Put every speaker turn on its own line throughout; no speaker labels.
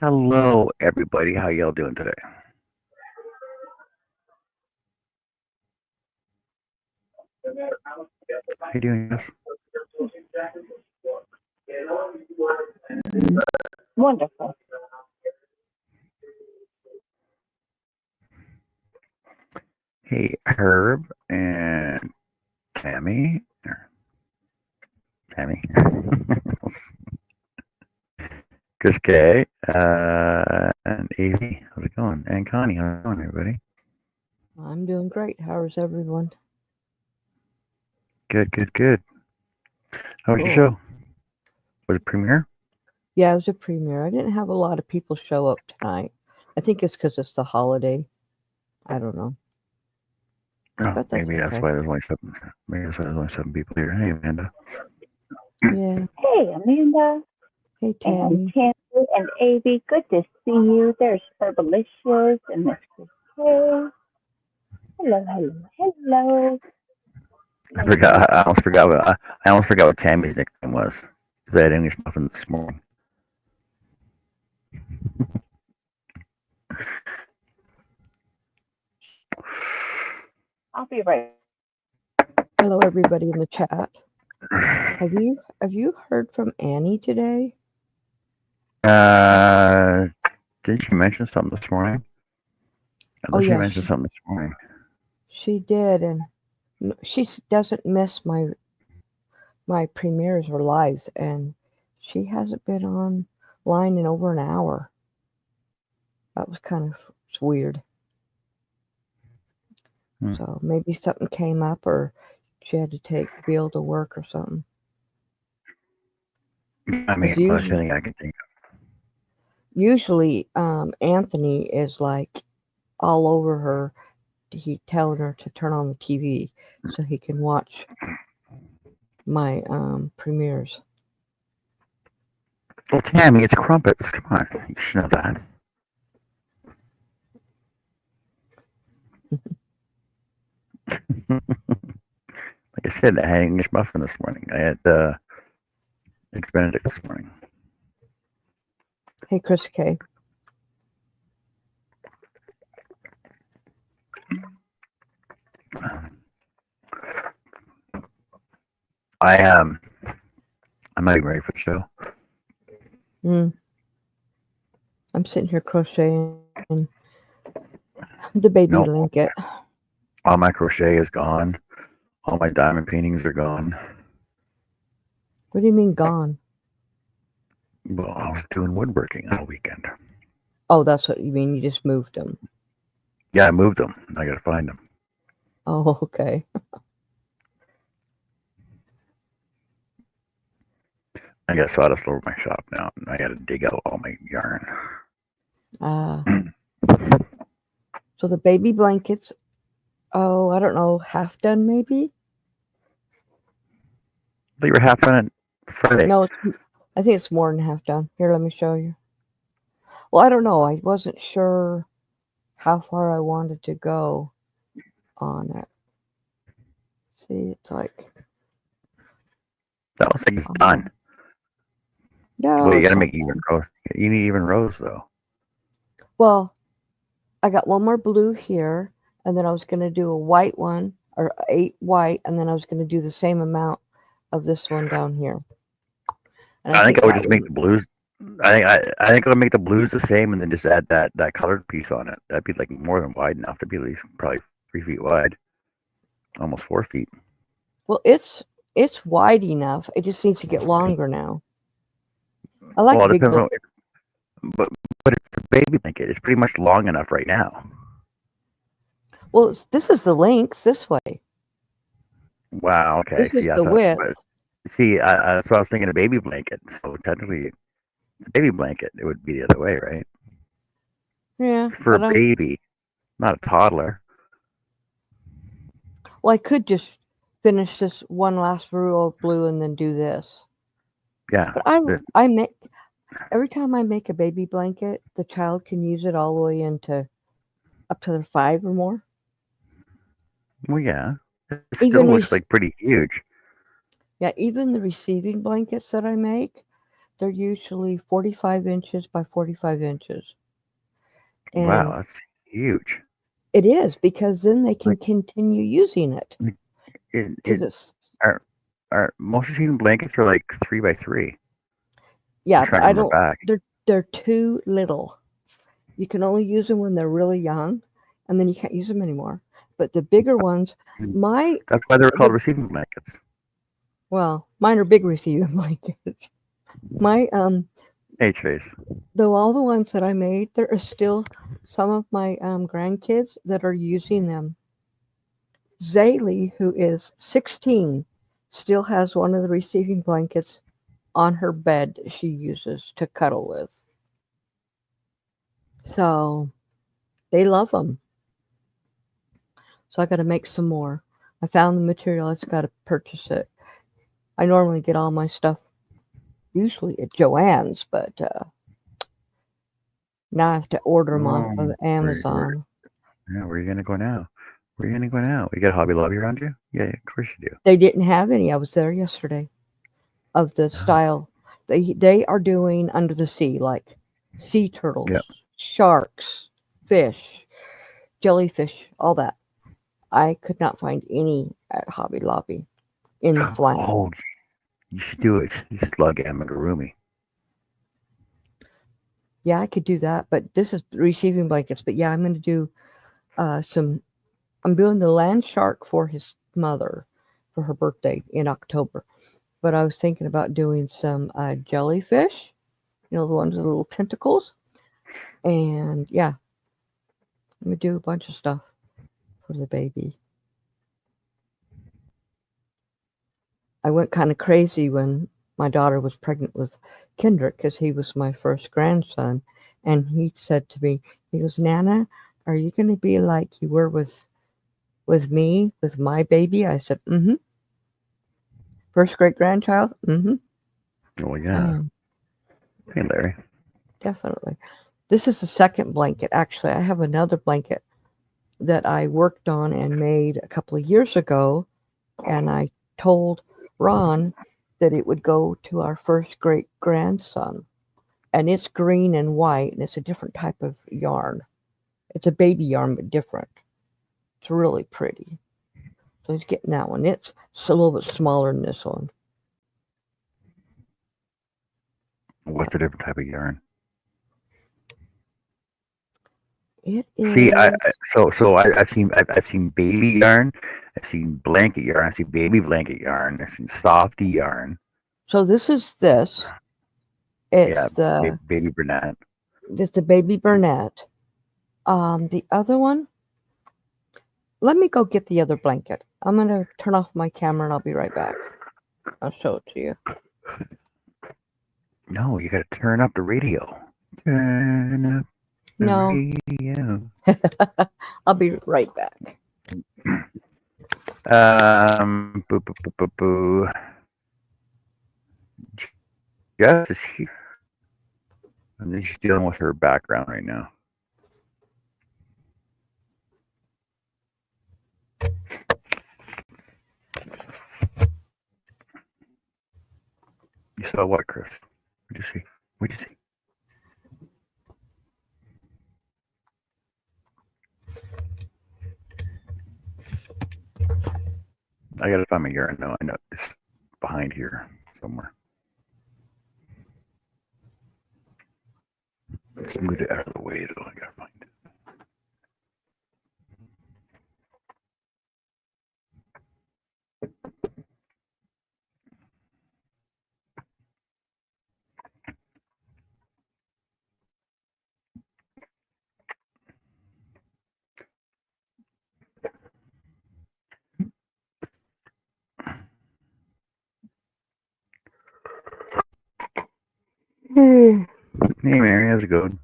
Hello, everybody. How y'all doing today? How you doing, Jess?
Wonderful.
Hey, Herb and Tammy. Tammy. Chris K. And Evie. How's it going? And Connie. How's it going, everybody?
I'm doing great. How's everyone?
Good, good, good. How was your show? Was it premiere?
Yeah, it was a premiere. I didn't have a lot of people show up tonight. I think it's because it's the holiday. I don't know.
Oh,
But that's
maybe that's
okay.
why there's only seven. Maybe that's why there's only 7 people here. Hey, Amanda.
Yeah.
Hey, Amanda.
Hey,
And
Tammy.
Tammy and Avie. Good to see you. There's Herbalicious and Miss Crochet. Hello, hello, hello.
I forgot. I almost forgot. I almost forgot what Tammy's nickname was. Because I had English muffins this morning.
I'll be right.
Hello, everybody in the chat. Have you heard from Annie today?
Didn't she mention something this morning? I thought she mentioned something this morning.
She did, and she doesn't miss my premieres or lives, and she hasn't been online in over an hour. That was kind of weird. So maybe something came up, or she had to be able to work or something.
I mean, that's the thing I can think of.
Usually, Anthony is like all over her. He telling her to turn on the TV so he can watch my premieres.
Well, Tammy, it's crumpets. Come on, you should know that. Like I said, I had English muffin this morning. I had Eggs Benedict this morning.
Hey, Chris K.
I'm not even ready for the show.
I'm sitting here crocheting the baby blanket.
All my crochet is gone. All my diamond paintings are gone.
What do you mean gone?
Well, I was doing woodworking all weekend.
Oh, that's what you mean. You just moved them.
Yeah, I moved them. I got to find them.
Oh, okay.
I got sawdust over my shop now, and I got to dig out all my yarn.
So the baby blankets, I don't know, half done maybe?
They were half done Friday.
No, I think it's more than half done. Here, let me show you. Well, I don't know. I wasn't sure how far I wanted to go on it. See, it's like...
That looks like it's done.
Yeah.
Well, you got to make even rows. You need even rows, though.
Well, I got one more blue here, and then I was going to do a white one, or 8 white, and then I was going to do the same amount of this one down here. And
I think I would just make the blues. I think I'll make the blues the same, and then just add that colored piece on it. That'd be like more than wide enough to be at least probably 3 feet wide, almost 4 feet.
Well, it's wide enough. It just needs to get longer now. I like big.
But it's a baby blanket. It's pretty much long enough right now.
Well, this is the length this way.
Wow. Okay.
This is the width.
See, that's what I was thinking. A baby blanket. So technically, it's a baby blanket. It would be the other way, right?
Yeah.
For a baby, not a toddler.
Well, I could just finish this one last row of blue and then do this.
Yeah.
But I make every time I make a baby blanket, the child can use it all the way into up to 5 or more.
Well, yeah. It still looks like pretty huge.
Yeah, even the receiving blankets that I make, They're usually 45 inches by 45 inches. And
wow, that's huge.
it is, because then they can continue using it.
It are most receiving blankets are like 3 by 3.
Yeah,
I'm trying
but
to
I
remember
don't.
back.
They're too little. You can only use them when they're really young, and then you can't use them anymore. But the bigger ones,
That's why they're called receiving blankets.
well, mine are big receiving blankets. My
Hey, Chase.
though all the ones that I made, there are still some of my grandkids that are using them. Zaylee, who is 16, still has one of the receiving blankets on her bed that she uses to cuddle with. So they love them. So I got to make some more. I found the material. I just got to purchase it. I normally get all my stuff usually at Joann's, but now I have to order them off of Amazon.
Where are you going to go now? Where are you going to go now? You got Hobby Lobby around you? Yeah, of course you do.
They didn't have any. I was there yesterday of the style. They are doing under the sea, like sea turtles, sharks, fish, jellyfish, all that. I could not find any at Hobby Lobby in the flank.
Oh, you should do it. Slug amigurumi.
Yeah, I could do that, but this is receiving blankets. But yeah, I'm going to do some. I'm doing the land shark for his mother for her birthday in October. But I was thinking about doing some jellyfish, the ones with little tentacles. And yeah, I'm going to do a bunch of stuff for the baby. I went kind of crazy when my daughter was pregnant with Kendrick, because he was my first grandson. And he said to me, he goes, Nana, are you going to be like you were with me, with my baby? I said, mm-hmm. First great grandchild? Mm-hmm.
Oh, yeah. Hey, Larry.
Definitely. This is the second blanket. Actually, I have another blanket that I worked on and made a couple of years ago. And I told Ron that it would go to our first great grandson. And it's green and white, and it's a different type of yarn. It's a baby yarn, but different. It's really pretty. So he's getting that one. It's a little bit smaller than this one.
What's a different type of yarn?
It is.
See, I've seen baby yarn, I've seen blanket yarn, I've seen baby blanket yarn, I've seen softy yarn.
So this is this. It's the
baby Burnett.
It's the baby Burnett. The other one. Let me go get the other blanket. I'm gonna turn off my camera and I'll be right back. I'll show it to you.
No, you gotta turn up the radio. Turn up the radio.
I'll be right back.
Boo. Jess is here. And then she's dealing with her background right now. You saw what, Chris? What'd you see? What'd you see? I gotta find my yarn now. I know it's behind here somewhere. Let's move it out of the way though. I gotta find it. Hey Mary, how's it going?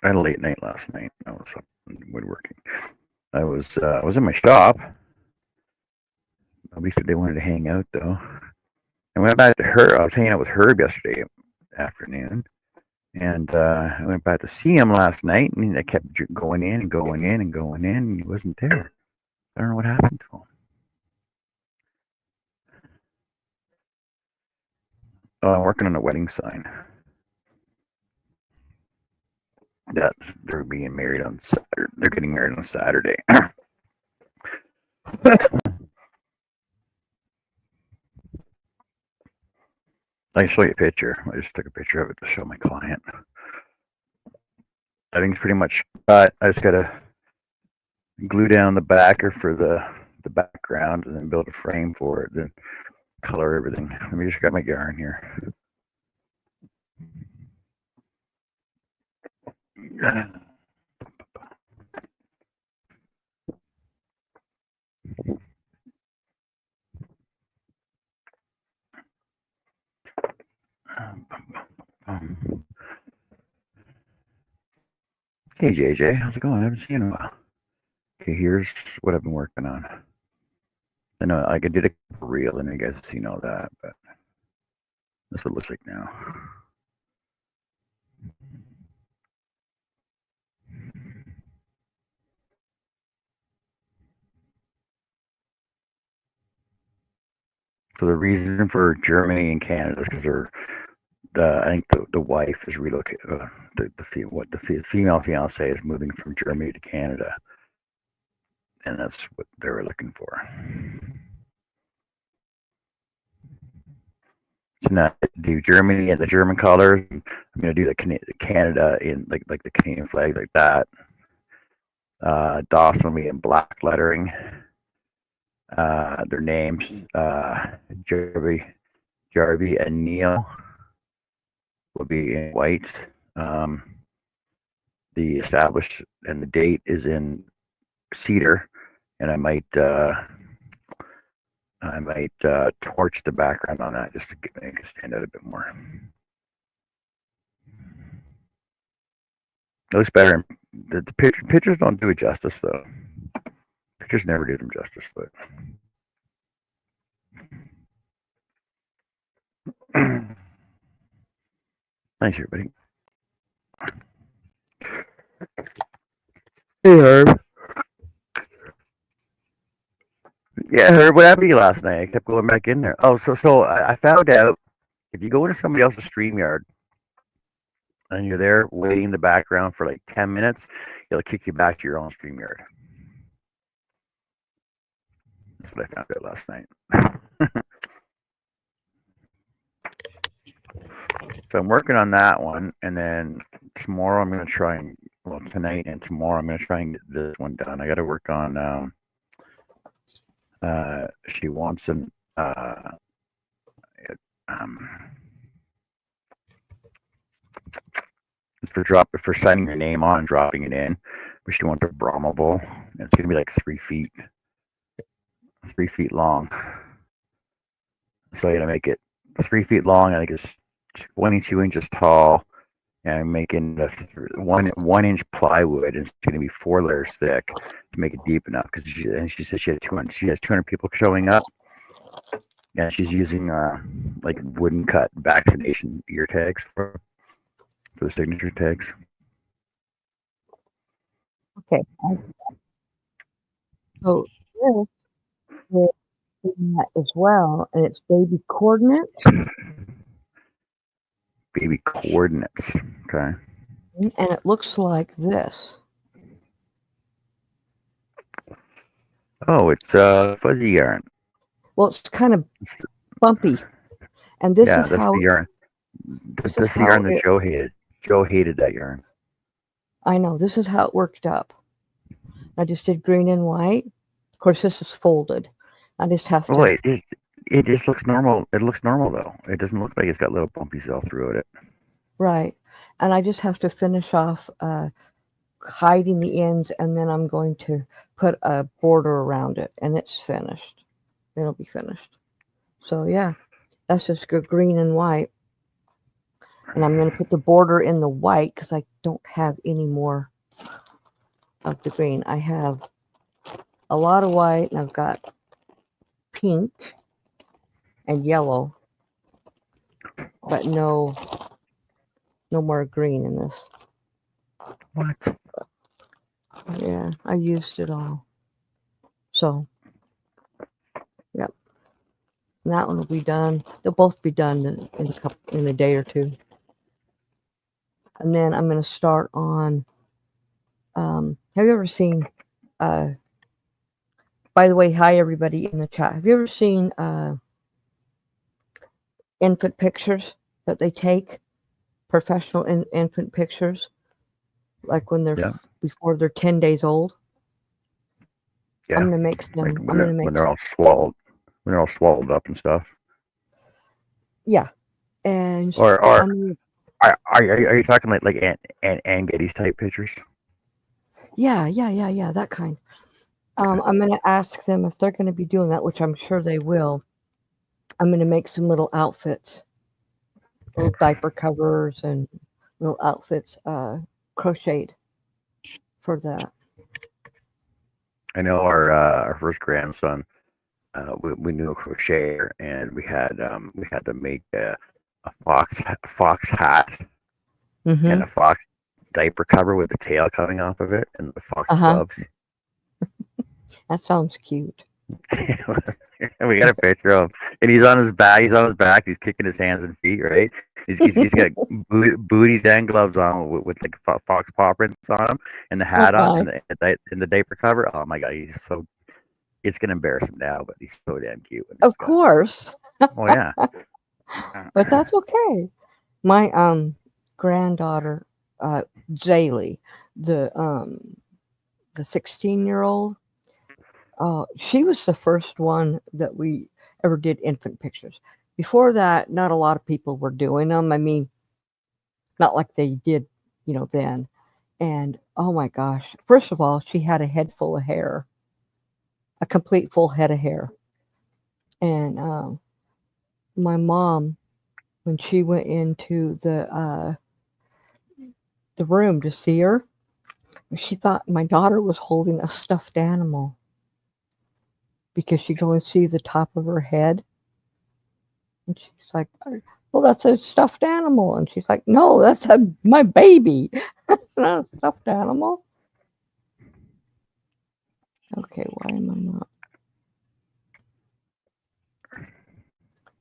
I had a late night last night. I was up woodworking. I was in my shop. Nobody said they wanted to hang out though. I went back to her. I was hanging out with Herb yesterday afternoon, and I went back to see him last night, and I kept going in and going in and going in, and he wasn't there. I don't know what happened to him. I'm working on a wedding sign. That they're being married on Saturday. They're getting married on Saturday. I can show you a picture. I just took a picture of it to show my client. I think it's pretty much cut. I just gotta glue down the backer for the background and then build a frame for it, then color everything. Let me just grab my yarn here. Hey JJ, how's it going? I haven't seen you in a while. Okay, here's what I've been working on. I know I did a reel and you guys have seen all that, but that's what it looks like now. So the reason for Germany and Canada is because I think the wife is relocated. The female fiance is moving from Germany to Canada, and that's what they were looking for. So now do Germany and the German colors. I'm gonna do the Canada in like the Canadian flag like that. Dawson will be in black lettering. Their names, Jarvie and Neil, will be in white. The established and the date is in cedar, and I might torch the background on that just to make it stand out a bit more. It looks better. The pictures don't do it justice, though. Pictures never do them justice, but. Thanks, everybody. Hey, Herb. Yeah, Herb, what happened to you last night? I kept going back in there. Oh, so I found out if you go into somebody else's StreamYard and you're there waiting in the background for like 10 minutes, it'll kick you back to your own StreamYard. That's what I found out last night. So I'm working on that one, and then tomorrow I'm going to try and, well, tonight and tomorrow I'm going to try and get this one done. I got to work on, she wants an, for signing your name on and dropping it in, but she wants a Brahma bowl, and it's going to be like 3 feet long. So I got to make it 3 feet long. I think it's 22 inches tall, and I'm making the 1 inch plywood. And it's going to be 4 layers thick to make it deep enough. Because she said she has 200 people showing up, and she's using like wooden cut vaccination ear tags for the signature tags.
Okay. So this is that as well, and it's baby coordinates.
Baby coordinates. Okay.
And it looks like this.
Oh, it's fuzzy yarn.
Well, it's kind of bumpy. And this is
that's
how
the yarn. That's the yarn that Joe hated. Joe hated that yarn.
I know. This is how it worked up. I just did green and white. Of course, this is folded. I just have to.
Oh, it just looks normal. It looks normal though. It doesn't look like it's got little bumpies all through it.
Right. And I just have to finish off hiding the ends, and then I'm going to put a border around it, and it's finished. It'll be finished. So yeah, that's just green and white. And I'm going to put the border in the white because I don't have any more of the green. I have a lot of white, and I've got pink and yellow, but no more green in this.
What?
Yeah, I used it all. So, yep. And that one will be done. They'll both be done in a day or two. And then I'm going to start on. Have you ever seen? By the way, hi everybody in the chat. Have you ever seen infant pictures that they take? Professional infant pictures, like when they're before they're 10 days old.
Yeah.
I'm gonna make some.
When they're all swallowed. When they're all swallowed up and stuff.
Yeah, and
are you talking like Ann Getty's type pictures?
Yeah, that kind. I'm gonna ask them if they're gonna be doing that, which I'm sure they will. I'm gonna make some little outfits, little diaper covers and little outfits, crocheted for that.
I know our first grandson, we knew a crocheter, and we had to make a fox hat and a fox diaper cover with the tail coming off of it and the fox gloves.
That sounds cute.
We got a picture of him, and he's on his back. He's kicking his hands and feet, right? He's got booties and gloves on with like fox paw prints on him, and the hat on, and the diaper cover. Oh my god, it's gonna embarrass him now, but he's so damn cute.
Of course.
Oh yeah.
But that's okay. My granddaughter, Zaylee, the 16-year-old. She was the first one that we ever did infant pictures. Before that, not a lot of people were doing them. I mean, not like they did, then. And oh my gosh, first of all, she had a head full of hair, a complete full head of hair. And my mom, when she went into the room to see her, she thought my daughter was holding a stuffed animal, because she could only see the top of her head. And she's like, well, that's a stuffed animal. And she's like, no, that's my baby. That's not a stuffed animal. Okay, why am I not?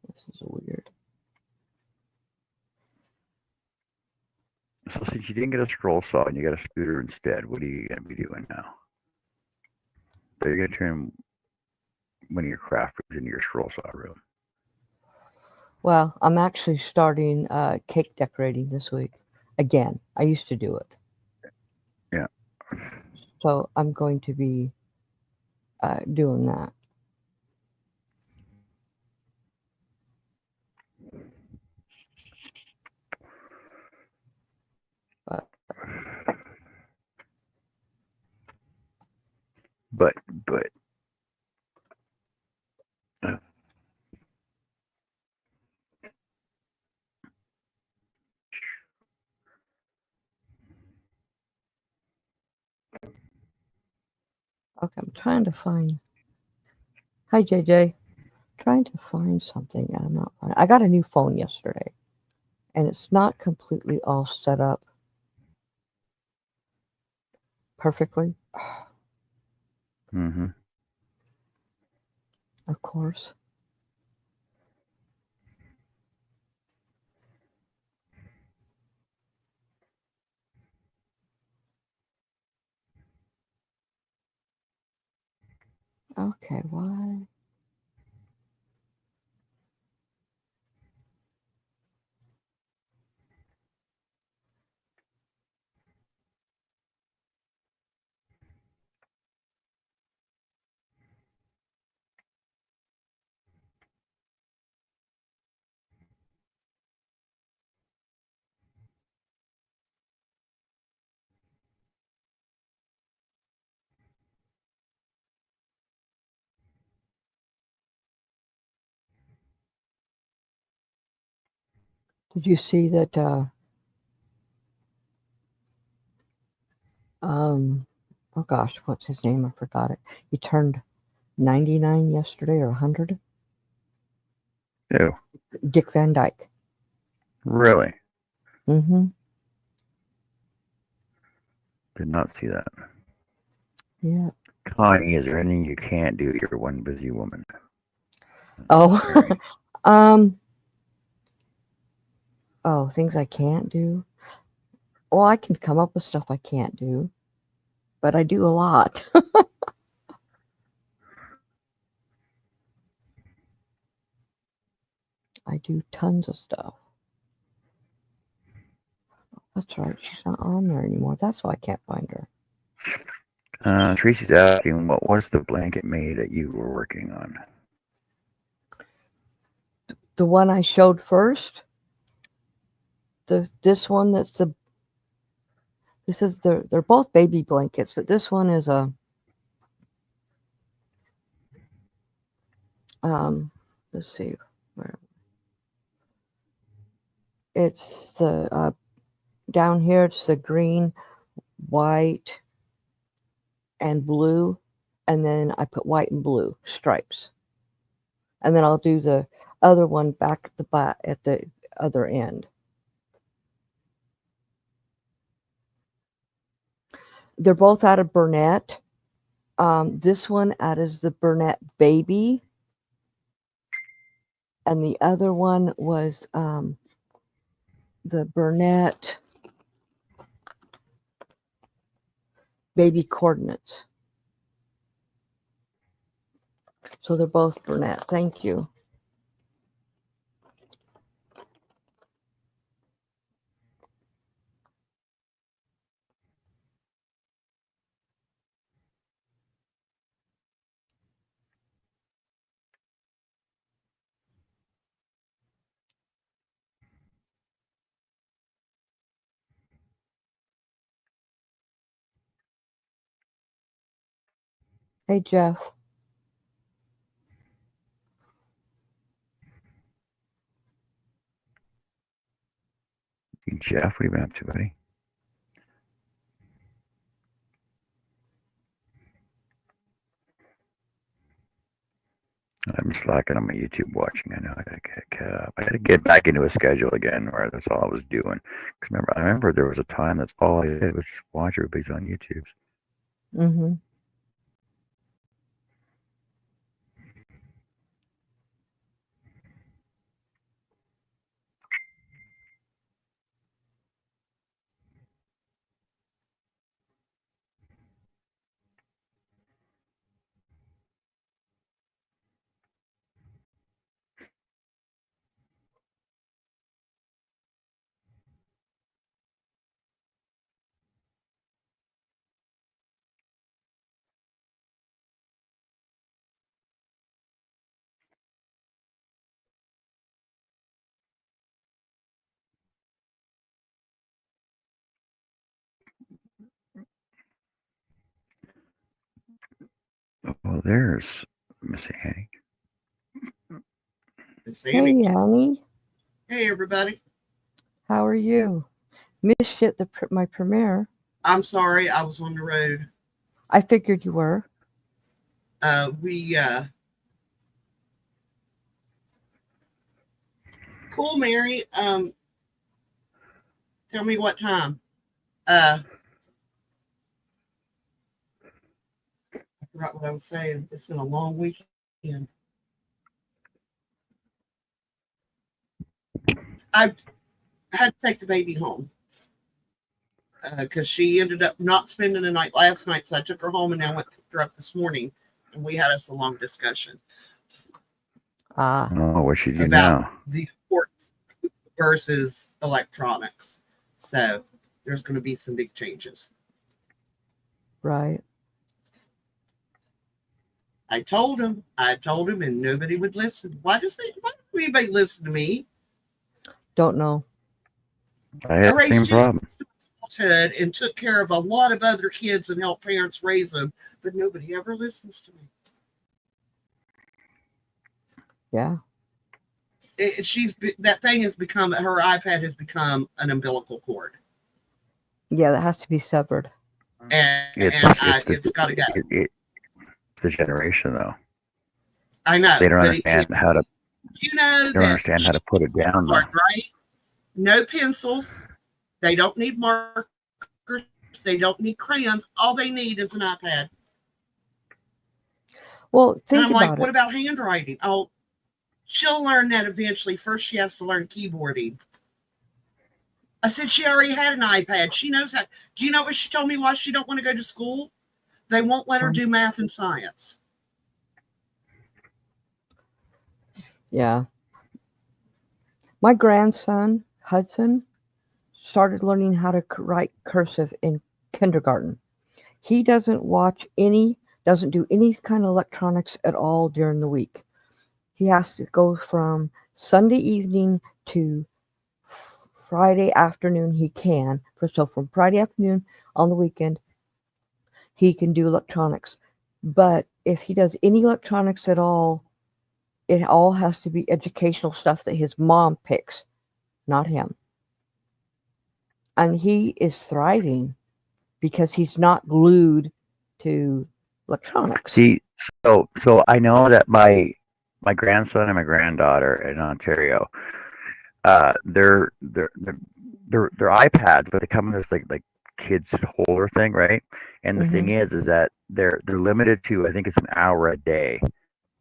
This is weird.
So since you didn't get a scroll saw and you got a scooter instead, what are you going to be doing now? So you're going to turn one of your crafters into your scroll saw room.
Well, I'm actually starting cake decorating this week. Again, I used to do it.
Yeah.
So I'm going to be doing that.
But
okay, I'm trying to find. Hi, JJ. Trying to find something, and I'm not finding. I got a new phone yesterday, and it's not completely all set up perfectly.
Mm-hmm.
Of course. Okay, why? Did you see that? Oh gosh, what's his name? I forgot it. He turned 99 yesterday, or 100.
Ew.
Dick Van Dyke.
Really?
Mm-hmm.
Did not see that.
Yeah.
Connie, is there anything you can't do? You're one busy woman.
Oh, oh, things I can't do. Well, I can come up with stuff I can't do, but I do a lot. I do tons of stuff. That's right. She's not on there anymore. That's why I can't find her.
Tracy's asking, what was the blanket made that you were working on?
The one I showed first. This one that's they're both baby blankets, but this one is a let's see where it's the down here it's the green, white, and blue, and then I put white and blue stripes, and then I'll do the other one back at the other end. They're both out of Burnett. This one out is the Burnett Baby, and the other one was the Burnett Baby Coordinates. So they're both Burnett. Thank you. Hey, Jeff.
Jeff, what have you been up to, buddy? I'm slacking on my YouTube watching. I know I gotta get caught up. I gotta get back into a schedule again where that's all I was doing. Cause I remember there was a time that's all I did was just watch everybody's on YouTube.
Mm-hmm.
Oh, there's Miss Annie.
It's
Hey,
Annie.
Annie.
Hey, everybody.
How are you? Missed you at my premiere.
I'm sorry, I was on the road.
I figured you were.
Cool, Mary. Tell me what time. I forgot what I was saying. It's been a long weekend. I had to take the baby home because she ended up not spending the night last night. So I took her home and I went and picked her up this morning, and we had us a long discussion
Ah,
Oh, what she do
about
now?
the importance versus electronics. So there's going to be some big changes.
right.
I told him, and nobody would listen. Why does anybody listen to me?
Don't know.
I had the same problem.
Childhood and took care of a lot of other kids and helped parents raise them, but nobody ever listens to me.
Yeah.
That thing has become, her iPad has become an umbilical cord,
Yeah, that has to be severed.
and it's got to go.
It's the generation though.
I know.
They don't understand how to.
You know,
They don't understand how to put it down though.
right? No pencils. They don't need markers. They don't need crayons. All they need is an iPad.
Well,
And
think
I'm
about
like, what about handwriting? Oh, She'll learn that eventually. First, she has to learn keyboarding. I said she already had an iPad. She knows how. Do you know what she told me why she don't want to go to school? They won't let her do math and science.
Yeah. My grandson, Hudson, started learning how to write cursive in kindergarten. He doesn't do any kind of electronics at all during the week. He has to go from Sunday evening to Friday afternoon. He can. So from Friday afternoon on the weekend, he can do electronics. But if he does any electronics at all, it all has to be educational stuff that his mom picks, not him. And he is thriving because he's not glued to electronics.
See, so I know that my grandson and my granddaughter in Ontario, they're iPads, but they come in this like kids holder thing, right? And the thing is that they're limited to, I think it's an hour a day,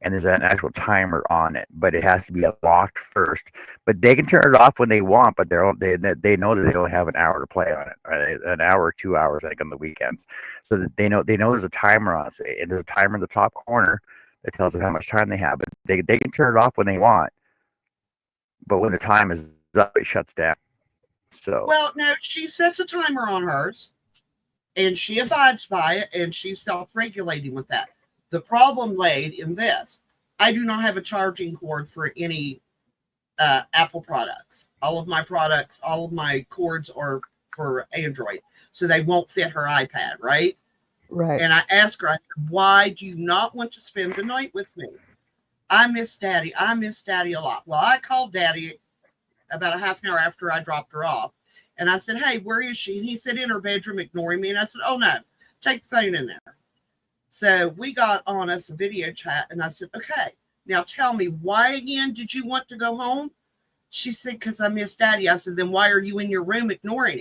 and there's an actual timer on it, but it has to be locked first. But they can turn it off when they want, but they know that they only have an hour to play on it, right? An hour or 2 hours, like on the weekends. So that they know there's a timer on it, and there's a timer in the top corner that tells them how much time they have. But they can turn it off when they want, but when the time is up, it shuts down. So
well, no, she sets a timer on hers, and she abides by it, and she's self-regulating with that. The problem laid in this. I do not have a charging cord for any Apple products. All of my products, all of my cords are for Android. So they won't fit her iPad, right?
Right.
And I asked her, I said, why do you not want to spend the night with me? I miss Daddy. I miss Daddy a lot. Well, I called Daddy about a half an hour after I dropped her off. And I said, hey, where is she? And he said, in her bedroom, ignoring me. And I said, oh, no, take the phone in there. So we got on us a video chat, and I said, okay, now tell me, why again did you want to go home? She said, because I miss Daddy. I said, then why are you in your room ignoring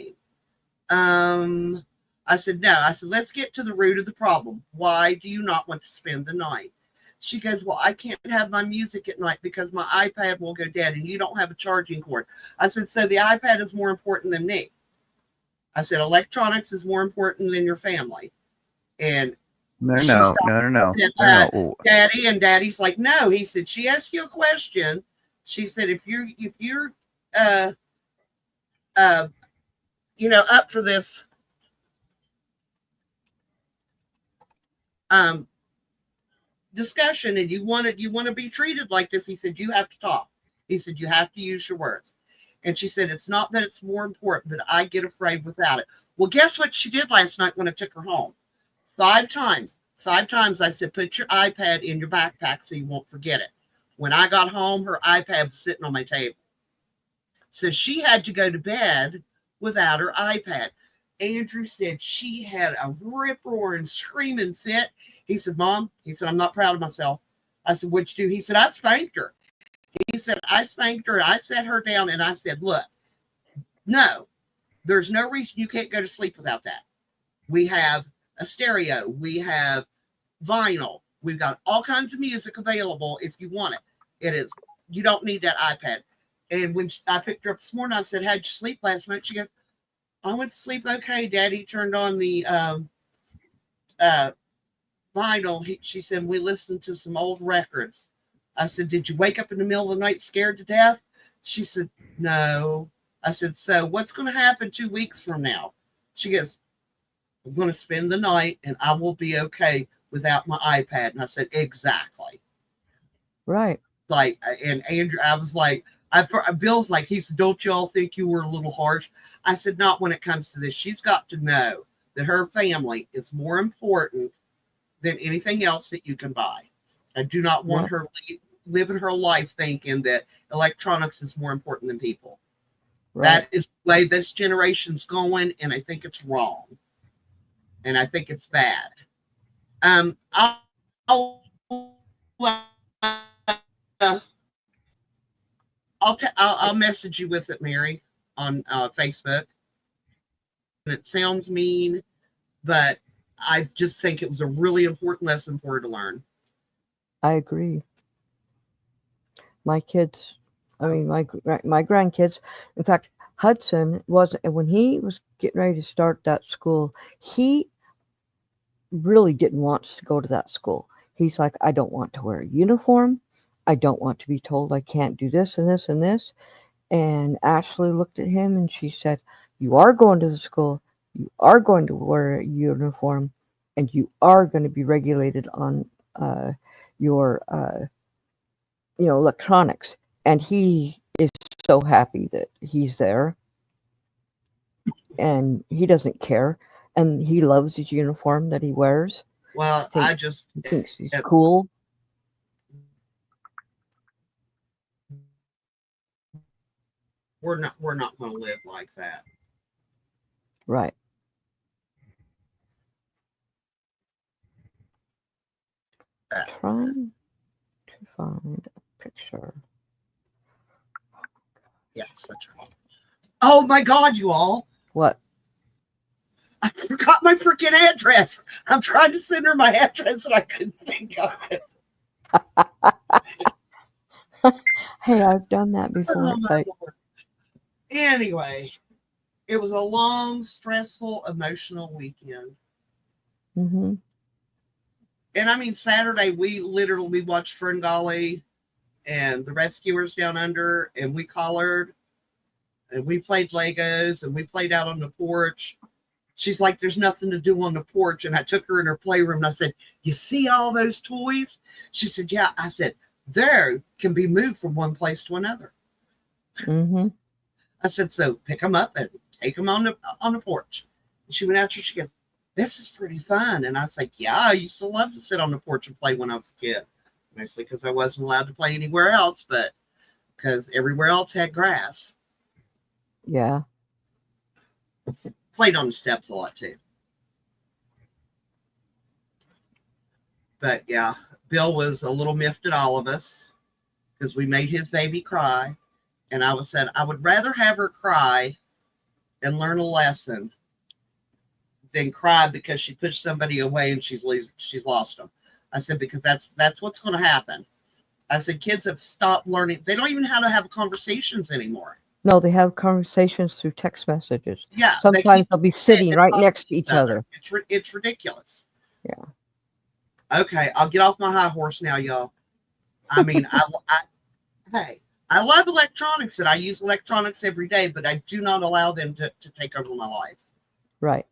him? I said, no. I said, let's get to the root of the problem. Why do you not want to spend the night? She goes, well, I can't have my music at night because my iPad will go dead, and you don't have a charging cord. I said, so the iPad is more important than me. I said, electronics is more important than your family. And
no.
Said, Daddy, and Daddy's like, no. He said, she asked you a question. She said, if you're up for this discussion, and you want to be treated like this, he said, you have to talk. He said, you have to use your words. And she said, it's not that it's more important, but I get afraid without it. Well, guess what she did last night when I took her home? 5 times I said, put your iPad in your backpack so you won't forget it. When I got home, her iPad was sitting on my table. So she had to go to bed without her iPad. Andrew said she had a rip-roaring, screaming fit. He said, Mom, he said, I'm not proud of myself. I said, what'd you do? He said, I spanked her. He said, I spanked her. I sat her down and I said, look, no, there's no reason you can't go to sleep without that. We have a stereo. We have vinyl. We've got all kinds of music available if you want it. You don't need that iPad. And when I picked her up this morning, I said, how'd you sleep last night? She goes, I went to sleep okay. Daddy turned on the vinyl. She said, we listened to some old records. I said, did you wake up in the middle of the night scared to death? She said, no. I said, so what's going to happen 2 weeks from now? She goes, I'm going to spend the night and I will be okay without my iPad. And I said, exactly.
Right.
Like, and Andrew, I was like, Bill's like, he said, don't you all think you were a little harsh? I said, not when it comes to this. She's got to know that her family is more important than anything else that you can buy. I do not want her living her life thinking that electronics is more important than people. Right. That is the way this generation's going, and I think it's wrong. And I think it's bad. I'll message you with it, Mary, on Facebook. And it sounds mean, but I just think it was a really important lesson for her to learn.
I agree. my kids, I mean, my grandkids. In fact, Hudson was, when he was getting ready to start that school, he really didn't want to go to that school. He's like, I don't want to wear a uniform. I don't want to be told I can't do this and this and this. And Ashley looked at him and she said, you are going to the school. You are going to wear a uniform, and you are going to be regulated on your, electronics. And he is so happy that he's there, and he doesn't care. And he loves his uniform that he wears.
Well, I just
Thinks he's cool.
we're not going to live like that.
Right. Trying to find a picture.
Yes, that's right. Oh my God, you all!
What?
I forgot my freaking address. I'm trying to send her my address and I couldn't think of it.
Hey, I've done that before.
Oh, my Lord. Anyway, it was a long, stressful, emotional weekend.
Mm-hmm.
And I mean, Saturday, we watched Ferngully and the Rescuers Down Under, and we collared, and we played Legos, and we played out on the porch. She's like, there's nothing to do on the porch. And I took her in her playroom and I said, you see all those toys? She said, yeah. I said, they can be moved from one place to another.
Mm-hmm.
I said, so pick them up and take them on the porch. And she went out there, she goes, this is pretty fun. And I was like, yeah, I used to love to sit on the porch and play when I was a kid. Mostly because I wasn't allowed to play anywhere else, but because everywhere else had grass.
Yeah.
Played on the steps a lot too. But yeah, Bill was a little miffed at all of us because we made his baby cry. And I said, I would rather have her cry and learn a lesson than cry because she pushed somebody away and she's lost them. I said, because that's what's going to happen. I said, kids have stopped learning. They don't even know how to have conversations anymore.
No, they have conversations through text messages.
Yeah.
Sometimes they'll be sitting right next to each other.
It's ridiculous.
Yeah.
Okay, I'll get off my high horse now, y'all. I mean, I love electronics and I use electronics every day, but I do not allow them to take over my life.
Right.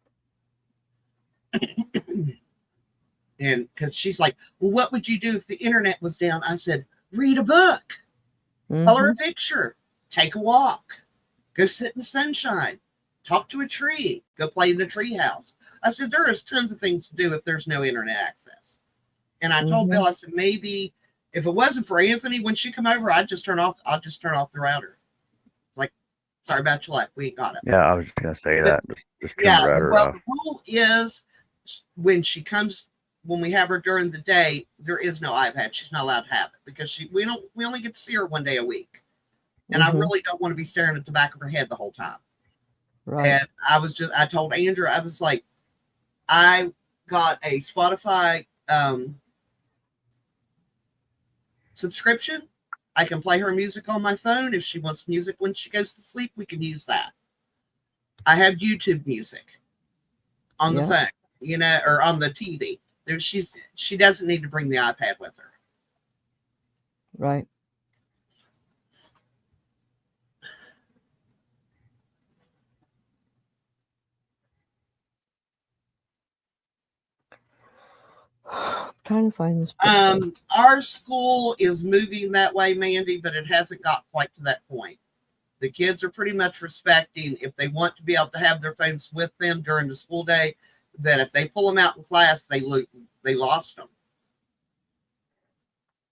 And because she's like, well, what would you do if the internet was down? I said, read a book, color a picture, take a walk, go sit in the sunshine, talk to a tree, go play in the tree house. I said, there is tons of things to do if there's no internet access. And I told Bill, I said, maybe if it wasn't for Anthony, when she come over, I'll just turn off the router. Like, sorry about your life. We ain't got it.
Yeah, I was just going to say that. Just turn the router off.
The rule is when she comes, when we have her during the day, there is no iPad. She's not allowed to have it because we only get to see her one day a week. And I really don't want to be staring at the back of her head the whole time.
Right.
And I told Andrew, I was like, I got a Spotify subscription. I can play her music on my phone. If she wants music when she goes to sleep, we can use that. I have YouTube music on the phone, or on the TV. She doesn't need to bring the iPad with her.
Right. I'm trying to find this picture.
Our school is moving that way, Mandy, but it hasn't got quite to that point. The kids are pretty much respecting if they want to be able to have their phones with them during the school day, that if they pull them out in class, they lost them.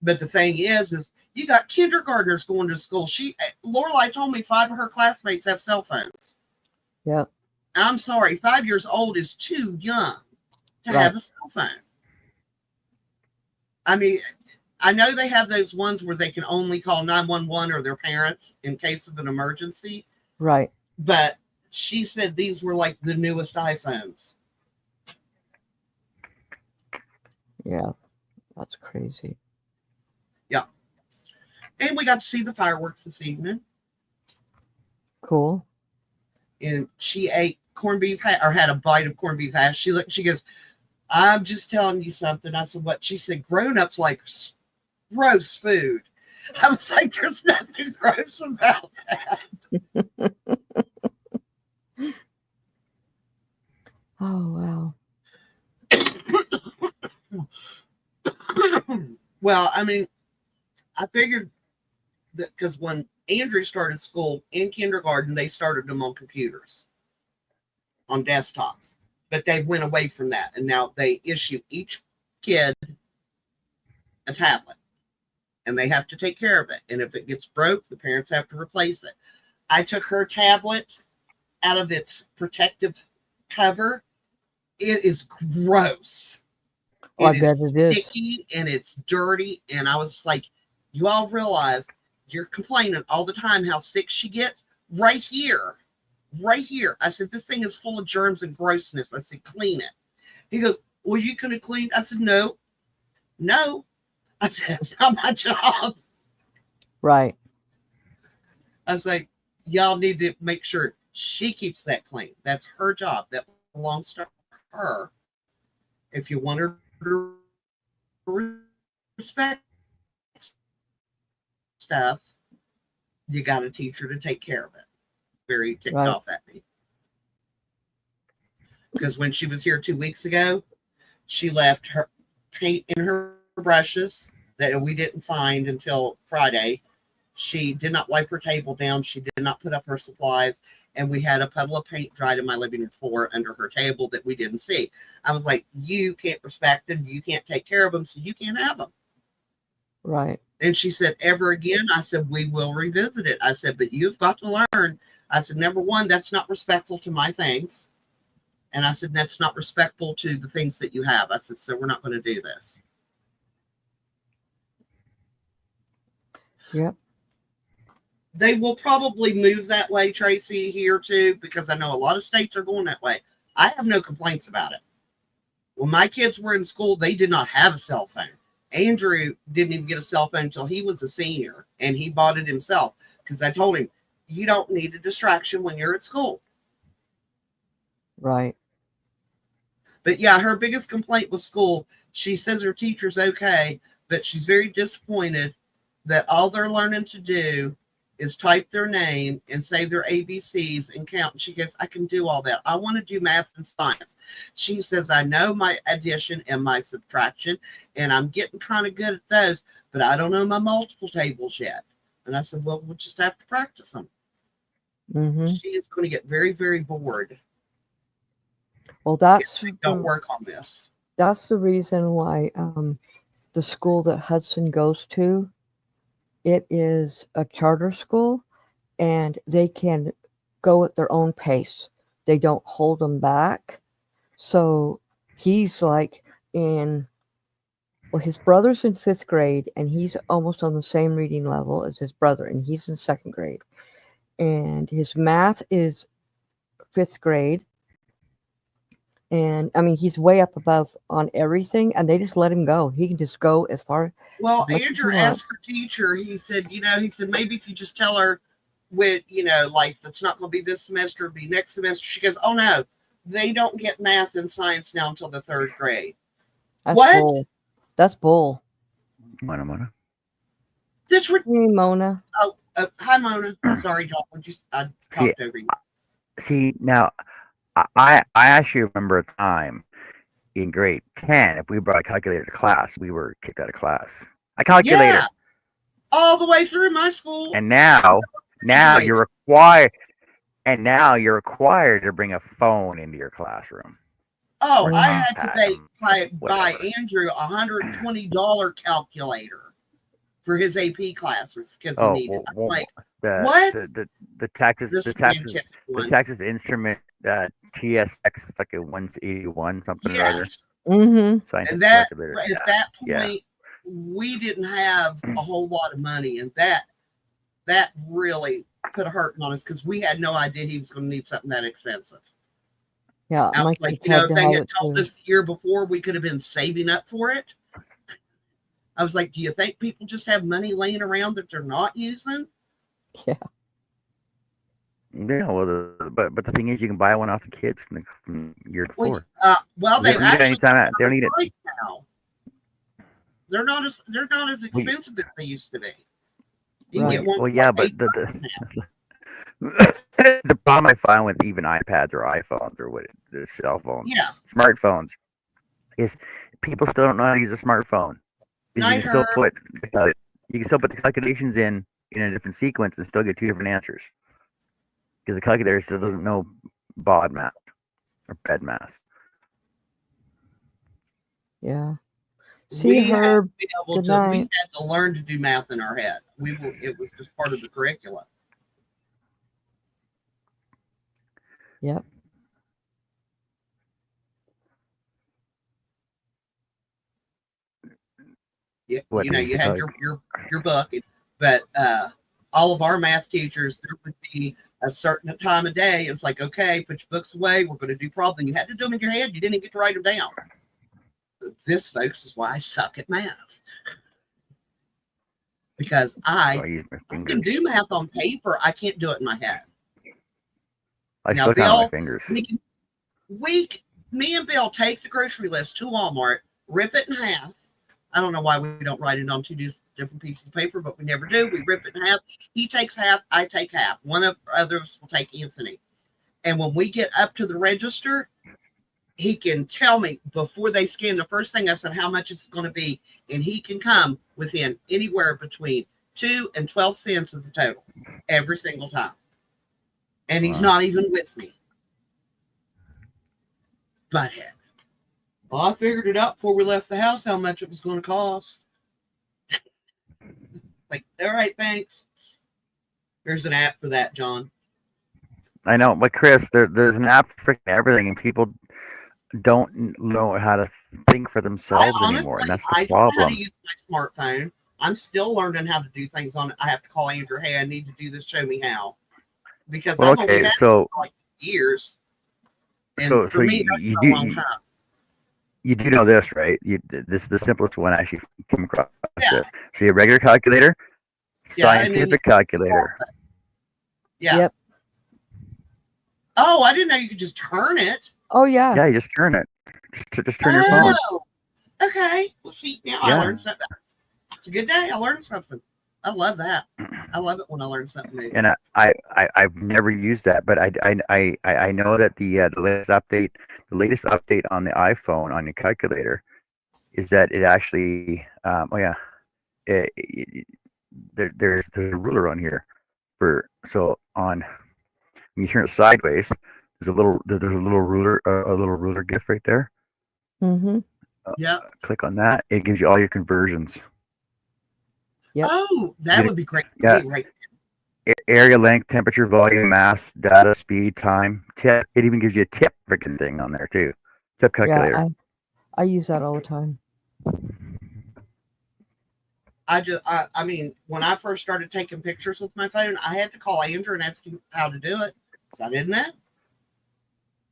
But the thing is you got kindergartners going to school. Lorelai told me 5 of her classmates have cell phones.
Yeah.
I'm sorry, 5 years old is too young to have a cell phone. I mean, I know they have those ones where they can only call 911 or their parents in case of an emergency.
Right.
But she said these were like the newest iPhones.
Yeah. That's crazy.
Yeah. And we got to see the fireworks this evening.
Cool.
And she ate corned beef or had a bite of corned beef hash. She looked, she goes, I'm just telling you something. I said, what? She said, grown-ups like gross food. I was like, there's nothing gross about that.
Oh, wow.
Well, I mean, I figured that because when Andrew started school in kindergarten, they started them on computers, on desktops. But they went away from that. And now they issue each kid a tablet. And they have to take care of it. And if it gets broke, the parents have to replace it. I took her tablet out of its protective cover. It is gross.
Oh, I bet it is.
Sticky and it's dirty. And I was like, you all realize you're complaining all the time how sick she gets? Right here. Right here. I said, this thing is full of germs and grossness. I said, clean it. He goes, well, you could have cleaned. I said, no. I said, it's not my job.
Right.
I was like, y'all need to make sure she keeps that clean. That's her job. That belongs to her. If you want her to respect stuff, you got to teach her to take care of it. Very ticked off at me. Because when she was here 2 weeks ago, she left her paint in her brushes that we didn't find until Friday. She did not wipe her table down. She did not put up her supplies. And we had a puddle of paint dried in my living room floor under her table that we didn't see. I was like, you can't respect them. You can't take care of them. So you can't have them.
Right.
And she said, ever again? I said, we will revisit it. I said, but you've got to learn. I said, number one, that's not respectful to my things. And I said, that's not respectful to the things that you have. I said, so we're not going to do this.
Yep.
They will probably move that way, Tracy, here too, because I know a lot of states are going that way. I have no complaints about it. When my kids were in school, they did not have a cell phone. Andrew didn't even get a cell phone until he was a senior, and he bought it himself because I told him, you don't need a distraction when you're at school.
Right.
But yeah, her biggest complaint was school. She says her teacher's okay, but she's very disappointed that all they're learning to do is type their name and say their ABCs and count. And she goes, I can do all that. I want to do math and science. She says, I know my addition and my subtraction, and I'm getting kind of good at those, but I don't know my multiple tables yet. And I said, well, we'll just have to practice them.
Mm-hmm.
She is going to get very, very bored.
Well, that's
Don't work on this.
That's the reason why the school that Hudson goes to, it is a charter school, and they can go at their own pace. They don't hold them back. So he's like his brother's in 5th grade, and he's almost on the same reading level as his brother, and he's in 2nd grade. And his math is 5th grade. And I mean, he's way up above on everything, and they just let him go. He can just go as far.
Well,
as
Andrew asked her teacher, he said, maybe if you just tell her with, like, it's not going to be this semester, it'll be next semester. She goes, oh no, they don't get math and science now until the 3rd grade.
That's
what?
Bull. That's bull.
Mona.
That's
Hey, Mona.
Oh, hi, Mona. Sorry, John. I talked over you.
See, now, I actually remember a time in grade 10, if we brought a calculator to class, we were kicked out of class. A calculator.
Yeah, all the way through my school.
And now you're required. And now you're required to bring a phone into your classroom.
Oh, I had to buy
Whatever.
Andrew a $120 calculator for his AP classes because he needed. I'm like, what?
The Texas Instrument TSX like a 181 something or other.
Yes.
Mm-hmm.
And that at that point we didn't have a whole lot of money, and that really put a hurting on us because we had no idea he was going to need something that expensive.
Yeah,
I was like, if they had told us the year before, we could have been saving up for it. I was like, do you think people just have money laying around that they're not using?
Yeah.
Yeah, well, but the thing is, you can buy one off the kids from year before.
Well,
They
they've
don't need it
actually
anytime. They don't need it.
price now. They're not as expensive as they used to be. You can
Right.
get one.
Well, yeah,
for
but
$8 now.
the problem I find with even iPads or iPhones or what the cell phones,
Yeah,
smartphones, is people still don't know how to use a smartphone. Because
Night Herb.
You can still put the calculations in a different sequence and still get two different answers. Because the calculator still doesn't know bod math or bed math.
Yeah.
we
See
had
her.
to be able
Good
to.
night.
We had to learn to do math in our head. It was just part of the curriculum.
Yep.
Yeah,
What
you know,
is
you had your book, but all of our math teachers, there would be a certain time of day. It's like, okay, put your books away. We're going to do problems. You had to do them in your head. You didn't get to write them down. This, folks, is why I suck at math. Because
I use my
I can
fingers.
do math on paper. I can't do it in my head.
I
Now,
still count my
Bill,
fingers.
me and Bill take the grocery list to Walmart, rip it in half. I don't know why we don't write it on two different pieces of paper, but we never do. We rip it in half. He takes half. I take half. One of our others will take Anthony. And when we get up to the register, he can tell me before they scan the first thing. I said how much it's going to be, and he can come within anywhere between 2 and 12 cents of the total every single time. And he's
Wow.
not even with me. Butthead. Well, I figured it out before we left the house how much it was going to cost. Like, all right, thanks. There's an app for that, John.
I know, but Chris, there's an app for everything, and people don't know how to think for themselves anymore, and that's the
I don't know how to
problem.
use my smartphone. I'm still learning how to do things on it. I have to call Andrew, hey, I need to do this, show me how. Because
Well,
I've only
okay,
had it
so
for like years. And
so
for me, that's a long time.
you do know this, right? This is the simplest one I actually came across.
Yeah.
This. So you have regular calculator,
Yeah, and then
scientific calculator.
Yeah.
Yep.
Oh, I didn't know you could just turn it.
Oh yeah.
Yeah, you just turn it. Just turn your phone.
Oh, okay. Well, see, now I
Yeah.
learned something. It's a good day. I learned something. I love that. I love it when I learn something new.
And I've never used that, but I know that the latest update on the iPhone on your calculator is that it actually there's a ruler on here when you turn it sideways, there's a little ruler gift right there.
Mm-hmm.
Yeah.
Click on that. It gives you all your conversions.
Yep.
Oh, that would be great.
Yeah.
Right.
Area, length, temperature, volume, mass, data, speed, time, tip. It even gives you a tip freaking thing on there too. Tip calculator.
Yeah, I use that all the time.
I mean, when I first started taking pictures with my phone, I had to call Andrew and ask him how to do it. So I didn't know.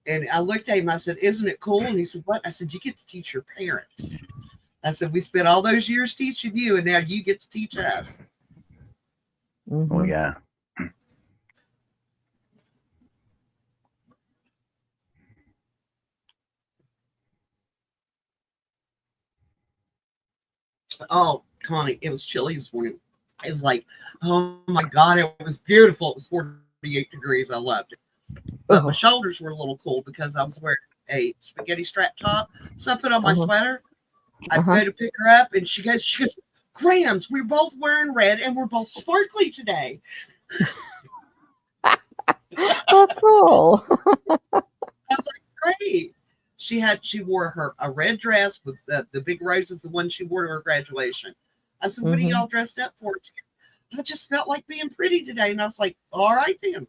And I looked at him, I said, isn't it cool? And he said, what? I said, you get to teach your parents. I said, we spent all those years teaching you, and now you get to teach us.
Mm-hmm.
Oh yeah.
Oh, Connie, it was chilly this morning. It was like, oh my God, it was beautiful. It was 48 degrees. I loved it. But my shoulders were a little cool because I was wearing a spaghetti strap top. So I put on my sweater. I go to pick her up, and she goes, Grams, we're both wearing red, and we're both sparkly today.
Oh, cool.
I was like, great. She wore a red dress with the big roses, the one she wore to her graduation. I said, what are y'all dressed up for? I just felt like being pretty today. And I was like, all right then.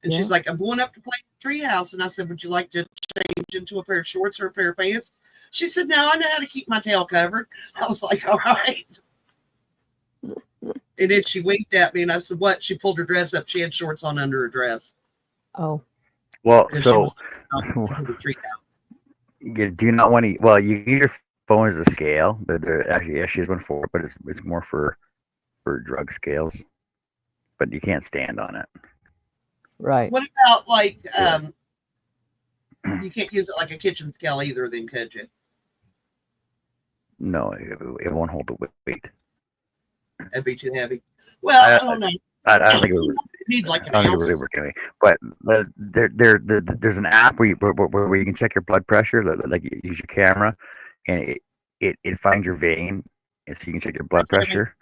And she's like, I'm going up to play treehouse. And I said, would you like to change into a pair of shorts or a pair of pants? She said, no, I know how to keep my tail covered. I was like, all right. And then she winked at me, and I said, what? She pulled her dress up. She had shorts on under her dress.
Oh.
Well,
And
so
she was the treehouse.
you do not want to. Well, you need your phone is a scale, but there actually she has one for it, but it's more for drug scales. But you can't stand on it.
Right.
What about like
Yeah.
you can't use it like a kitchen scale either, then could you?
No, it won't hold the weight.
That'd be too heavy. Well, I don't know.
I don't think it would.
You need like
I
an
don't think it
ounce.
really work anyway. But there's an app where you can check your blood pressure. Like you use your camera, and it finds your vein, and so you can check your blood pressure.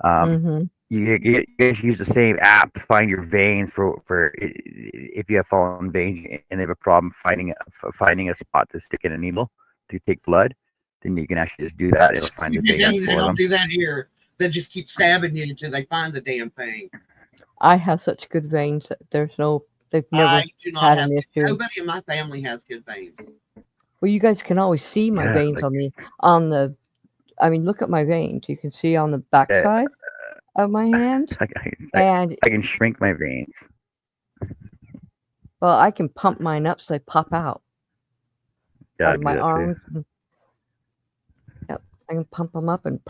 Mm-hmm.
You guys use the same app to find your veins for if you have fallen veins and they have a problem finding a spot to stick in a needle to take blood, then you can actually just do that. It'll find the veins
They
for
don't
them.
do that here. They just keep stabbing you until they find the damn thing.
I have such good veins that they've never
I do not
had
have.
an issue.
Nobody in my family has good veins.
Well, you guys can always see my
Yeah,
veins
like-
on the. I mean, look at my veins. You can see on the backside of my hands, and
I can shrink my veins.
well, I can pump mine up so they pop out
Yeah, I
of
do
my
that too.
arms. Yep, I can pump them up and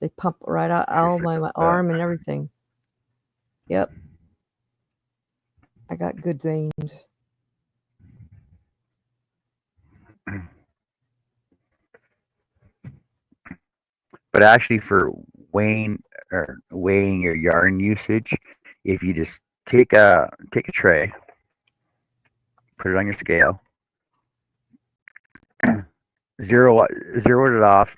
they pump right out of my arm and everything. Yep, I got good veins.
But actually, for weighing your yarn usage, if you just take a tray, put it on your scale, zero it off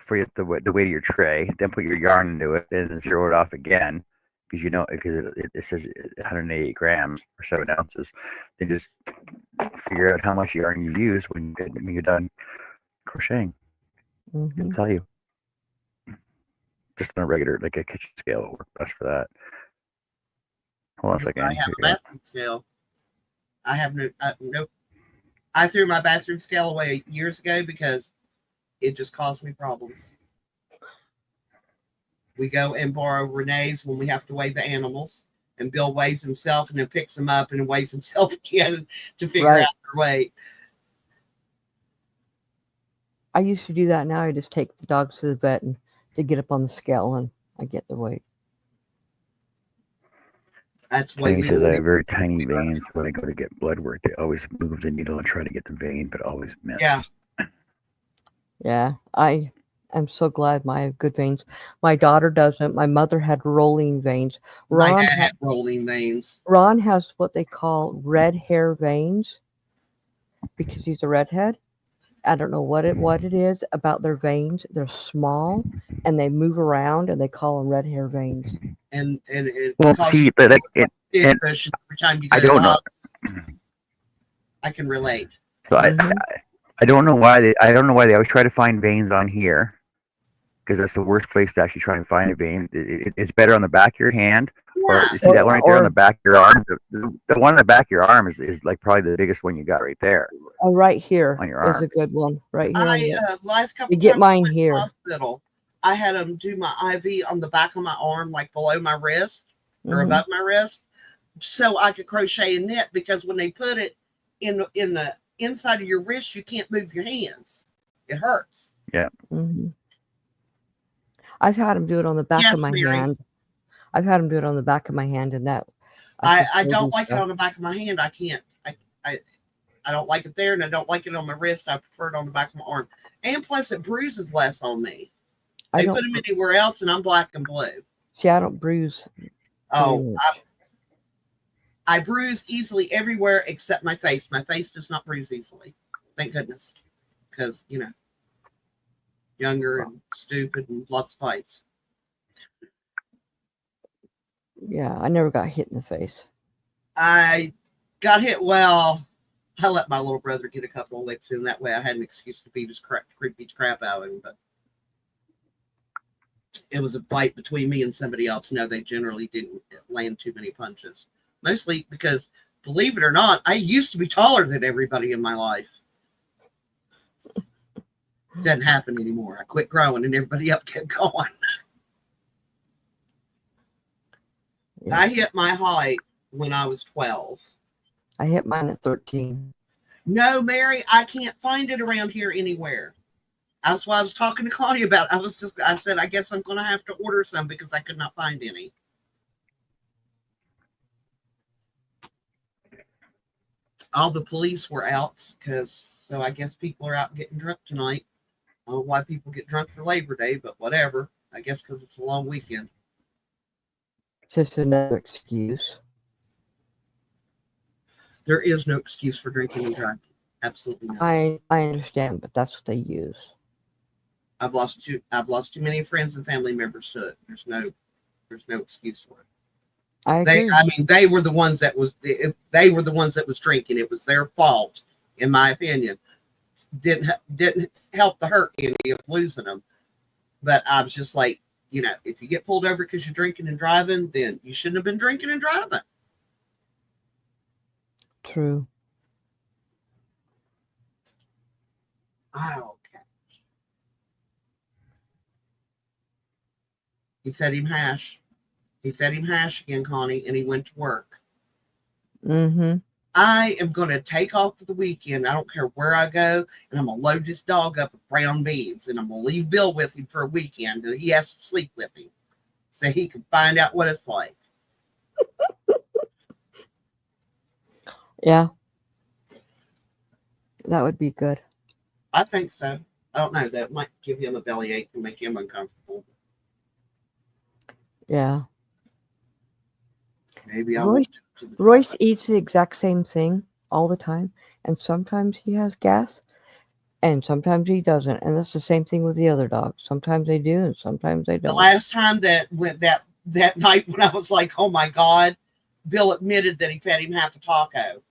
for the weight of your tray, then put your yarn into it, and then zero it off again because it says 180 grams or 7 ounces. Then just figure out how much yarn you use when you're done crocheting.
Mm-hmm.
It'll tell you. Just on a regular, like a kitchen scale, will work best for that. Hold on a second.
I have a bathroom scale. I have no. I threw my bathroom scale away years ago because it just caused me problems. We go and borrow Renee's when we have to weigh the animals, and Bill weighs himself and then picks them up and weighs himself again to figure
Right.
out their weight.
I used to do that. Now I just take the dogs to the vet and they get up on the scale and I get the weight.
That's why
Jenny
we
says I have very tiny veins. When I go to get blood work, they always move the needle and try to get the vein, but always miss.
Yeah.
Yeah, I am so glad I have good veins. My daughter doesn't. My mother had rolling veins.
my
Ron,
dad had rolling veins.
Ron has what they call red hair veins because he's a redhead. I don't know what it is about their veins. They're small and they move around, and they call them red hair veins.
And it
Well,
causes
see,
you
but like,
big cushion every time you go
I
to the
don't know.
hospital. I can relate.
So
Mhm.
I don't know why they always try to find veins on here, because that's the worst place to actually try and find a vein. It's better on the back of your hand, or you see that one right there on the back of your arm. The one on the back of your arm is like probably the biggest one you got right there.
Oh, right here
On your
is
arm.
a good one. Right here.
Last couple
You get
times
mine
I went to the
here.
hospital, I had them do my IV on the back of my arm, like below my wrist or
Mhm.
above my wrist, so I could crochet and knit. Because when they put it in the inside of your wrist, you can't move your hands. It hurts.
Mhm. I've had them do it on the back
Yes,
of my
Mary.
hand. I've had them do it on the back of my hand, and that
I
prefer
don't
this
like it
stuff.
on the back of my hand. I can't. I don't like it there, and I don't like it on my wrist. I prefer it on the back of my arm. And plus, it bruises less on me.
I
They
don't
put them anywhere else, and I'm black and blue.
see. I don't bruise.
Oh,
very much.
I bruise easily everywhere except my face. My face does not bruise easily. Thank goodness. Because, younger and stupid and lots of fights.
Yeah, I never got hit in the face.
I got hit well. I let my little brother get a couple of licks in. That way I had an excuse to beat the crap out of him. But it was a fight between me and somebody else. No, they generally didn't land too many punches. Mostly because, believe it or not, I used to be taller than everybody in my life. Doesn't happen anymore. I quit growing and everybody else kept going.
Yeah.
I hit my height when I was 12.
I hit mine at 13.
No, Mary, I can't find it around here anywhere. That's why I was talking to Claudia about it. I said, I guess I'm going to have to order some because I could not find any. All the police were out so I guess people are out getting drunk tonight. I don't know why people get drunk for Labor Day, but whatever. I guess because it's a long weekend.
It's just another excuse.
There is no excuse for drinking and driving. Absolutely not.
I understand, but that's what they use.
I've lost too many friends and family members to it. There's no excuse for it.
I agree.
They were the ones that was drinking. It was their fault, in my opinion. Didn't help the hurt any of losing them. But I was just like, if you get pulled over because you're drinking and driving, then you shouldn't have been drinking and driving.
True.
Okay. He fed him hash. He fed him hash again, Connie, and he went to work.
Mm-hmm.
I am going to take off for the weekend. I don't care where I go, and I'm going to load this dog up with brown beans, and I'm going to leave Bill with him for a weekend, and he has to sleep with him so he can find out what it's like.
Yeah. That would be good.
I think so. I don't know. That might give him a bellyache and make him uncomfortable.
Yeah.
Maybe I'll
Royce eats the exact same thing all the time, and sometimes he has gas, and sometimes he doesn't. And that's the same thing with the other dogs. Sometimes they do, and sometimes they don't.
The last time that night when I was like, oh my God, Bill admitted that he fed him half a taco.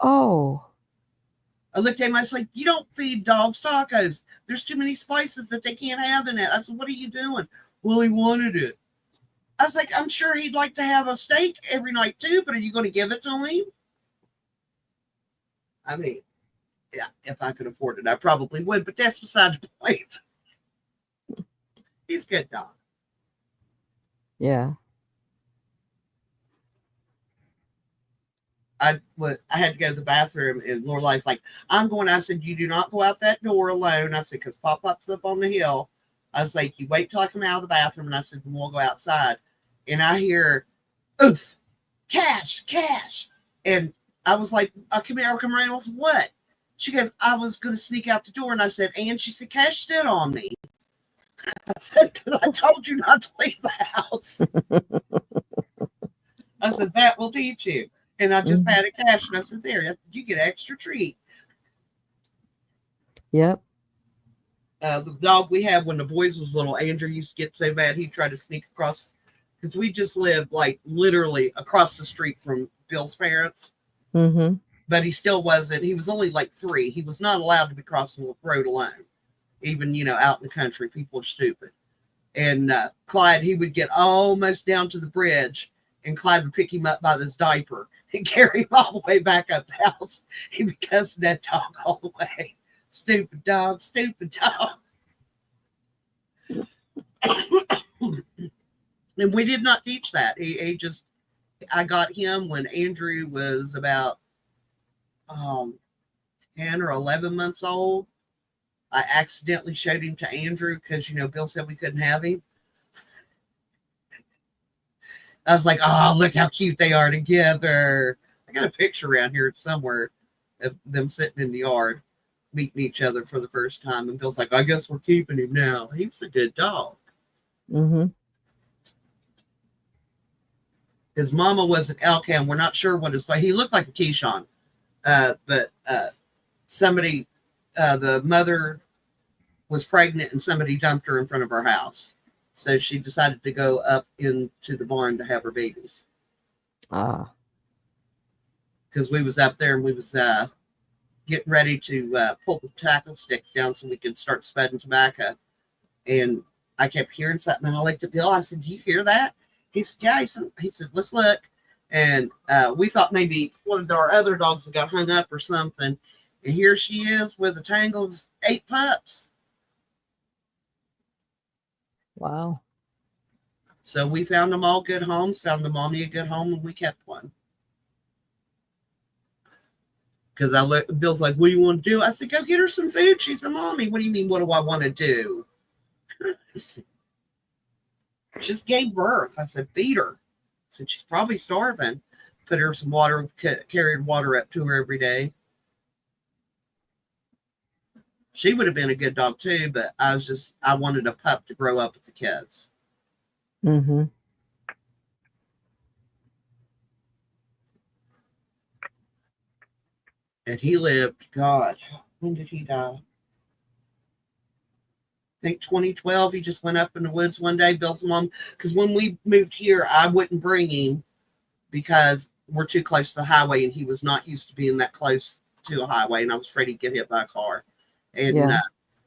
Oh.
I looked at him, I was like, you don't feed dogs tacos. There's too many spices that they can't have in it. I said, what are you doing? Well, he wanted it. I was like, I'm sure he'd like to have a steak every night too, but are you going to give it to him? I mean, yeah, if I could afford it, I probably would, but that's beside the point. He's a good dog.
Yeah.
I had to go to the bathroom, and Lorelai's like, I'm going. I said, you do not go out that door alone. I said, because Pop-Up's up on the hill. I was like, you wait till I come out of the bathroom. And I said, we'll go outside. And I hear, oof, cash. And I was like, come around. I was, what? She goes, I was going to sneak out the door. And I said, and she said, Cash stood on me. I said, because I told you not to leave the house. I said, that will teach you. And I just patted Cash, and I said, there, you get an extra treat.
Yep.
The dog we had when the boys was little, Andrew used to get so bad he'd try to sneak across, because we just lived like literally across the street from Bill's parents.
Mm-hmm.
But he still wasn't. He was only like 3. He was not allowed to be crossing the road alone. Even, out in the country, people are stupid. And Clyde, he would get almost down to the bridge, and Clyde would pick him up by this diaper and carry him all the way back up the house. He'd be cussing that dog all the way. Stupid dog. And we did not teach that. I got him when Andrew was about 10 or 11 months old. I accidentally showed him to Andrew because, Bill said we couldn't have him. I was like, oh, look how cute they are together. I got a picture around here somewhere of them sitting in the yard, meeting each other for the first time. And Bill's like, I guess we're keeping him now. He was a good dog.
Mm-hmm.
His mama was an Elkham. We're not sure what his, he looked like a Keyshawn. But somebody, the mother was pregnant and somebody dumped her in front of our house. So she decided to go up into the barn to have her babies.
Ah.
Because we was up there and we was getting ready to pull the tackle sticks down so we could start spudding tobacco. And I kept hearing something, and I looked at Bill. I said, do you hear that? He said, yeah. He said, let's look. And we thought maybe one of our other dogs that got hung up or something. And here she is with a tangle of 8 pups.
Wow.
So we found them all good homes, found the mommy a good home, and we kept one. Because Bill's like, what do you want to do? I said, go get her some food. She's a mommy. What do you mean, what do I want to do? Just gave birth. I said, feed her. I said, she's probably starving. Put her some water, carried water up to her every day. She would have been a good dog too, but I wanted a pup to grow up with the kids.
Mm-hmm.
And he lived, God, when did he die? I think 2012. He just went up in the woods one day, Bill's mom, because when we moved here, I wouldn't bring him because we're too close to the highway, and he was not used to being that close to a highway, and I was afraid he'd get hit by a car. And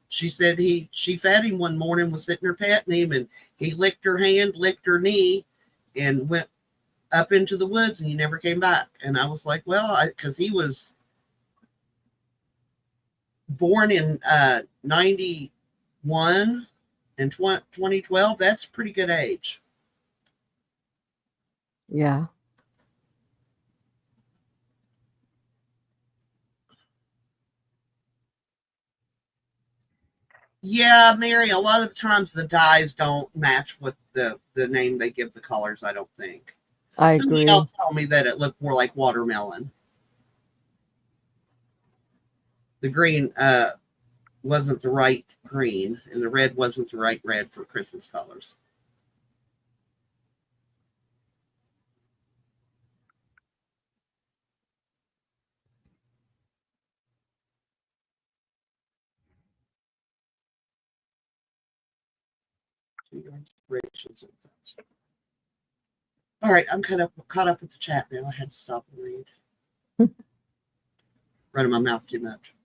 she said she fed him one morning, was sitting there patting him, and he licked her hand, licked her knee, and went up into the woods, and he never came back. And I was like, well, because he was born in 91 and 2012. That's a pretty good age.
Yeah.
Yeah, Mary, a lot of the times the dyes don't match with the name they give the colors, I don't think.
I
Somebody
agree.
else told me that it looked more like watermelon. The green wasn't the right green, and the red wasn't the right red for Christmas colors. All right, I'm caught up with the chat now. I had to stop and read. Running my mouth too much.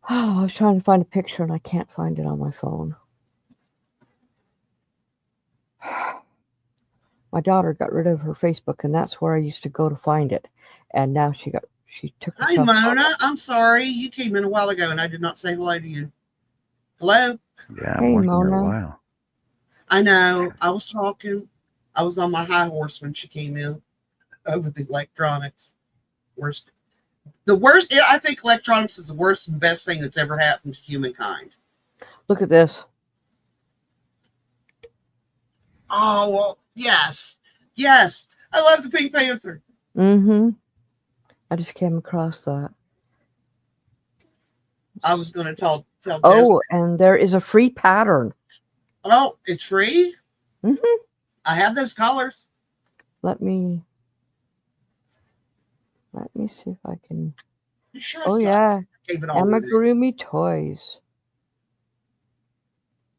Oh, I was trying to find a picture and I can't find it on my phone. My daughter got rid of her Facebook, and that's where I used to go to find it. And now she took
Hi,
herself
Mona.
off.
I'm sorry. You came in a while ago and I did not say hello to you. Hello?
Yeah, I'm
Hey,
working here a
Mona.
while.
I know. I was talking. I was on my high horse when she came in over the electronics. The worst. I think electronics is the worst and best thing that's ever happened to humankind.
Look at this.
Oh, well, yes. Yes. I love the Pink Panther.
Mm-hmm. I just came across that.
I was going to tell
Oh, and there is a free pattern.
Oh, it's free?
Mm-hmm.
I have those colors.
Let me see if I can.
You sure
Oh, yeah.
Gave it all to me.
Amigurumi Toys.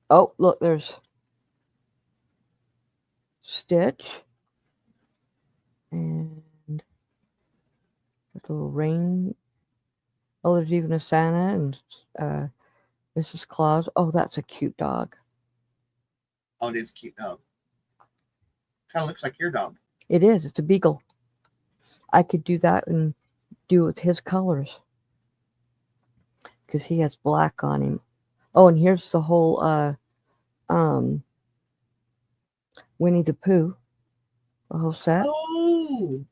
Oh, look, there's Stitch. And a little rain. Oh, there's even a Santa and Mrs. Claus. Oh, that's a cute dog.
Oh, it is a cute dog. Kind of looks like your dog.
It is. It's a beagle. I could do that and do it with his colors. Because he has black on him. Oh, and here's the whole Winnie the Pooh. The whole set.
Oh,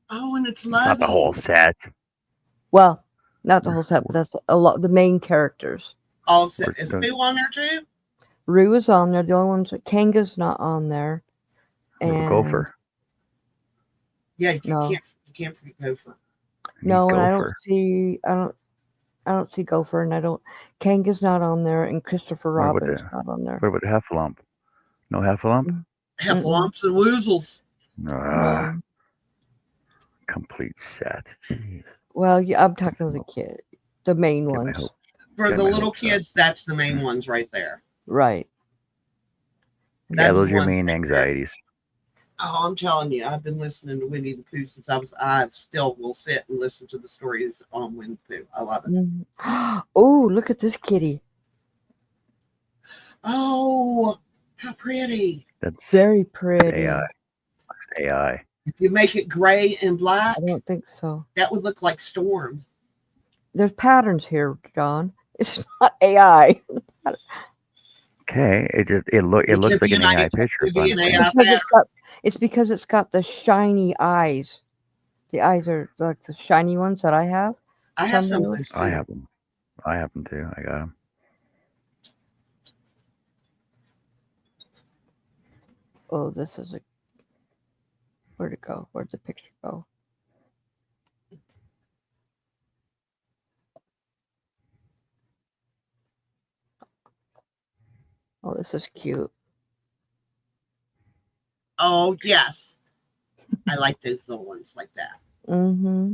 and it's
It's not the whole
lovely.
set.
Well, not the whole set, but that's a lot. The main characters.
Oh, is Pooh on there too?
Roo is on there. The only ones, Kanga's not on there. And
Gopher.
Yeah, you
No.
can't forget Gopher.
No, and I don't
Gopher.
see Gopher, and Kanga's not on there, and Christopher
What about
Robin's
the-
not on there.
What about the Heffalump? No Heffalump?
Heffalumps and Woozles.
Ah,
No.
complete set. Jeez.
Well, yeah, I'm talking to the kid, the main
Get my
ones,
hope.
For
Get
the
my
little
hopes up.
kids, that's the main ones right there.
right?
Yeah,
That's
those are your
ones
main
right there.
anxieties.
Oh, I'm telling you, I've been listening to Winnie the Pooh since I still will sit and listen to the stories on Winnie the Pooh. I love it.
Mhm. Oh, look at this kitty!
Oh, how pretty.
That's
Very pretty.
AI. AI.
If you make it gray and black,
I don't think so.
that would look like Storm.
There's patterns here, John. It's not AI.
Okay, it looks like an AI picture.
It'd be
So
an
I'm
AI
saying.
It's because it's got the shiny eyes. The eyes are like the shiny ones that I have.
I have
Some
some
do.
of those too.
I have them. I have them too. I got them.
Oh, this is a. Where'd it go? Where'd the picture go? Oh, this is cute.
Oh, yes. I like those little ones like that.
Mm-hmm.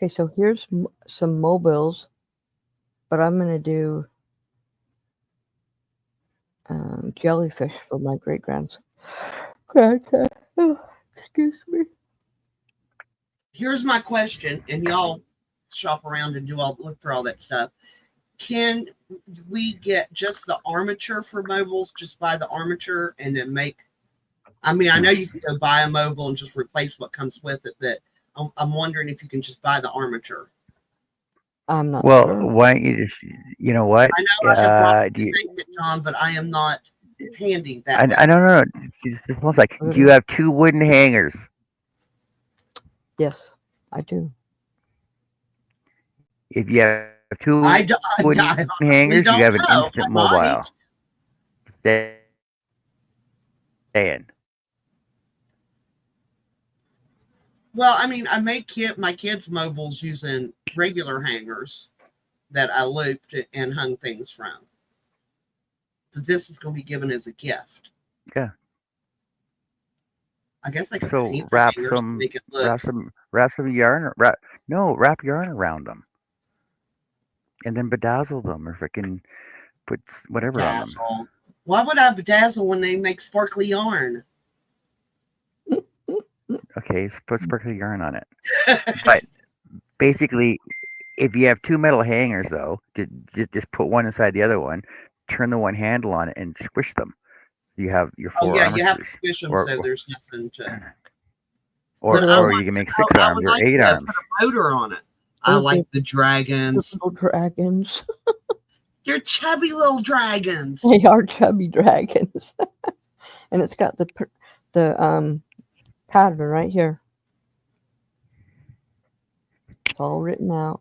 Okay, so here's some mobiles, but I'm going to do jellyfish for my great-grandson. Oh, excuse me.
Here's my question, and y'all shop around and look for all that stuff. Can we get just the armature for mobiles? Just buy the armature and then make. I mean, I know you can go buy a mobile and just replace what comes with it, but I'm wondering if you can just buy the armature.
I'm not
Well,
sure.
why don't you just, you know what?
I know I have brought
Do you,
it, John, but I am not handy that
I
way.
don't know. Just one sec. Do you have 2 wooden hangers?
Yes, I do.
If you have 2
I
wooden
honestly
hangers,
don't
you have an
know.
instant
I might.
mobile. Stand.
Well, I mean, I make my kids' mobiles using regular hangers that I looped and hung things from. But this is going to be given as a gift.
Yeah.
I guess I could
So
paint the
wrap
hangers to
some
make it look.
wrap some yarn. Wrap yarn around them, and then bedazzle them, or freaking put whatever on them.
Bedazzle. Why would I bedazzle when they make sparkly yarn?
Okay, so put sparkly yarn on it. But basically, if you have 2 metal hangers, though, just put one inside the other one, turn the one handle on it, and squish them. You have your 4
Oh, yeah, you have to
armatures.
squish them
Or-
so there's nothing to.
Or
But I
you can make 6
I
arms
would
or
like
8
to
arms.
put a motor on it. I
Oh,
like the
the
dragons.
little dragons.
They're chubby little dragons.
They are chubby dragons, and it's got the pattern right here. It's all written out.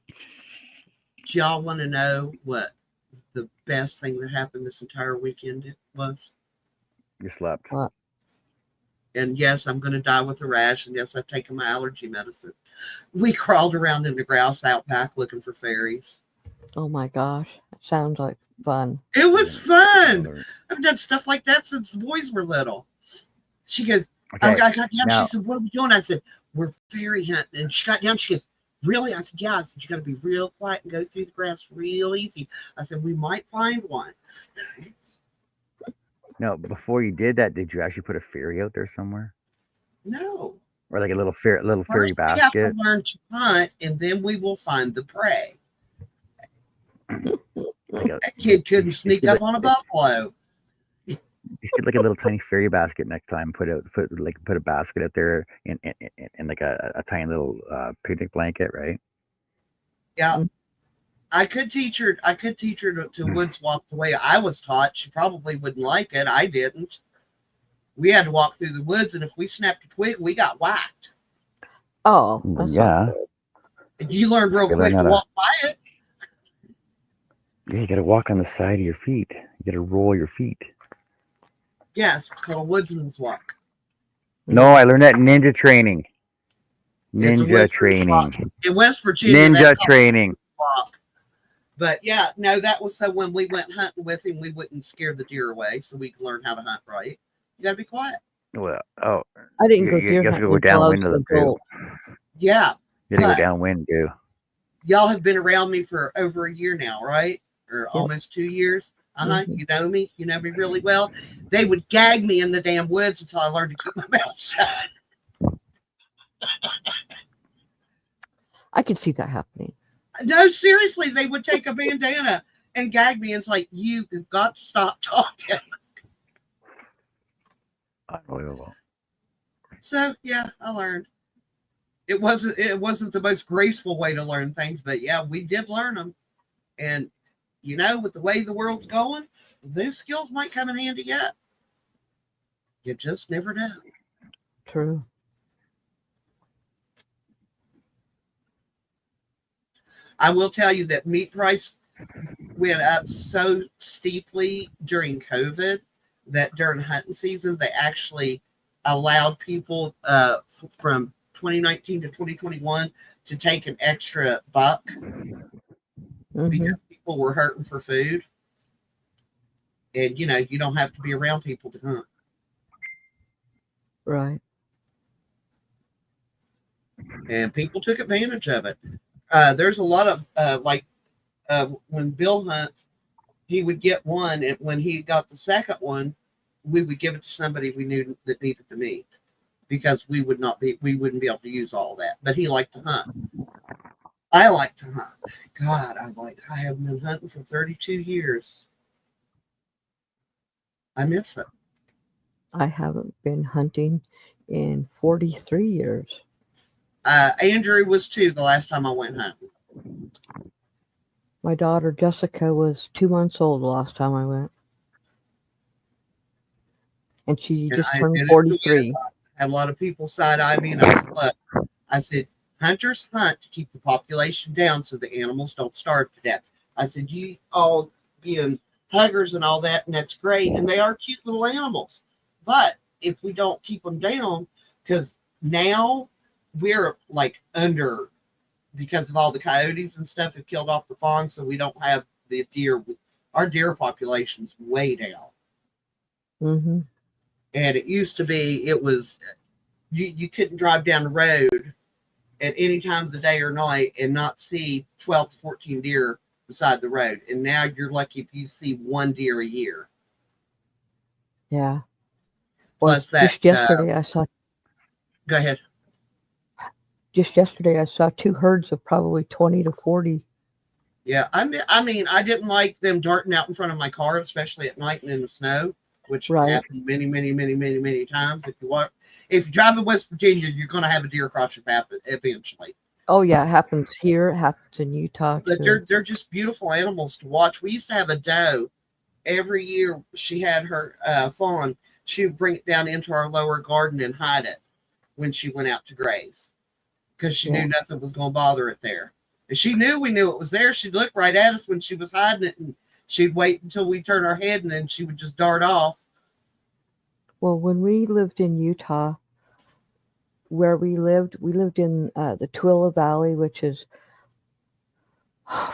Do y'all want to know what the best thing that happened this entire weekend was?
You slept.
What?
And yes, I'm going to die with a rash. And yes, I've taken my allergy medicine. We crawled around in the grouse outback looking for fairies.
Oh my gosh, it sounds like fun.
It was fun. I've done stuff like that since the boys were little. She goes,
Okay.
I got down.
Now-
She said, what are we doing? I said, we're fairy hunting. And she got down. She goes, really? I said, yeah. I said, you got to be real quiet and go through the grass real easy. I said, we might find one.
No, before you did that, did you actually put a fairy out there somewhere,
No.
or like a little fairy
First, we have
basket?
to learn to hunt, and then we will find the prey.
Like
That kid couldn't sneak up on a buffalo.
just get like a little tiny fairy basket next time. Put a basket out there and like a tiny little picnic blanket, right?
Yeah. I could teach her to woods walk the way I was taught. She probably wouldn't like it. I didn't. We had to walk through the woods, and if we snapped a twig, we got whacked.
Oh, that's
Yeah.
not good.
You learned real
You
quick
learn
to
how to-
walk by it.
Yeah, you got to walk on the side of your feet. You got to roll your feet.
Yes, it's called a woodsman's walk.
No, I learned that in ninja training.
It's a
Ninja
woodsman's
training.
walk. In West Virginia,
Ninja
that's called
training.
a walk. But yeah, no, that was so when we went hunting with him, we wouldn't scare the deer away, so we could learn how to hunt right. You got to be quiet.
Well,
I didn't go
you
deer
have to
hunting
go
until I was
downwind of
an
them too.
adult.
Yeah,
You got to
but-
go downwind too.
y'all have been around me for over a year now, right? Or
Yep.
almost 2 years.
Mhm.
You know me. You know me really well. They would gag me in the damn woods until I learned to keep my mouth shut.
I could see that happening.
No, seriously, they would take a bandana and gag me. And it's like, you have got to stop talking.
Unbelievable.
So, yeah, I learned. It wasn't the most graceful way to learn things, but yeah, we did learn them. And you know, with the way the world's going, those skills might come in handy yet. You just never know.
True.
I will tell you that meat price went up so steeply during COVID that during hunting season, they actually allowed people from 2019 to 2021 to take an extra buck because people were hurting for food. And, you know, you don't have to be around people to hunt.
Right.
And people took advantage of it. There's a lot of, when Bill hunts, he would get one, and when he got the second one, we would give it to somebody we knew that needed the meat because we wouldn't be able to use all that. But he liked to hunt. I like to hunt. God, I haven't been hunting for 32 years. I miss it.
I haven't been hunting in 43 years.
Andrew was 2 the last time I went hunting.
My daughter Jessica was 2 months old the last time I went. And she just turned 43.
Had a lot of people side-eye me, and I said, hunters hunt to keep the population down so the animals don't starve to death. I said, you all being huggers and all that, and that's great, and they are cute little animals. But if we don't keep them down, because now we're like under, because of all the coyotes and stuff have killed off the fawns, so we don't have the deer. Our deer population's way down.
Mm-hmm.
And it used to be, it was, you couldn't drive down the road at any time of the day or night and not see 12 to 14 deer beside the road. And now you're lucky if you see 1 deer a year.
Yeah.
Plus
well,
that.
Just yesterday I saw.
Go ahead.
Just yesterday I saw 2 herds of probably 20 to 40.
Yeah, I mean, I didn't like them darting out in front of my car, especially at night and in the snow, which happened many times. If you drive in West Virginia, you're going to have a deer cross your path eventually.
Oh yeah, it happens here. It happens in Utah
But
too.
they're just beautiful animals to watch. We used to have a doe. Every year she had her fawn. She would bring it down into our lower garden and hide it when she went out to graze because she knew nothing was going to bother it there. And she knew we knew it was there. She'd look right at us when she was hiding it, and she'd wait until we turned our head, and then she would just dart off.
Well, when we lived in Utah, where we lived in the Tooele Valley, which is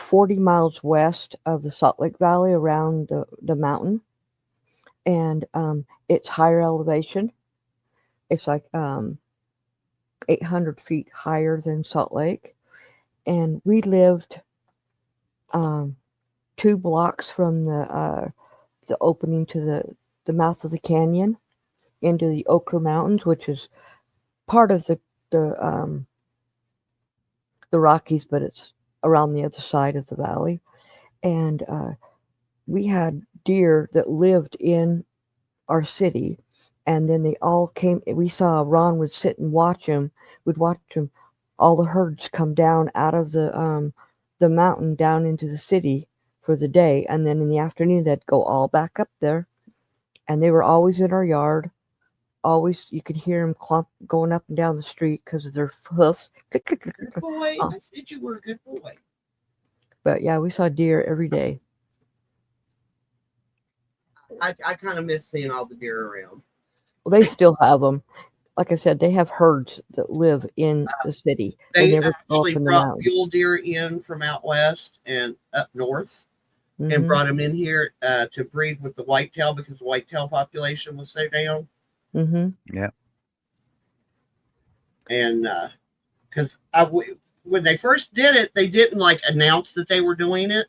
40 miles west of the Salt Lake Valley around the mountain. And it's higher elevation. It's like 800 feet higher than Salt Lake. And we lived 2 blocks from the opening to the mouth of the canyon into the Ochre Mountains, which is part of the Rockies, but it's around the other side of the valley. And we had deer that lived in our city, and then they all came. We saw Ron would sit and watch them. We'd watch them, all the herds come down out of the mountain down into the city for the day, and then in the afternoon they'd go all back up there, and they were always in our yard. Always, you could hear them clump going up and down the street because of their hoofs.
Good boy, I said you were a good boy.
But yeah, we saw deer every day.
I kind of miss seeing all the deer around.
Well, they still have them. Like I said, they have herds that live in the city.
They
never go up
actually
in the
brought
mountains.
mule deer in from out west and up north, and brought them in here to breed with the whitetail because the whitetail population was so down.
Mm-hmm.
Yeah.
And because when they first did it, they didn't like announce that they were doing it.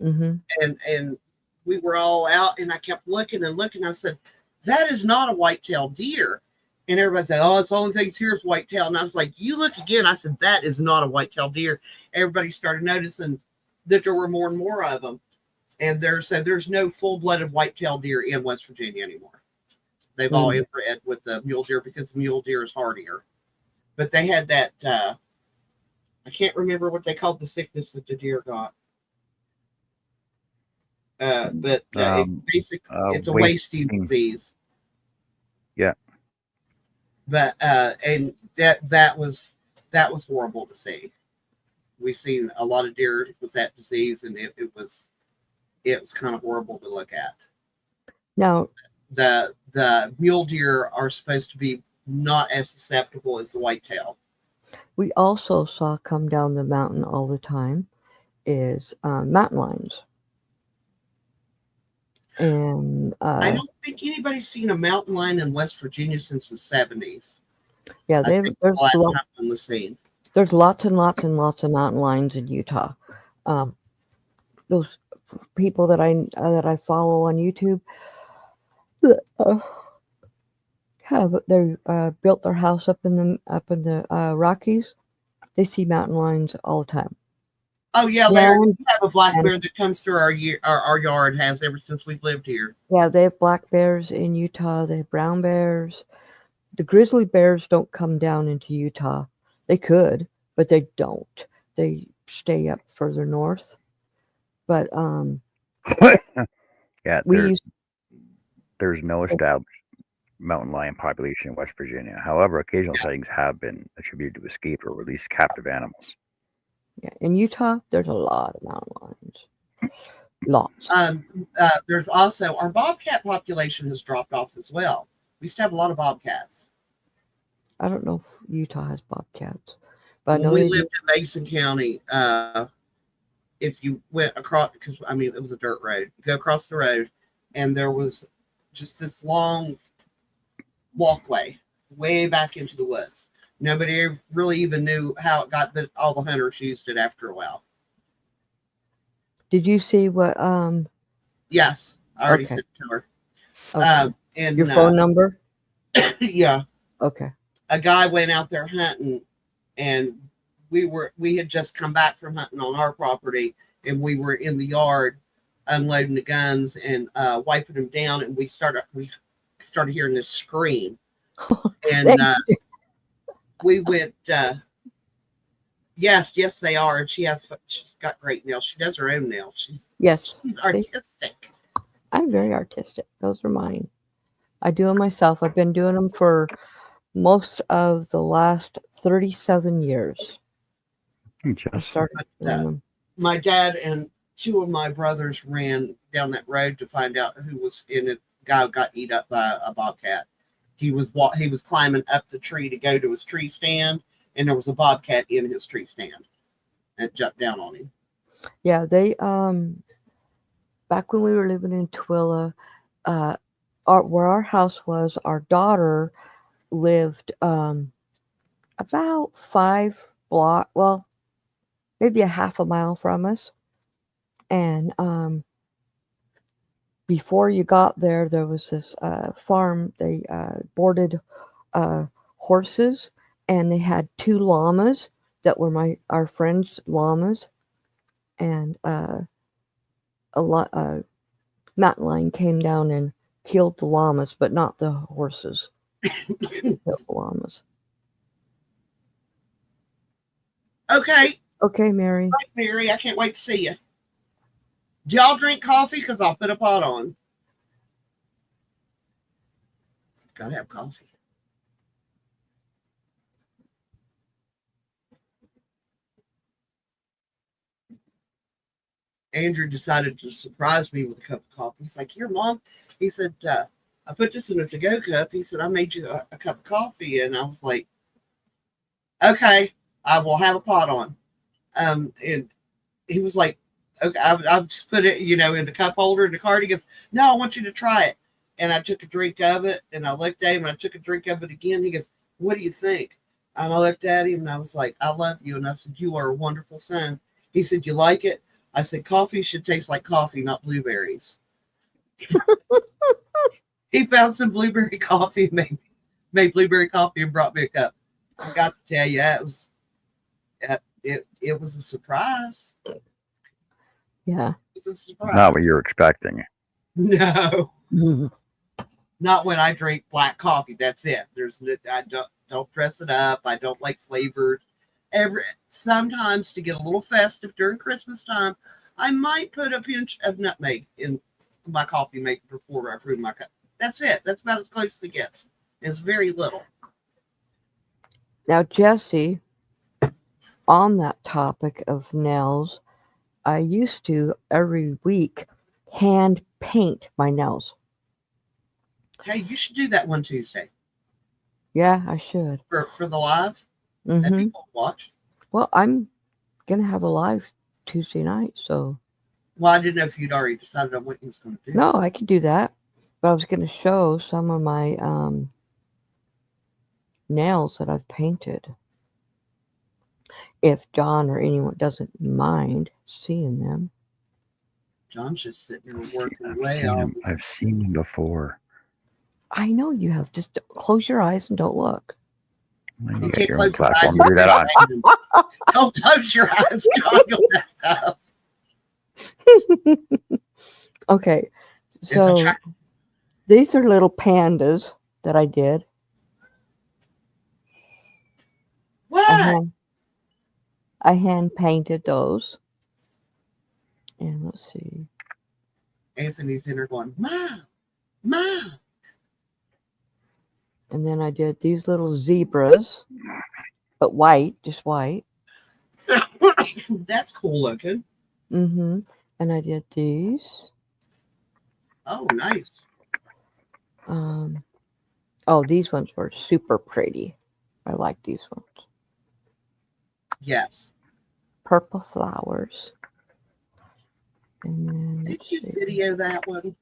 Mm-hmm.
And we were all out, and I kept looking and looking. I said, that is not a whitetail deer. And everybody said, oh, it's the only things here is whitetail. And I was like, you look again. I said, that is not a whitetail deer. Everybody started noticing that there were more and more of them. And there's no full-blooded whitetail deer in West Virginia anymore. They've all inbred with the mule deer because the mule deer is hardier. But they had that, I can't remember what they called the sickness that the deer got. But it's a wasting disease.
Yeah.
But and that was horrible to see. We've seen a lot of deer with that disease, and it was kind of horrible to look at.
Now,
the mule deer are supposed to be not as susceptible as the whitetail.
we also saw come down the mountain all the time is mountain lions. And
I don't think anybody's seen a mountain lion in West Virginia since the 70s.
yeah, there's
On the scene.
There's lots and lots and lots of mountain lions in Utah. Those people that I follow on YouTube, they built their house up in the Rockies. They see mountain lions all the time.
Oh yeah, Larry, we have a black bear that comes through our yard. Has ever since we've lived here.
Yeah, they have black bears in Utah. They have brown bears. The grizzly bears don't come down into Utah. They could, but they don't. They stay up further north. But
yeah, there's no established mountain lion population in West Virginia. However, occasional sightings have been attributed to escaped or released captive animals.
Yeah, in Utah, there's a lot of mountain lions. Lots.
There's also our bobcat population has dropped off as well. We used to have a lot of bobcats.
I don't know if Utah has bobcats, but I know
we lived in Mason County. If you went across, because I mean it was a dirt road, you go across the road, and there was just this long walkway way back into the woods. Nobody really even knew how it got, but all the hunters used it after a while.
Did you see what?
Yes, I already sent it to her.
Okay.
And
your phone number?
Yeah.
Okay.
A guy went out there hunting, and we had just come back from hunting on our property, and we were in the yard unloading the guns and wiping them down, and we started hearing this scream, and we went, yes, they are, and she's got great nails. She does her own nails. She's artistic.
I'm very artistic. Those are mine. I do them myself. I've been doing them for most of the last 37 years. I started doing them.
My dad and two of my brothers ran down that road to find out who was in it. Guy got eat up by a bobcat. He was climbing up the tree to go to his tree stand, and there was a bobcat in his tree stand and jumped down on him.
Yeah, they back when we were living in Twilla, where our house was, our daughter lived about 5 blocks, well, maybe a half a mile from us. And before you got there, there was this farm. They boarded horses, and they had 2 llamas that were our friends' llamas, and mountain lion came down and killed the llamas, but not the horses. Killed the llamas. Okay, Mary.
Right, Mary, I can't wait to see you. Do y'all drink coffee? Because I'll put a pot on. Gotta have coffee. Andrew decided to surprise me with a cup of coffee. He's like, "Here, Mom." He said, "I put this in a to-go cup." He said, "I made you a cup of coffee." And I was like, "Okay, I will have a pot on." And he was like, "Okay, I've just put it, in the cup holder in the cart." He goes, "No, I want you to try it." And I took a drink of it, and I looked at him, and I took a drink of it again. He goes, "What do you think?" And I looked at him, and I was like, "I love you." And I said, "You are a wonderful son." He said, "You like it?" I said, "Coffee should taste like coffee, not blueberries." He found some blueberry coffee and made blueberry coffee and brought me a cup. I got to tell you, it was a surprise.
Yeah.
It was a surprise.
Not what you were expecting.
No.
Mm-hmm.
Not when I drink black coffee. That's it. I don't dress it up. I don't like flavored. Sometimes to get a little festive during Christmas time, I might put a pinch of nutmeg in my coffee maker before I brew my cup. That's it. That's about as close as it gets. It's very little.
Now, Jesse, on that topic of nails, I used to every week hand paint my nails.
Hey, you should do that one Tuesday
Yeah, I should.
for the live and
Mm-hmm.
people watch.
Well, I'm going to have a live Tuesday night, so.
Well, I didn't know if you'd already decided on what you was going to do.
No, I could do that. But I was going to show some of my nails that I've painted. If John or anyone doesn't mind seeing them.
John's just sitting here
I've
working
seen
away.
him. I've seen him before.
I know you have. Just close your eyes and don't look.
Well,
You
you got
can't
your own
close his eyes.
platform to do that on.
Don't close your eyes, John. You'll mess up.
Okay,
It's a
so
trap.
these are little pandas that I did.
What?
I hand painted those. And let's see.
Anthony's in there going, Mom, Mom.
And then I did these little zebras, but white, just white.
That's cool looking.
Mm-hmm. And I did these.
Oh, nice.
Oh, these ones were super pretty. I like these ones.
Yes.
Purple flowers. And then
Did
let's
you
see.
video that one?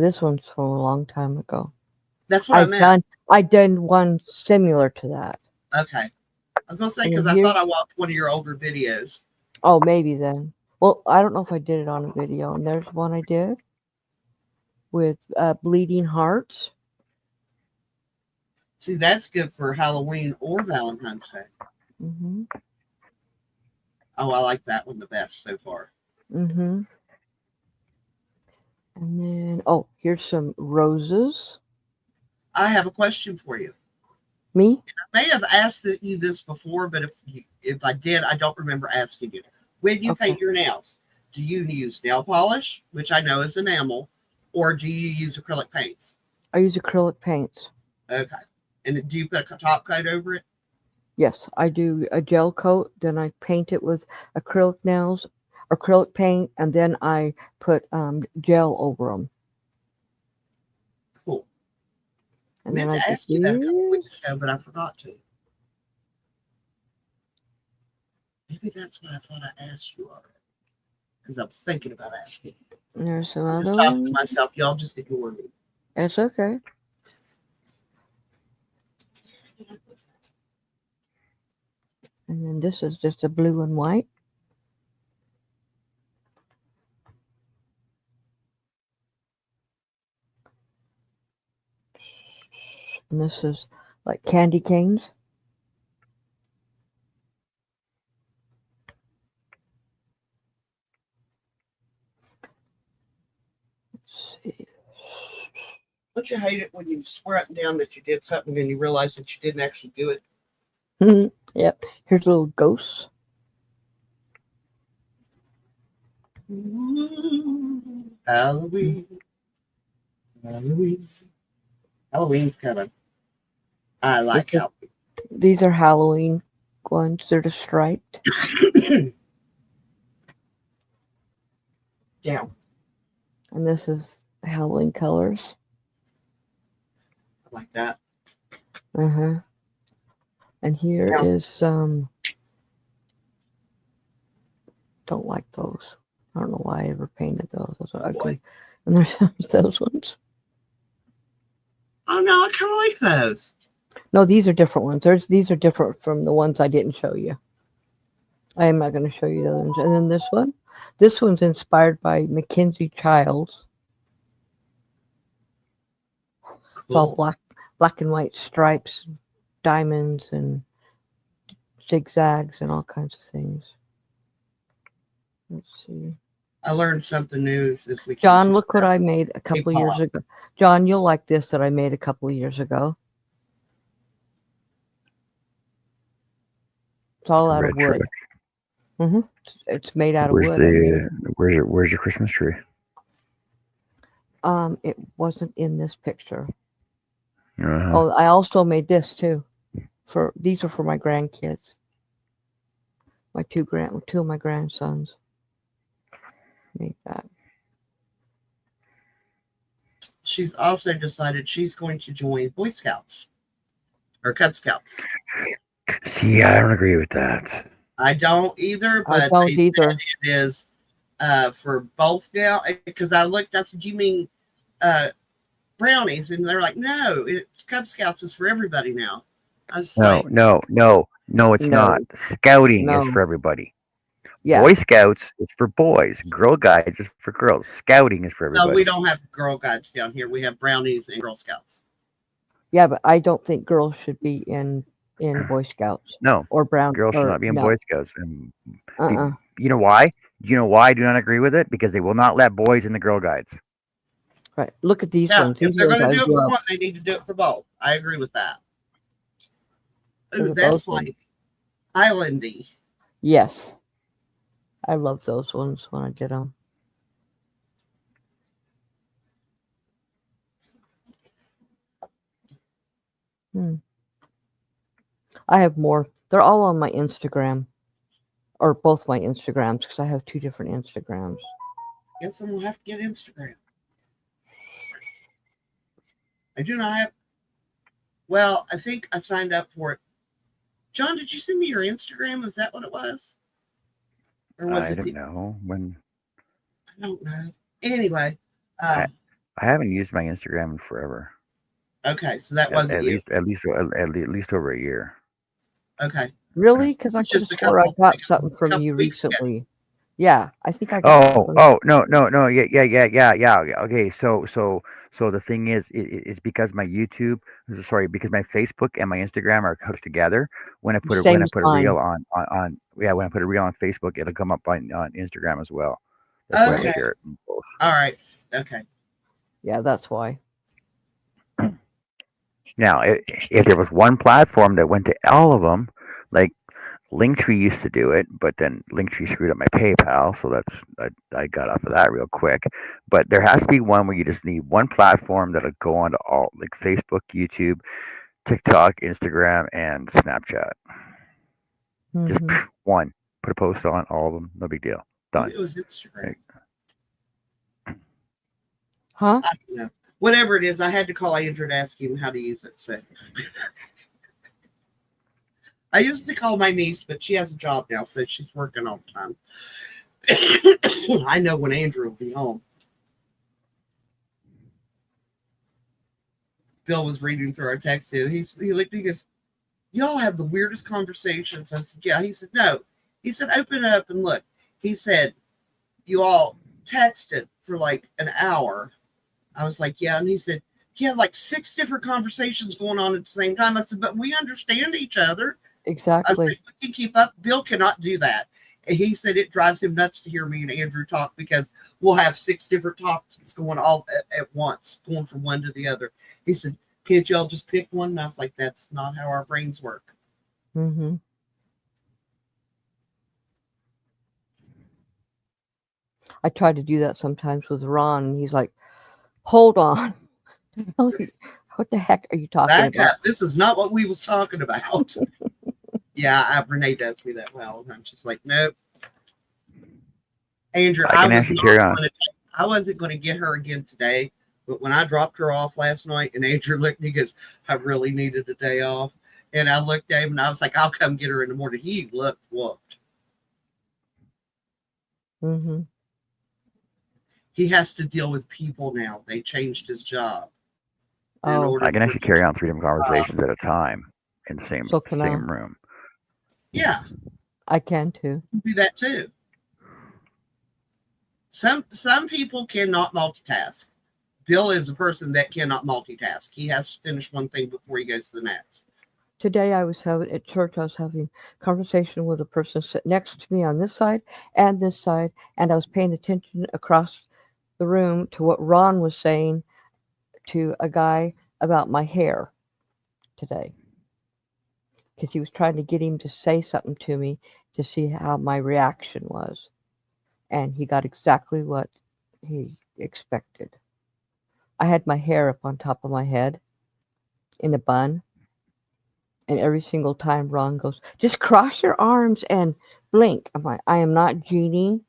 This one's from a long time ago.
That's what I meant.
I done one similar to that.
Okay. I was going to say,
And
because I
here-
thought I watched one of your older videos.
Oh, maybe then. Well, I don't know if I did it on a video. And there's one I did with bleeding hearts.
See, that's good for Halloween or Valentine's Day.
Mm-hmm.
Oh, I like that one the best so far.
Mm-hmm. And then, oh, here's some roses.
I have a question for you.
Me?
I may have asked you this before, but if I did, I don't remember asking you. When you
Okay.
paint your nails, do you use nail polish, which I know is enamel, or do you use acrylic paints?
I use acrylic paints.
Okay. And do you put a top coat over it?
Yes, I do a gel coat. Then I paint it with acrylic nails, acrylic paint, and then I put gel over them.
Cool. I
And
meant
then
to
I
ask you that a couple
did
weeks ago, but I forgot to. Maybe that's why I thought I asked you already. Because I was thinking about asking.
there's some
I'm
other
just talking
ones.
to myself. Y'all just ignore me.
It's okay. And then this is just a blue and white. And this is like candy canes. Let's see.
Don't you hate it when you swear up and down that you did something and you realize that you didn't actually do it?
Yep. Here's little ghosts.
Halloween. Halloween. Halloween's coming. I like
This is-
Halloween.
These are Halloween ones. They're just striped.
Yeah.
And this is Halloween colors.
I like that.
Uh-huh. And here
Yeah.
is don't like those. I don't know why I ever painted those. Those are ugly. And there's those ones.
Oh, no, I kind of like those.
No, these are different ones. These are different from the ones I didn't show you. I am not going to show you the other ones. And then this one. This one's inspired by Mackenzie Childs. It's all
Cool.
black and white stripes, diamonds, and zigzags, and all kinds of things. Let's see.
I learned something new this week.
John, look what I made a couple years
Paula.
ago. John, you'll like this that I made a couple of years ago. It's all out of
Red
wood.
truck.
It's made out of
Where's
wood. I made
where's your Christmas tree?
it wasn't in this picture.
Uh-huh.
Oh, I also made this too. These are for my grandkids. My two of my grandsons. Made that.
She's also decided she's going to join Boy Scouts or Cub Scouts.
See, I don't agree with that.
I don't either,
I
but
don't
they
either.
said it is for both now. Because I looked, I said, "You mean brownies?" And they're like, "No, Cub Scouts is for everybody now." I was like,
No, it's
No.
not. Scouting is
No.
for everybody.
Yeah.
Boy Scouts is for boys. Girl Guides is for girls. Scouting is for
"No,
everybody.
we don't have Girl Guides down here. We have brownies and Girl Scouts."
Yeah, but I don't think girls should be in Boy Scouts
No,
or brown.
girls should
or,
not be in
no.
Boy Scouts. And
Uh-uh.
you know why? Do you know why I do not agree with it? Because they will not let boys in the Girl Guides.
Right. Look at these
Yeah,
ones.
if
These
they're
ones
going to
I
do it for
love.
one, they need to do it for both. I agree with that. Ooh,
Look at
that's
those ones.
like islandy.
Yes. I love those ones when I did them. I have more. They're all on my Instagram. Or both my Instagrams, because I have two different Instagrams.
Guess I'm gonna have to get Instagram. I do not have. Well, I think I signed up for it. John, did you send me your Instagram? Is that what it was? Or was
I
it?
don't know when.
I don't know. Anyway,
I haven't used my Instagram in forever.
okay, so that wasn't
At
you.
least over a year.
Okay.
Really? Because I
It's
could
just a
swore I
couple-
got something from
couple
you
weeks ago.
recently. Yeah, I think I got something.
No. Yeah. Okay, so the thing is, it's because my YouTube, because my Facebook and my Instagram are hooked together. When I put a
Same as
reel on when I put a reel on Facebook, it'll come up on Instagram as well. That's why I
Okay.
share it both.
All right. Okay.
Yeah, that's why.
Now, if there was one platform that went to all of them, like Linktree used to do it, but then Linktree screwed up my PayPal, so I got off of that real quick. But there has to be one where you just need one platform that'll go onto all, like Facebook, YouTube, TikTok, Instagram, and Snapchat. Just
Mhm.
one. Put a post on all of them. No big deal. Done.
It was Instagram.
Huh?
I don't know. Whatever it is, I had to call Andrew to ask him how to use it. So I used to call my niece, but she has a job now, so she's working all the time. I know when Andrew will be home. Bill was reading through our text. He looked, he goes, "Y'all have the weirdest conversations." I said, "Yeah." He said, "No." He said, "Open it up and look." He said, "You all texted for like an hour." I was like, "Yeah." And he said, "He had like 6 different conversations going on at the same time." I said, "But we understand each other." I
Exactly.
said, "We can keep up." Bill cannot do that. And he said it drives him nuts to hear me and Andrew talk because we'll have 6 different topics going all at once, going from one to the other. He said, "Can't y'all just pick one?" And I was like, "That's not how our brains work."
Mhm. I try to do that sometimes with Ron, and he's like, "Hold on, what the heck are you talking
Back
about?"
up. This is not what we was talking about. Yeah, Renee does me that well. And I'm just like, nope. Andrew,
I can actually carry on.
I wasn't going to get her again today, but when I dropped her off last night, and Andrew looked and he goes, "I really needed a day off." And I looked at him and I was like, "I'll come get her in the morning." He looked whooped.
Mhm.
He has to deal with people now. They changed his job.
Oh,
I can actually carry on 3 different conversations at a time in the same
So can I.
room.
Yeah,
I can too.
do that too. Some people cannot multitask. Bill is a person that cannot multitask. He has to finish one thing before he goes to the next.
Today I was having at church. I was having a conversation with a person sitting next to me on this side, and I was paying attention across the room to what Ron was saying to a guy about my hair today. because he was trying to get him to say something to me to see how my reaction was. And he got exactly what he expected. I had my hair up on top of my head in a bun. And every single time Ron goes, just cross your arms and blink. I'm like, I am not Jeannie.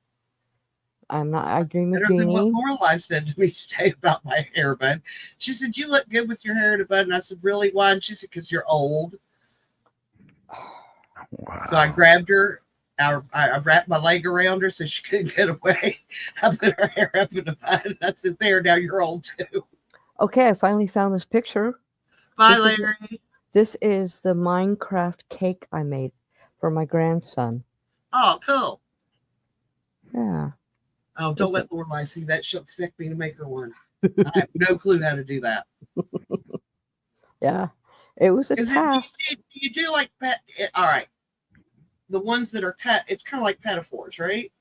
I'm not, I dream of
Better than what
Jeannie.
Lorelai said to me today about my hair bun. She said, you look good with your hair in a bun. And I said, really? Why? And she said, because you're old.
Wow.
So I grabbed her. I wrapped my leg around her so she couldn't get away. I put her hair up in a bun. And I said, there, now you're old too.
Okay, I finally found this picture.
Bye,
This is-
Larry.
This is the Minecraft cake I made for my grandson.
Oh, cool.
Yeah.
Oh, don't let Lorelai see that. She'll expect me to make her one. I have no clue how to do that.
Yeah. It was a
Is it
task.
you do like pet? All right. The ones that are cut, it's kind of like petaphors, right?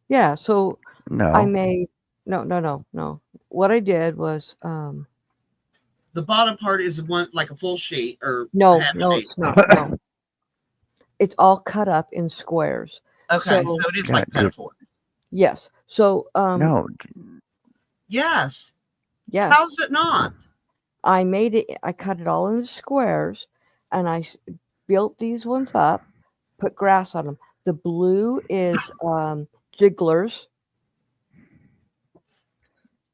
Yeah, so
No.
I made no. What I did was
The bottom part is one like a full sheet or
no,
half sheet.
it's not. No. It's all cut up in squares.
Okay,
So-
so it is
Yeah,
like
just-
petaphors.
Yes. So
No.
Yes.
yes.
How's it not?
I made it, I cut it all into squares and I built these ones up, put grass on them. The blue is jigglers.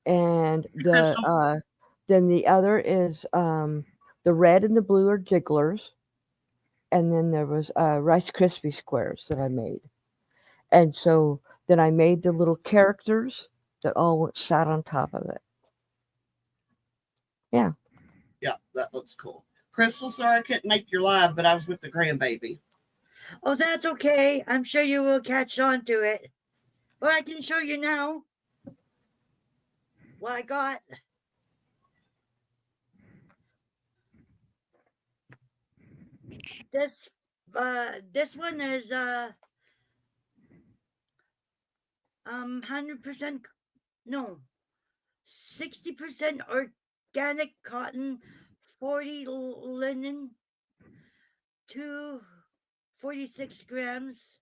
And the
Crystal?
then the other is the red and the blue are jigglers. And then there was Rice Krispie squares that I made. And so then I made the little characters that all sat on top of it.
Yeah, that looks cool. Crystal, sorry I couldn't make your live, but I was with the grandbaby.
Oh, that's okay. I'm sure you will catch on to it. Or I can show you now what I got. This one is 100% no 60% organic cotton, 40 linen, 246 grams.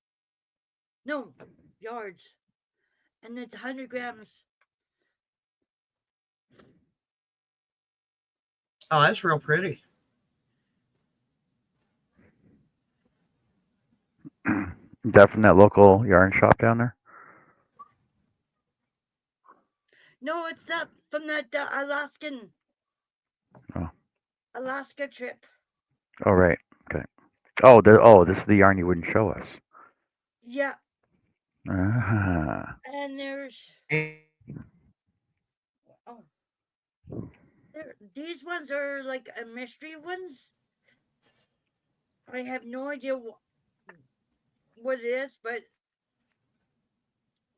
No, yards. And it's 100 grams.
Oh, that's real pretty.
Is that from that local yarn shop down there?
No, it's that from that Alaskan
Oh.
Alaska trip.
Oh, right. Okay. This is the yarn you wouldn't show us.
Yeah,
Ah.
and there's these ones are like a mystery ones. I have no idea what it is, but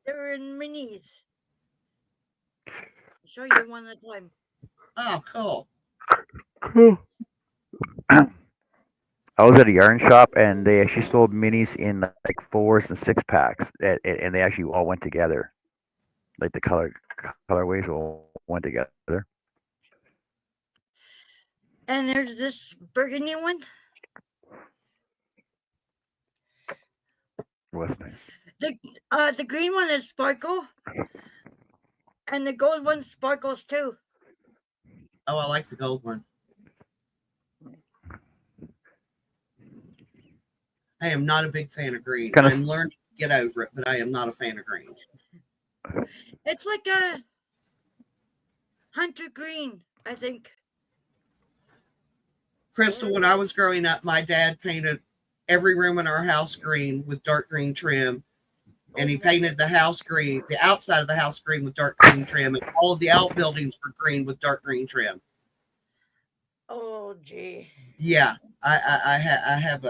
they're in minis. I'll show you one at a time.
Oh, cool.
Cool. I was at a yarn shop and they actually sold minis in like 4s and 6-packs, and they actually all went together. Like the colorways all went together.
And there's this burgundy one.
Was nice.
The green one is sparkle, and the gold one sparkles too.
Oh, I like the gold one. I am not a big fan of green. I'm learning to get over it, but I am not a fan of green.
It's like a hunter green, I think.
Crystal, when I was growing up, my dad painted every room in our house green with dark green trim. And he painted the house green, the outside of the house green with dark green trim. And all of the outbuildings were green with dark green trim.
Oh, gee.
Yeah, I'm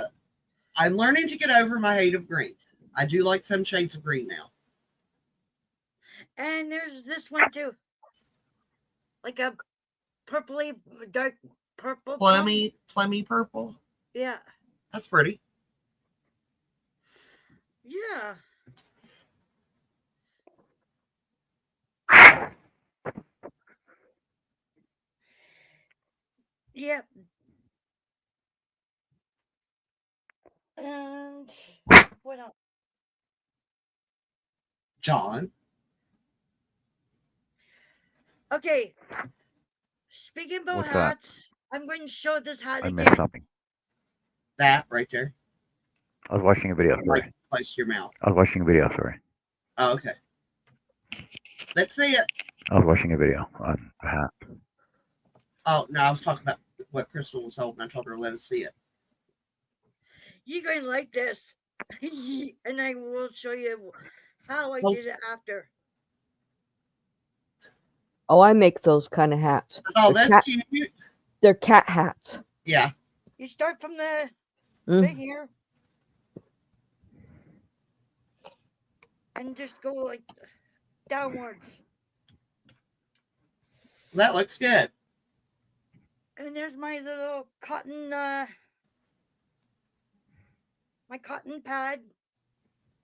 learning to get over my hate of green. I do like some shades of green now.
And there's this one too. Like a purpley, dark purple.
Plummy purple.
Yeah.
That's pretty.
Yeah. Yep. going on?
John.
Okay. Speaking about
What's that?
hats, I'm going to show this hat
I
again.
missed something.
That right there.
I was watching a video.
Like
Sorry.
close to your mouth.
I was watching a video. Sorry.
Oh, okay. Let's see it.
I was watching a video on a hat.
Oh, no, I was talking about what Crystal was holding. I told her to let us see it.
You're going to like this. And I will show you how I
Oh.
did it after.
Oh, I make those kind of hats.
Oh,
They're
that's
cat,
cute.
they're cat hats.
Yeah.
You start from the
Mm.
big here. And just go like downwards.
That looks good.
And there's my little cotton, my cotton pad.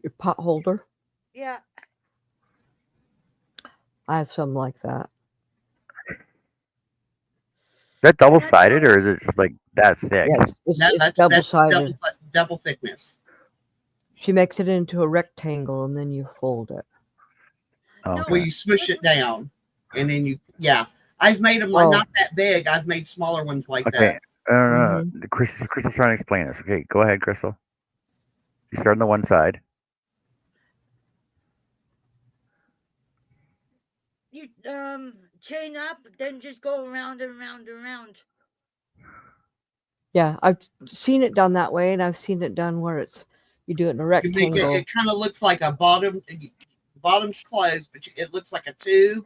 Your pot holder.
Yeah.
I have some like that.
Is that double sided or is it just like that thick?
Yes, it's
That's
double-sided.
double thickness.
She makes it into a rectangle and then you fold it.
Oh,
No.
okay.
Where you smush it down. And then you, yeah. I've made them like
Oh.
not that big. I've made smaller ones like
Okay.
that.
Crystal's trying to explain this. Okay, go ahead, Crystal. You start on the one side.
You chain up, then just go around and around and around.
Yeah, I've seen it done that way, and I've seen it done where it's you do it in a
You make
rectangle.
it kind of looks like a bottom. The bottom's closed, but it looks like a tube.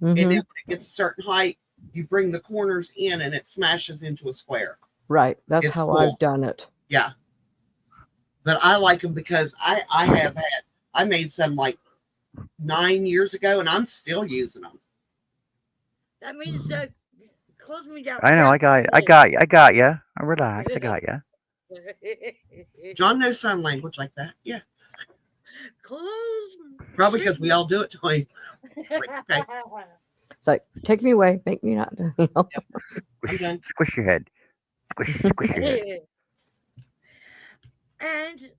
And then
Mhm.
when it gets a certain height, you bring the corners in and it smashes into a square.
Right, that's
it's
how
full.
I've done it.
Yeah. But I like them because I made some like 9 years ago and I'm still using them.
That means close me down.
I know. I got you. Relax. I got you.
John knows sign language like that. Yeah.
Close.
Probably because we all do it to him. Okay.
It's like take me away, make me not. You know?
I'm done.
Squish your head. Squish your head.
And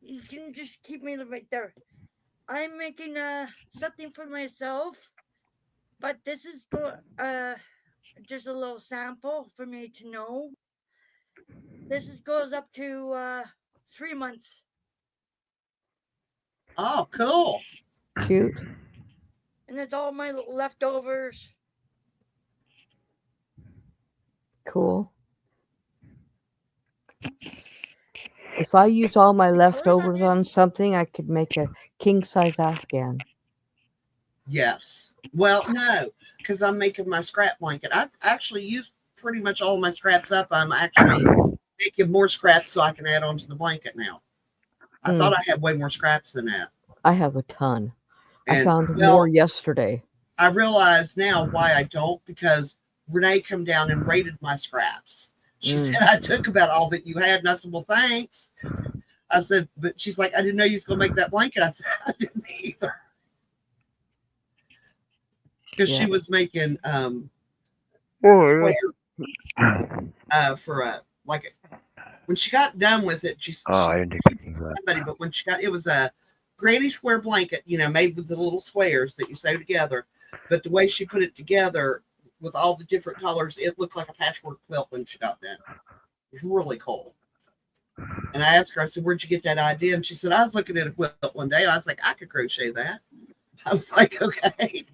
you can just keep me right there. I'm making something for myself, but this is just a little sample for me to know. This goes up to 3 months.
Oh, cool.
Cute.
And it's all my leftovers.
Cool. If I use all my leftovers on something, I could make a king size Afghan.
Yes. Well, no, because I'm making my scrap blanket. I've actually used pretty much all my scraps up. I'm actually making more scraps so I can add on to the blanket now. I thought I had way more scraps than that.
I have a ton. I
And,
found
well,
more yesterday.
I realize now why I don't, because Renee come down and rated my scraps. She said, I took about all that you had. And I said, well, thanks. I said, but she's like, I didn't know you was going to make that blanket. I said, I didn't either. Because she was making square for a, like, when she got done with it,
I didn't take anything for that.
somebody, but when she got, it was a granny square blanket, you know, made with the little squares that you sew together. But the way she put it together with all the different colors, it looked like a patchwork quilt when she got done. It was really cool. And I asked her, I said, where'd you get that idea? And she said, I was looking at a quilt one day. And I was like, I could crochet that. I was like, okay.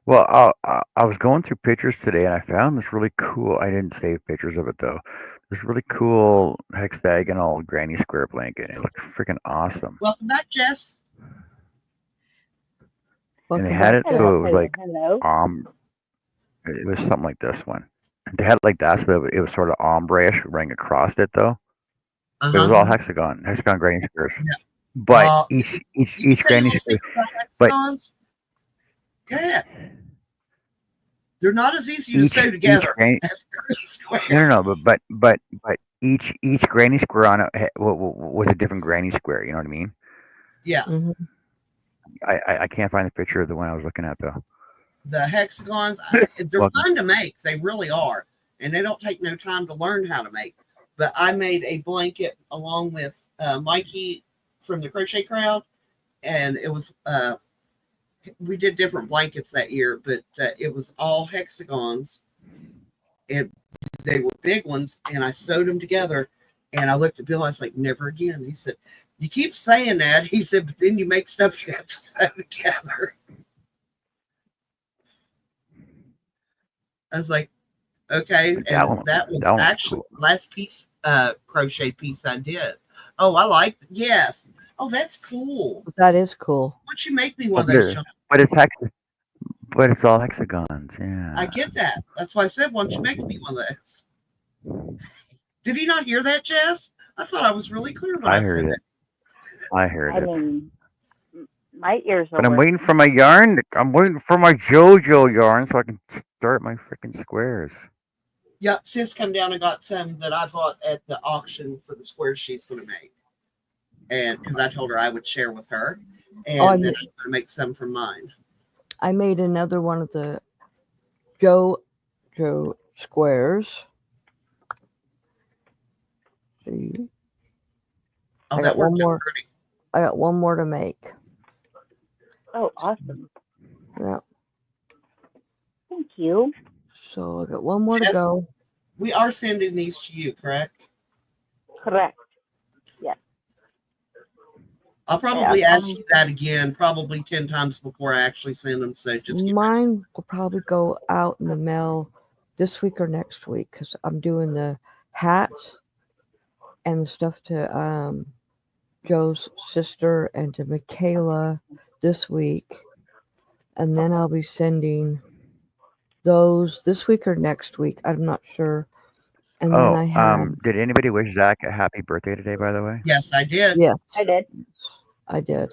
Well, I was going through pictures today and I found this really cool. I didn't save pictures of it though. This really cool hexagonal granny square blanket. It looked freaking awesome.
Welcome back, Jess.
And they
Welcome
had it
back.
so it was like
Hello.
it was something like this one. They had it like that, so it was sort of ombre-ish running across it though. It was all hexagon granny squares.
Yeah.
But each granny square. But
good. They're not as easy to sew together as granny square.
No, but each granny square on it was a different granny square. You know what I mean?
Yeah.
Mhm.
I can't find the picture of the one I was looking at though.
The hexagons, they're fun to make. They really are. And they don't take no time to learn how to make. But I made a blanket along with Mikey from the Crochet Crowd, and it was we did different blankets that year, but it was all hexagons, and they were big ones, and I sewed them together. And I looked at Bill, I was like, never again. He said, you keep saying that. He said, but then you make stuff you have to sew together. I was like, okay. And that was actually cool. The last piece, crochet piece I did. Oh, I like it. Yes. Oh, that's cool.
That is cool.
Why don't you make me one of those, John?
But it's all hexagons, yeah.
I get that. That's why I said, why don't you make me one of those? Did he not hear that, Jess? I thought I was really clear when I heard it.
I heard it.
mean, my ears are.
But I'm waiting for my yarn. I'm waiting for my JoJo yarn so I can start my freaking squares.
Yep, sis come down and got some that I bought at the auction for the squares she's going to make. And because I told her I would share with her. And then I'm going to make some for mine.
I made another one of the JoJo squares. See?
Oh,
I got one more. I got one more to make.
Oh, awesome.
Yeah.
Thank you.
So I got one more to go.
We are sending these to you, correct?
Correct. Yes.
I'll probably ask you that again, probably 10 times before I actually send them. So just
mine will probably go out in the mail this week or next week because I'm doing the hats and the stuff to Joe's sister and to Michaela this week, and then I'll be sending those this week or next week. I'm not sure. And then I have.
Did anybody wish Zach a happy birthday today? By the way.
Yes, I did.
Yes,
I did.
I did.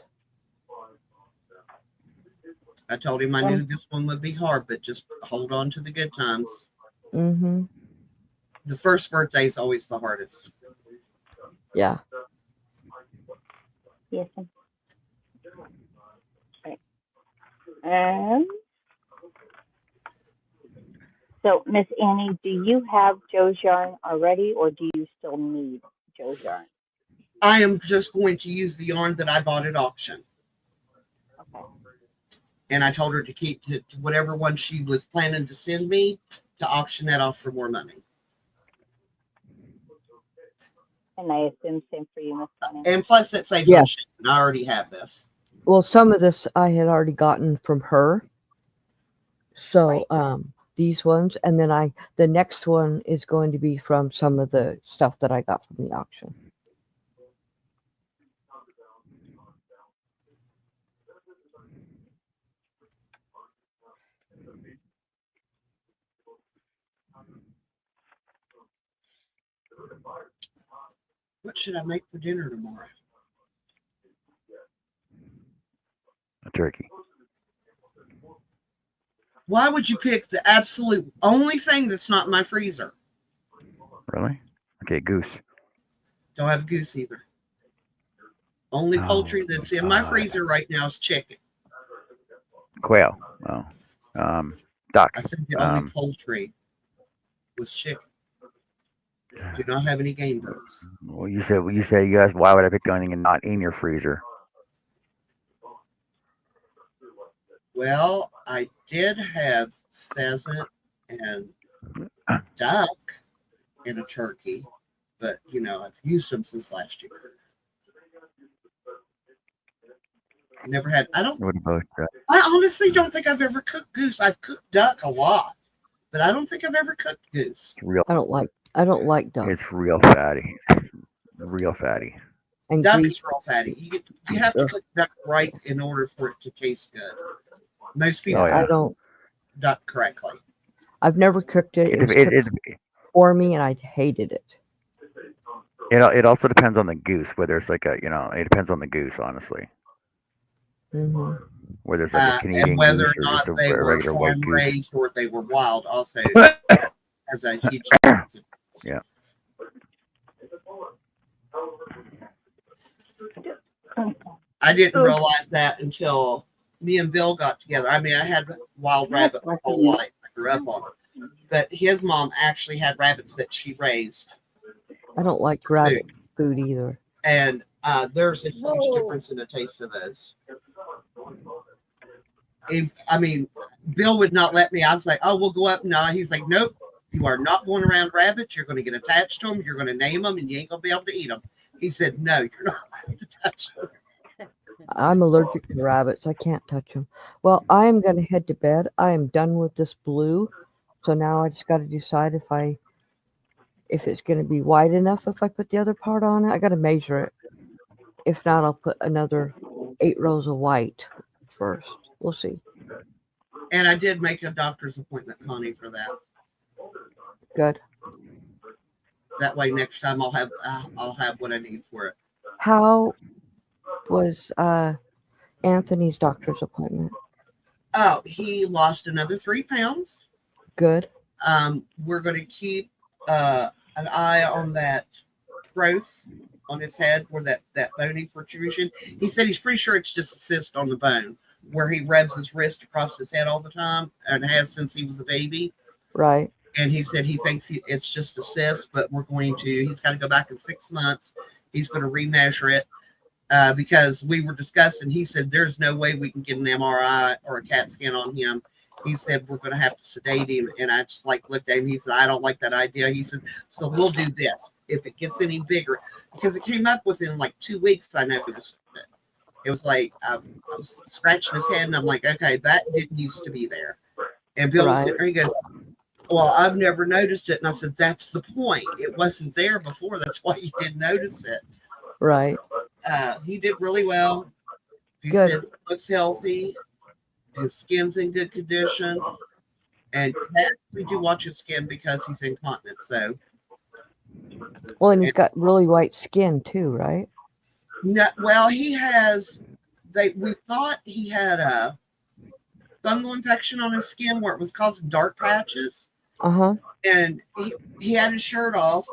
I told him I knew this one would be hard, but just hold on to the good times.
Mm-hmm.
The first birthday is always the hardest.
Yeah.
Yes. Right. So, Miss Annie, do you have Joe's yarn already, or do you still need Joe's yarn?
I am just going to use the yarn that I bought at auction.
Okay.
And I told her to keep to whatever one she was planning to send me to auction that off for more money.
And I assume same for you, Miss Annie.
And plus, that saves on shipping. I already have this.
Well, some of this I had already gotten from her. So, these ones, and then the next one is going to be from some of the stuff that I got from the auction.
What should I make for dinner tomorrow?
A turkey.
Why would you pick the absolute only thing that's not in my freezer?
Really? Okay, goose.
Don't have goose either. Only poultry that's in my freezer right now is chicken.
Quail. Duck.
I said the only poultry was chicken. Do not have any game birds.
Well, you said you guys. Why would I pick anything and not in your freezer?
Well, I did have pheasant and duck and a turkey, but I've used them since last year. I never had.
What about that?
I honestly don't think I've ever cooked goose. I've cooked duck a lot, but I don't think I've ever cooked goose.
I don't like duck.
It's real fatty. Real fatty.
And
duck is real fatty. You have to cook duck right in order for it to taste good. Most people
don't
duck correctly.
I've never cooked it. It for me, and I hated it.
It also depends on the goose. Whether it's like it depends on the goose, honestly.
Mm-hmm.
Whether it's like a Canadian
and whether
goose
or not
just
they
a
were
regular white
farm
goose.
raised or they were wild, also has a huge.
Yeah.
I didn't realize that until me and Bill got together. I mean, I had wild rabbit my whole life. I grew up on it. But his mom actually had rabbits that she raised.
I don't like rabbit food either.
And there's a huge
Whoa.
difference in the taste of those. I mean, Bill would not let me. I was like, oh, we'll go up. No, he's like, nope, you are not going around rabbits. You're going to get attached to them. You're going to name them, and you ain't going to be able to eat them. He said, no, you're not allowed to touch them.
I'm allergic to rabbits. I can't touch them. Well, I am going to head to bed. I am done with this blue. So now I just got to decide if it's going to be wide enough if I put the other part on it. I got to measure it. If not, I'll put another 8 rows of white first. We'll see.
And I did make a doctor's appointment, Connie, for that.
Good.
That way, next time I'll have what I need for it.
How was Anthony's doctor's appointment?
Oh, he lost another 3 pounds.
Good.
We're going to keep an eye on that growth on his head where that bony protrusion. He said he's pretty sure it's just a cyst on the bone where he rubs his wrist across his head all the time and has since he was a baby.
Right.
And he said he thinks it's just a cyst, but he's got to go back in 6 months. He's going to remeasure it because we were discussing. He said there's no way we can get an MRI or a CAT scan on him. He said we're going to have to sedate him. And I just looked at him. He said, I don't like that idea. He said, so we'll do this. If it gets any bigger, because it came up within 2 weeks, I noticed it. It was like I was scratching his head, and I'm like, okay, that didn't used to be there. And Bill was sitting there, he goes, well, I've never noticed it. And I said, that's the point. It wasn't there before. That's why you didn't notice it.
Right.
He did really well. He
Good.
said looks healthy. His skin's in good condition. And we do watch his skin because he's incontinent. So,
Well, and he's got really white skin too, right?
no, well, he has. We thought he had a fungal infection on his skin where it was causing dark patches.
Uh-huh.
And he had his shirt off,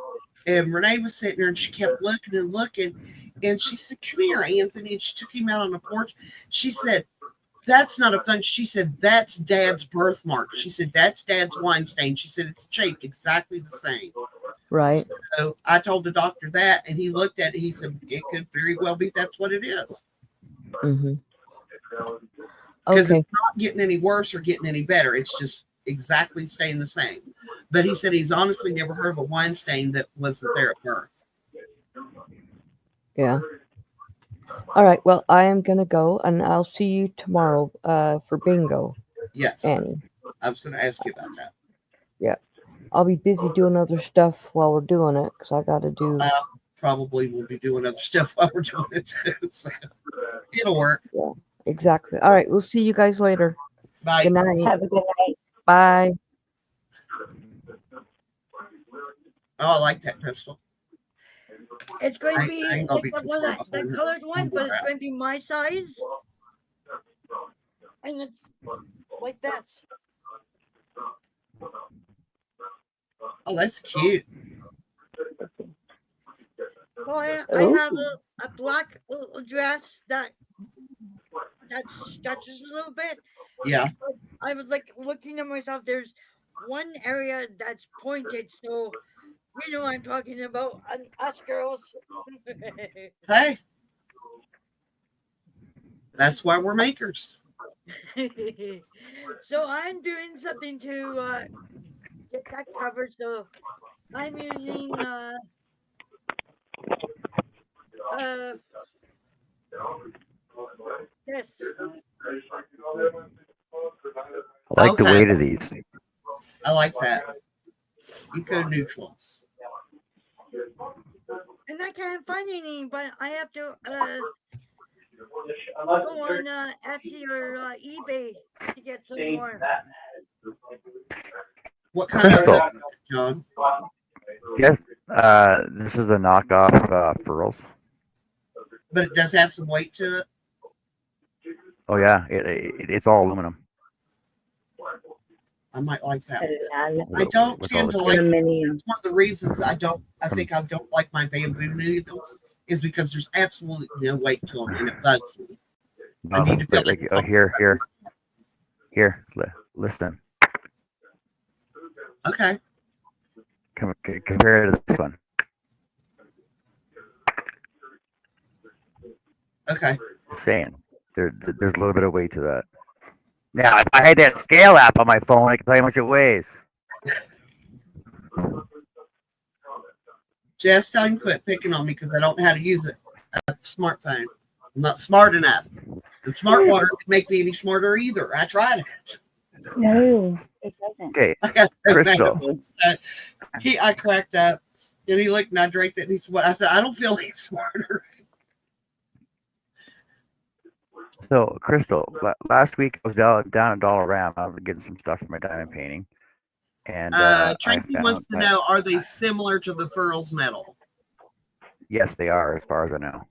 and Renee was sitting there, and she kept looking and looking, and she said, come here, Anthony, and she took him out on the porch. She said, that's not a fun. She said, that's Dad's birthmark. She said, that's Dad's wine stain. She said, it's shaped exactly the same.
Right.
So I told the doctor that, and he looked at it. He said, it could very well be that's what it is.
Mm-hmm.
Because
Okay.
it's not getting any worse or getting any better. It's just exactly staying the same. But he said he's honestly never heard of a wine stain that wasn't there at birth.
Yeah. All right. Well, I am going to go, and I'll see you tomorrow for bingo,
Yes.
Annie.
I was going to ask you about that.
I'll be busy doing other stuff while we're doing it because I got to do.
Probably we'll be doing other stuff while we're doing it too. So it'll work.
Exactly. All right. We'll see you guys later.
Bye.
Good night.
Have a good night.
Bye.
Oh, I like that, Crystal.
It's going
I
to be
ain't gonna
like
be
the,
too
one
far
that, the
behind her.
colored one, but it's going to be my size. And it's like that.
Oh, that's cute.
So I
Ooh.
have a black little dress that stretches a little bit.
Yeah.
I was like looking at myself. There's one area that's pointed, so you know what I'm talking about. Us girls.
Hey, that's why we're makers.
So I'm doing something to get that covered. So I'm using this.
I like the
Okay.
weight of these.
I like that. Eco neutrals.
And I can't find any, but I have to go on Etsy or eBay to get some more.
What kind of
Crystal.
John?
Yes. This is a knockoff furls.
But it does have some weight to it.
Oh yeah, it's all aluminum.
I might like that. I
With-
don't
with all
tend
the-
to like.
Aluminium.
It's one of the reasons I think I don't like my bamboo noodles is because there's absolutely no weight to them and it bugs me. I need to feel
like,
like-
here. Listen.
Okay.
Compare it to this one.
Okay.
Just saying. There's a little bit of weight to that. Now, if I had that scale app on my phone, I could tell you how much it weighs.
Jess, tell him quit picking on me because I don't know how to use it. A smartphone. I'm not smart enough. And smart water could make me any smarter either. I tried it.
No, it doesn't.
Okay,
I got so mad
Crystal.
at that. I cracked up and he looked and I drank it and he said, "What?" I said, "I don't feel any smarter."
So, Crystal, last week I was down at Dollarama. I was getting some stuff for my diamond painting. And
Tracy wants to know, are they similar to the Furls metal?
Yes, they are, as far as I know.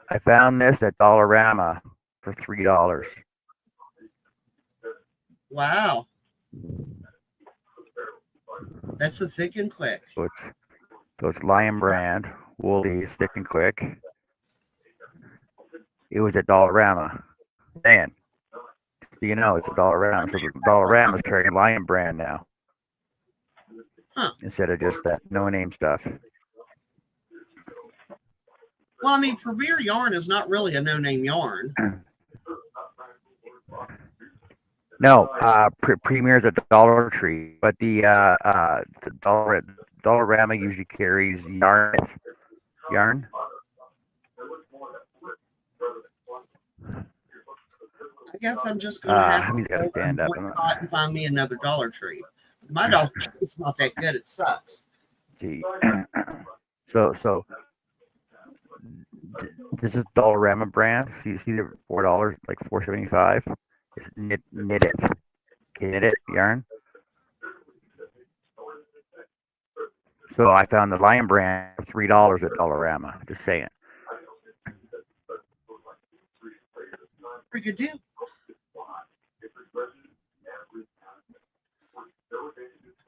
I found this at Dollarama for $3.
Wow. That's a thick and quick.
So it's Lion brand, woolly, thick and quick. It was at Dollarama. Man, you know it's a Dollarama. So Dollarama's carrying Lion brand now.
Huh.
Instead of just that no-name stuff.
Well, I mean, Premier yarn is not really a no-name yarn.
No, Premier's a Dollar Tree, but the Dollarama usually carries yarn.
I guess I'm just going to have
he's got to stand up
and find me another Dollar Tree. My Dollar Tree is not that good. It sucks.
Gee. So this is Dollarama brand. So you see the $4, like $4.75. It's knit it. Okay, knit it yarn. So I found the Lion brand for $3 at Dollarama. Just saying.
Pretty good deal.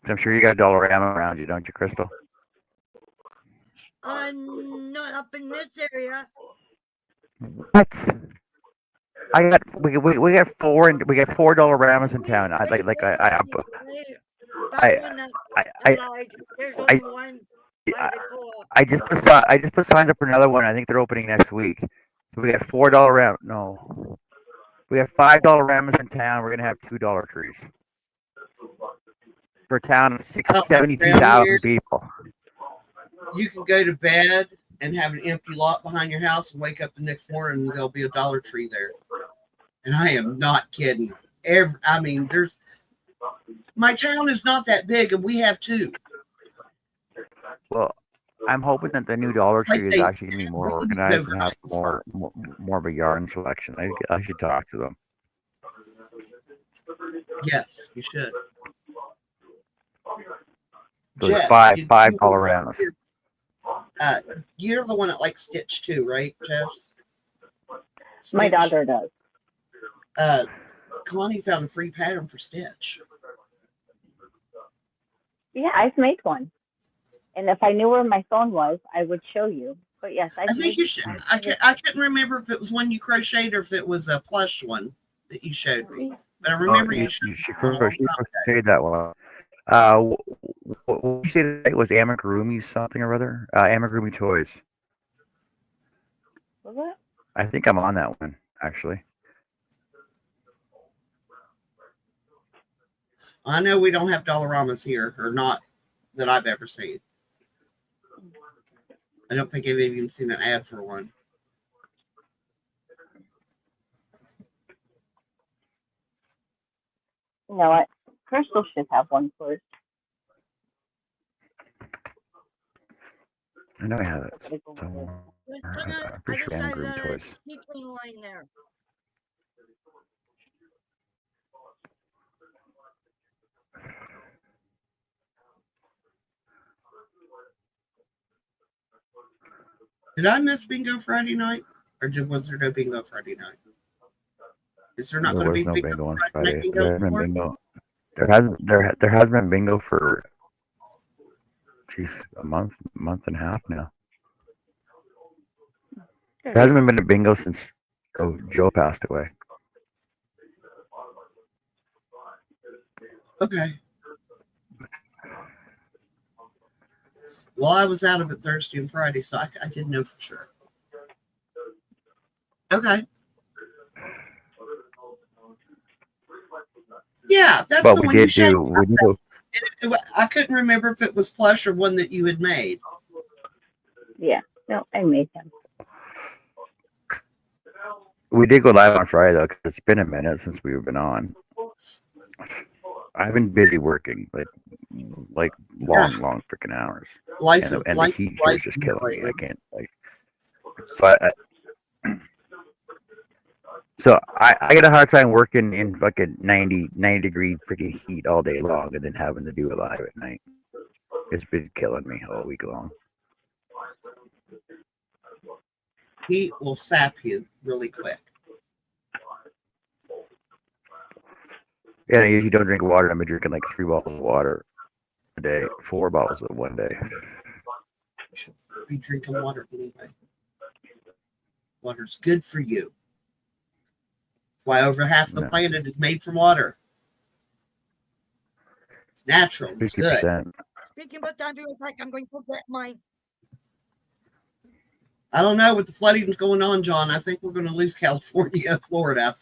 I'm sure you got Dollarama around you, don't you, Crystal?
Not up in this area.
What? We got four Dollaramas in town.
There's only one by the co-op.
I just put signs up for another one. I think they're opening next week. So we got $4 no. We have $5 Ramas in town. We're gonna have $2 trees. For a town of 72,000 people.
You can go to bed and have an empty lot behind your house and wake up the next morning and there'll be a Dollar Tree there. And I am not kidding. My town is not that big and we have two.
Well, I'm hoping that the new Dollar Tree is actually going to be more organized and have more of a yarn selection. I should talk to them.
Yes, you should.
So Jess, $5 rounds.
You're the one that likes Stitch too, right, Jess? Stitch.
My daughter does.
Connie found a free pattern for Stitch.
Yeah, I've made one. And if I knew where my phone was, I would show you. But yes,
I think you should. I couldn't remember if it was one you crocheted or if it was a plush one that you showed me. But I remember you
crocheted that one. What did you say that it was Amigurumi something or other? Amigurumi Toys.
Was it?
I think I'm on that one, actually.
I know we don't have Dollaramas here, or not that I've ever seen. I don't think I've even seen an ad for one.
You know what? Crystal should have one first.
I know I have it. So, I'm pretty sure Amigurumi Toys.
Line there.
Did I miss bingo Friday night? Or was there no bingo Friday night? Is there not going to be
bingo on
Friday?
Bingo. There has been bingo for a month and a half now. There hasn't been a bingo since Joe passed away.
Okay. Well, I was out of it Thursday and Friday, so I didn't know for sure. Okay. Yeah, that's
But
the
we
one you
did
showed.
do.
I couldn't remember if it was plush or one that you had made.
Yeah. No, I made them.
We did go live on Friday though, because it's been a minute since we've been on. I've been busy working, like long freaking hours,
Life,
and the heat here is just killing me.
lately.
I can't so I get a hard time working in fucking 90 degree freaking heat all day long, and then having to do it live at night. It's been killing me all week long.
Heat will sap you really quick.
Yeah, I usually don't drink water. I've been drinking like 3 bottles of water a day, 4 bottles of one day.
You should be drinking water anyway. Water's good for you. That's why over half the planet is made from water. It's natural. It's good.
50%.
Speaking about time, real quick, I'm going to get mine.
I don't know what the flooding's going on, John. I think we're going to lose California and Florida.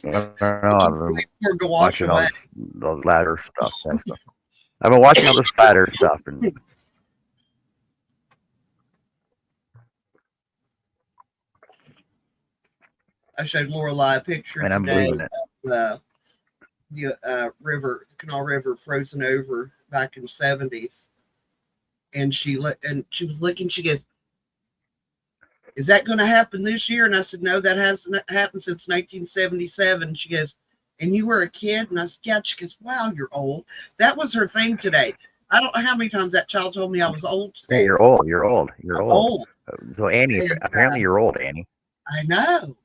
I don't know.
Wait for it to wash
Watching all
away.
those ladder stuff. And stuff. I've been watching all this ladder stuff, and
I showed Lorelai a picture
I'm
today
believing it.
of the river, Canal River, frozen over back in the 70s. And she was looking. She goes, "Is that going to happen this year?" And I said, "No, that hasn't happened since 1977." She goes, "And you were a kid?" And I said, "Yeah." She goes, "Wow, you're old." That was her thing today. I don't know how many times that child told me I was old today.
Hey, you're old. You're old. So Annie,
And,
apparently you're old, Annie.
I know.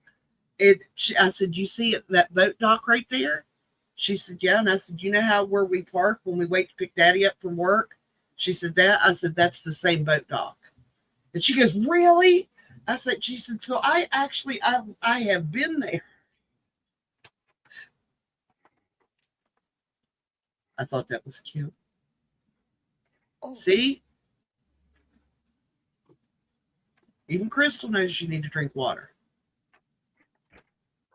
I said, "You see that boat dock right there?" She said, "Yeah." And I said, "You know where we park when we wait to pick Daddy up from work?" She said, "That." I said, "That's the same boat dock." And she goes, "Really?" I said, she said, "So I have been there." I thought that was cute.
Oh.
See? Even Crystal knows you need to drink water.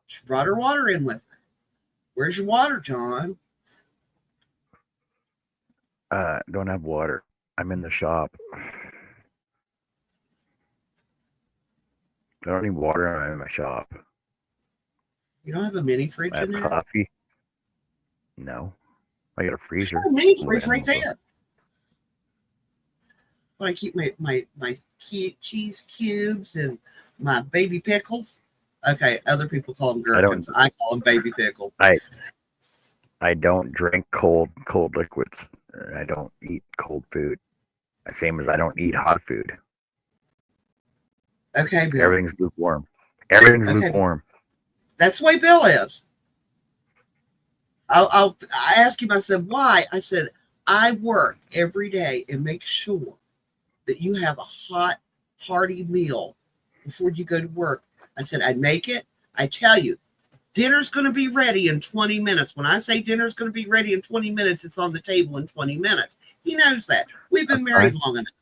She brought her water in with her. Where's your water, John?
Don't have water. I'm in the shop. I don't need water. I'm in my shop.
You don't have a mini fridge
I have
in there?
coffee. No, I got a freezer.
Oh, mini fridge right there. I keep my cheese cubes and my baby pickles. Okay, other people call them gherkins. I call them baby pickles.
I don't drink cold liquids. I don't eat cold food. Same as I don't eat hot food.
Okay, Bill.
Everything's lukewarm. Everything's lukewarm.
That's the way Bill is. I asked him, I said, "Why?" I said, "I work every day and make sure that you have a hot, hearty meal before you go to work." I said, "I make it. I tell you, dinner's going to be ready in 20 minutes. When I say dinner's going to be ready in 20 minutes, it's on the table in 20 minutes. He knows that. We've been married long enough.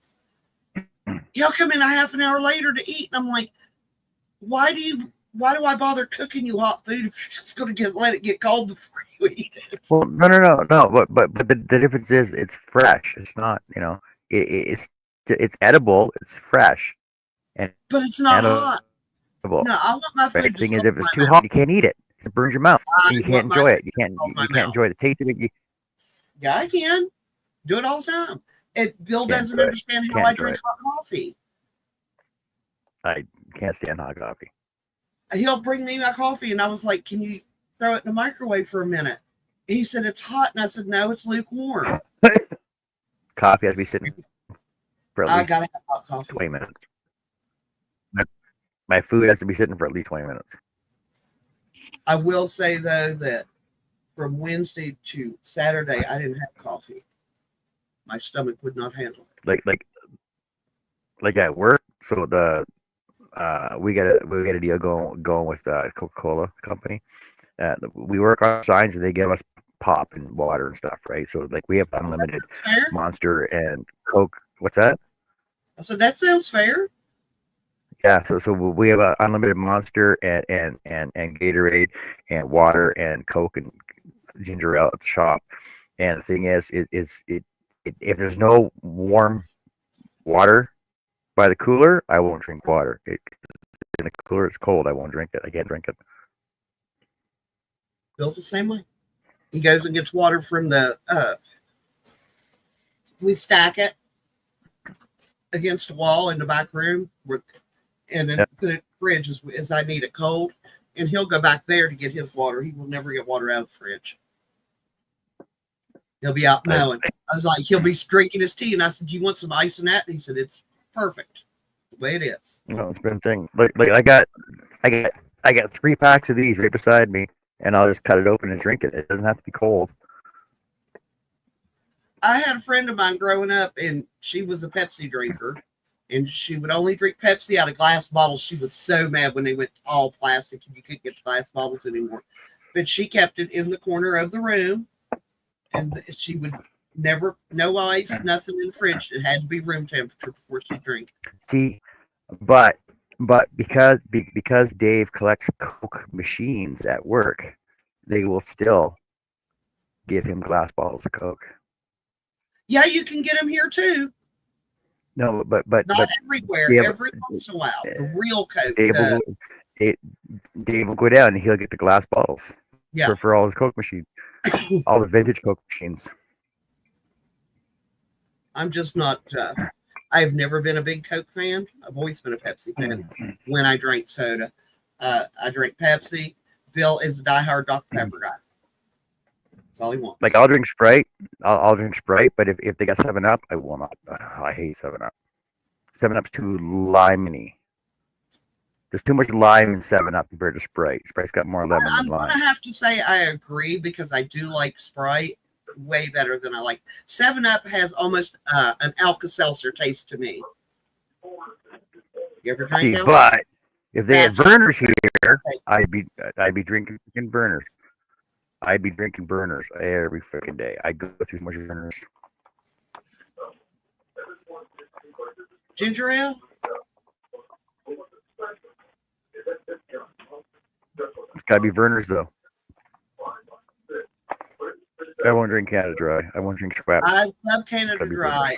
He'll come in a half an hour later to eat. And I'm like, why do I bother cooking you hot food if you're just going to let it get cold before you eat it?
Well, no. But the difference is it's fresh. It's not, it's edible. It's fresh.
But it's not hot. No, I want my food.
The thing is, if it's too hot, you can't eat it. It burns your mouth. You can't enjoy it. You can't enjoy the taste of it.
Yeah, I can. Do it all the time. Bill doesn't understand how I drink hot coffee.
I can't stand hot coffee.
He'll bring me my coffee, and I was like, "Can you throw it in the microwave for a minute?" He said, "It's hot," and I said, "No, it's lukewarm."
Coffee has to be sitting for at least
I gotta have hot coffee.
20 minutes. My food has to be sitting for at least 20 minutes.
I will say though that from Wednesday to Saturday, I didn't have coffee. My stomach would not handle it.
Like at work. So we got a deal going with the Coca-Cola company. We work on signs and they give us pop and water and stuff, right? So like we have unlimited Monster and Coke What's that?
I said, that sounds fair.
Yeah, so we have a unlimited Monster and Gatorade and water and Coke and ginger ale at the shop. And the thing is if there's no warm water by the cooler, I won't drink water. In the cooler, it's cold. I won't drink it. I can't drink it.
Bill's the same way. He goes and gets water from the. We stack it against the wall in the back room, and then put it in the fridge as I need it cold. And he'll go back there to get his water. He will never get water out of the fridge. He'll be out mowing. I was like, he'll be drinking his tea, and I said, "Do you want some ice in that?" And he said, "It's perfect, the way it is."
No, it's been a thing. Like I got 3 packs of these right beside me, and I'll just cut it open and drink it. It doesn't have to be cold.
I had a friend of mine growing up, and she was a Pepsi drinker, and she would only drink Pepsi out of glass bottles. She was so mad when they went all plastic and you couldn't get the glass bottles anymore. But she kept it in the corner of the room, and she would never, no ice, nothing in the fridge. It had to be room temperature before she drink.
See, but because Dave collects Coke machines at work, they will still give him glass bottles of Coke.
Yeah, you can get them here too.
No, but
Not everywhere.
yeah,
every once in a while, the real Coke.
Dave will go down and he'll get the glass bottles.
Yeah.
For all his Coke machines, all the vintage Coke machines.
I'm just not. I've never been a big Coke fan. I've always been a Pepsi fan. When I drank soda, I drink Pepsi. Bill is a diehard Dr. Pepper guy. That's all he wants.
Like I'll drink Sprite. I'll drink Sprite, but if they got 7-Up, I will not. I hate 7-Up. 7-Up's too limey. There's too much lime in 7-Up compared to Sprite. Sprite's got more lemon
I'm
than lime.
gonna have to say I agree because I do like Sprite way better than I like 7-Up. Has almost an Alka-Seltzer taste to me. You ever drink it?
But if they had burners here, I'd be drinking burners. I'd be drinking burners every freaking day. I go through so much burners.
Ginger ale?
It's gotta be Vernors though. I won't drink Canada Dry. I won't drink Schweppes.
I love Canada Dry.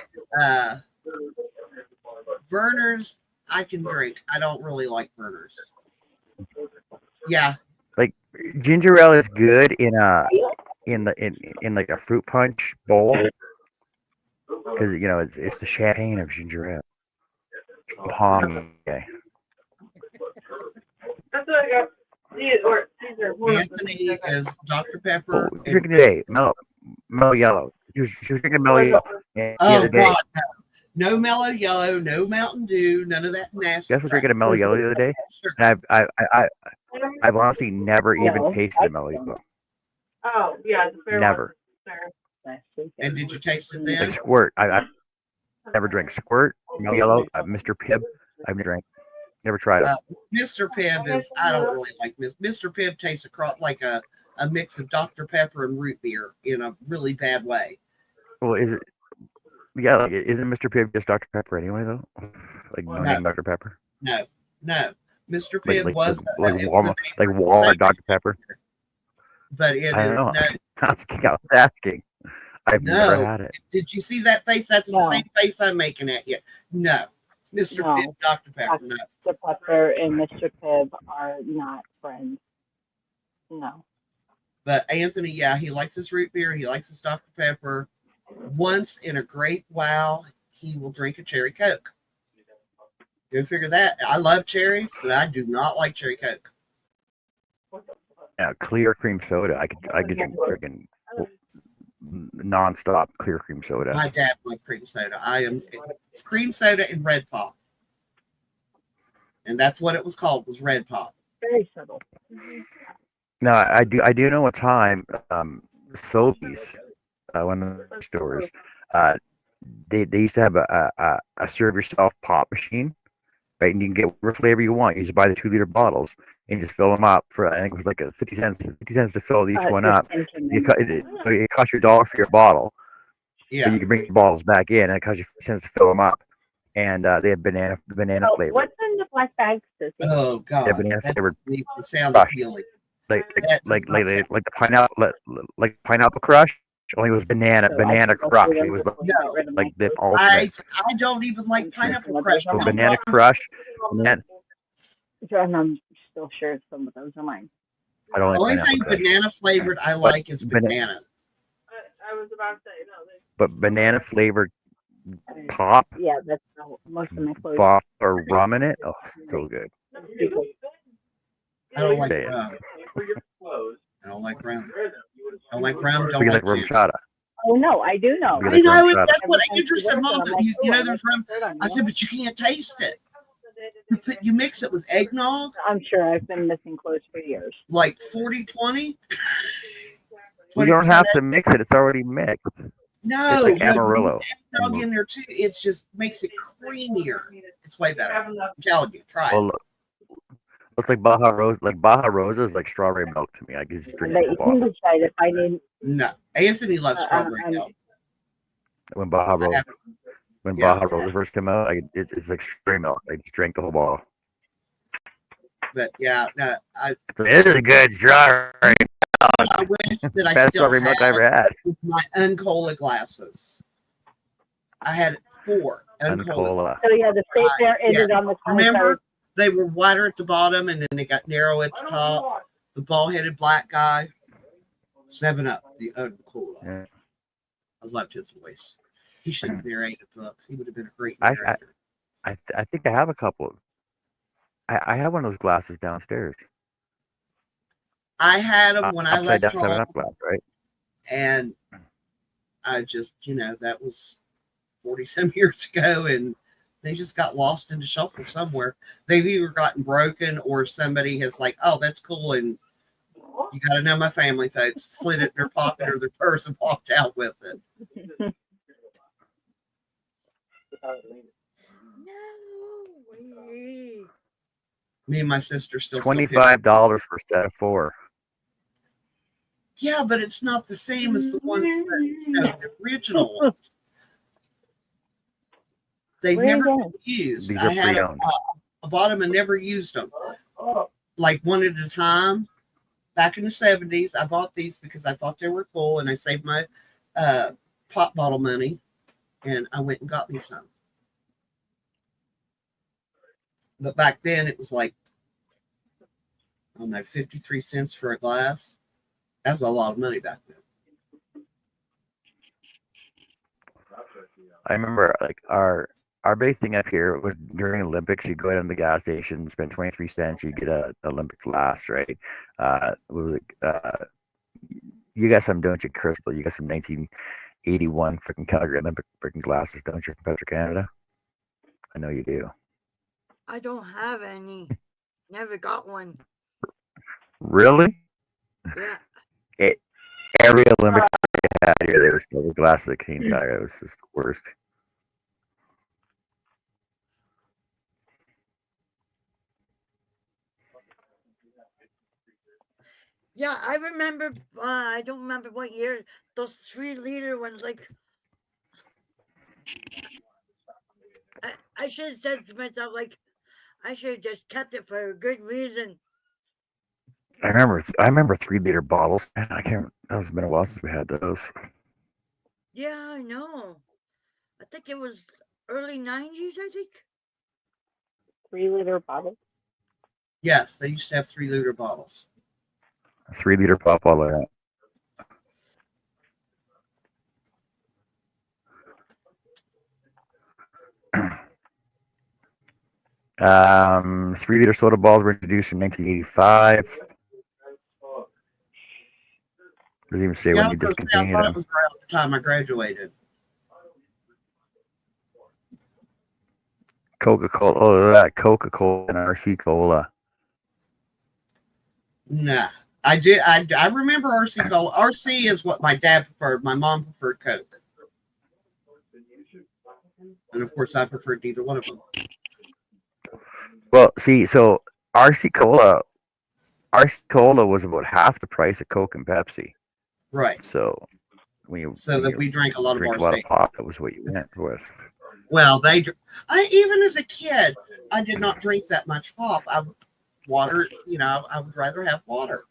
Vernors, I can drink. I don't really like Vernors. Yeah.
Like ginger ale is good in like a fruit punch bowl because you know it's the champagne of ginger ale. Palm, okay.
That's what I got.
Anthony is Dr. Pepper.
Oh, drinking today, mellow yellow. She was drinking mellow yellow.
Oh God, no mellow yellow, no Mountain Dew, none of that nasty.
Guess was drinking a mellow yellow the other day, and I've honestly never even tasted a mellow yellow.
Oh yeah, the fair
Never.
And did you taste it then?
Like Squirt, I never drank Squirt, mellow yellow, Mr. Pibb. I've never drank. Never tried it.
Mr. Pibb is, I don't really like Mr. Pibb tastes like a mix of Dr. Pepper and root beer in a really bad way.
Well, is it? Yeah, like isn't Mr. Pibb just Dr. Pepper anyway though? Like no name Dr. Pepper.
No. Mr. Pibb was
like Walmart Dr. Pepper.
But it
I don't know.
No.
I was asking. I've never had it.
Did you see that face? That's the same face I'm making at you. No. Mr. Pibb, Dr. Pepper, no.
Dr. Pepper and Mr. Pibb are not friends. No.
But Anthony, yeah, he likes his root beer. He likes his Dr. Pepper. Once in a great while, he will drink a cherry Coke. Go figure that. I love cherries, but I do not like cherry Coke.
Yeah, clear cream soda. I could drink freaking non-stop clear cream soda.
My dad liked cream soda. It's cream soda and Red Pop. And that's what it was called, was Red Pop.
Very subtle.
Now I do know a time Sobeys, one of the stores, they used to have a serve yourself pop machine, right? And you can get whatever flavor you want. You just buy the 2-liter bottles and just fill them up for, I think it was like 50 cents to fill each one up. It cost you $1 for your bottle,
Yeah.
you can bring the bottles back in, and it costs you 50 cents to fill them up. And they have banana
Oh,
flavor.
what's in the black bags, Sissy?
Oh
They have
God,
banana
that
flavored
doesn't even sound
crush.
appealing.
Like
That does not sound.
the pineapple pineapple crush. Only it was
So I
banana
can go
crush.
through
It
them
was
before you
No,
get rid of
like
my
the
food.
ultimate.
I don't even like
I'm
pineapple
some of
crush.
those are
So
mine.
banana crush. Banana,
And I'm still sure some of those are mine.
I don't
The
like
only
pineapple
thing
crush.
banana flavored I
But
like is
bana-
banana.
But banana flavored pop,
Yeah, that's how most of my clothes.
pop or rum in it. Oh, so good.
I don't like
Say it.
rum. I don't like rum. I don't like rum. Don't
Because
like
like rum
gin.
chata.
Oh no, I do know.
Because
I
like
know
rum
it.
chata.
That's what
Every time
Andrew
she
said,
wears it,
Mom.
I'm
But
like,
you
"Oh,
know
I
there's
like
rum.
that shirt on,
I
you
said,
know?"
but you can't taste it. You mix it with eggnog,
I'm sure I've been missing clothes for years.
like 40-20.
You don't
20%
have to mix it. It's already mixed.
No,
It's like
no, you
Amarillo.
put eggnog in there too. It just makes it creamier. It's way better. I'm telling you, try it.
Well, looks like Baja Rose. Like Baja Rosa is like strawberry milk to me. I can just drink
But
the
you
bottle.
can decide if I need.
No, Anthony loves strawberry milk.
When Baja
I
Rosa,
haven't-
when
yeah.
Baja Rosa first came out, it's like strawberry milk. I just drank the whole bottle.
But yeah, no,
This is a good strawberry.
I wish that I
Best
still
strawberry milk I
had
ever had.
my Uncola glasses. I had 4 Uncola.
Uncola.
So yeah, the state fair ended on the 23rd.
Remember, they were wider at the bottom and then they got narrow at the top. The ball-headed black guy, 7-Up, the Uncola.
Yeah.
I loved his voice. He should have narrated books. He would have been a great
I
narrator.
I think I have a couple. I have one of those glasses downstairs.
I had them when I
Upside
left
down 7
home,
Up glass, right?
and I just, that was 40-some years ago, and they just got lost in the shuffle somewhere. They've either gotten broken or somebody has like, oh, that's cool, and you got to know my family folks, slid it in their pocket or their purse and walked out with it.
No way.
Me and my sister still
$25 for a set of 4.
Yeah, but it's not the same as the ones that, the original ones. They've
Where are you
never
going?
been used.
These
I
are
had them.
pre-owned.
I bought them and never used them. Like one at a time. Back in the 70s, I bought these because I thought they were cool, and I saved my pop bottle money, and I went and got me some. But back then, it was like, I don't know, 53 cents for a glass. That was a lot of money back then.
I remember like our big thing up here was during Olympics, you go down to the gas station, spend 23 cents, you get a Olympic glass, right? You got some, don't you, Crystal? You got some 1981 freaking Calgary Olympic freaking glasses, don't you, from Petro Canada? I know you do.
I don't have any. Never got one.
Really?
Yeah.
Every Olympics I had here, there was still the glasses that came Tiger. It was just the worst.
Yeah, I remember. I don't remember what year. Those 3-liter ones. Like, I should have said to myself, like, I should have just kept it for a good reason.
I remember 3-liter bottles. Man, I can't. That's been a while since we had those.
Yeah, I know. I think it was early 90s, I think.
3-liter bottle.
Yes, they used to have 3-liter bottles.
A 3-liter pop bottle like that. 3-liter soda bottles were introduced in 1985. Doesn't even say when you
I
discontinued
thought
them.
it was around the time I graduated.
Coca-Cola. Oh, that Coca-Cola and RC Cola.
Nah. I remember RC Cola. RC is what my dad preferred. My mom preferred Coke. And of course I preferred neither one of them.
Well, see, so RC Cola was about half the price of Coke and Pepsi.
Right.
So
so that we drank a lot of
drink
our
a lot of
steak.
pop. That was what you went with.
Well, even as a kid, I did not drink that much pop. Water, I would rather have water.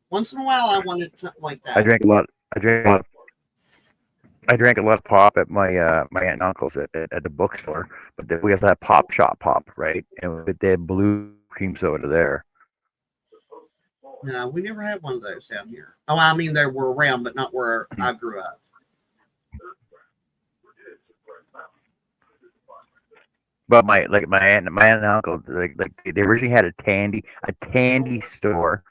Once in a while, I wanted something like that.
I drank a lot of pop at my my aunt and uncle's at the bookstore, but we have that pop shop pop, right? And they had blue cream soda there.
No, we never had one of those down here. Oh, I mean, they were around, but not where I grew up.
But my aunt and uncle, like they originally had a tandy store.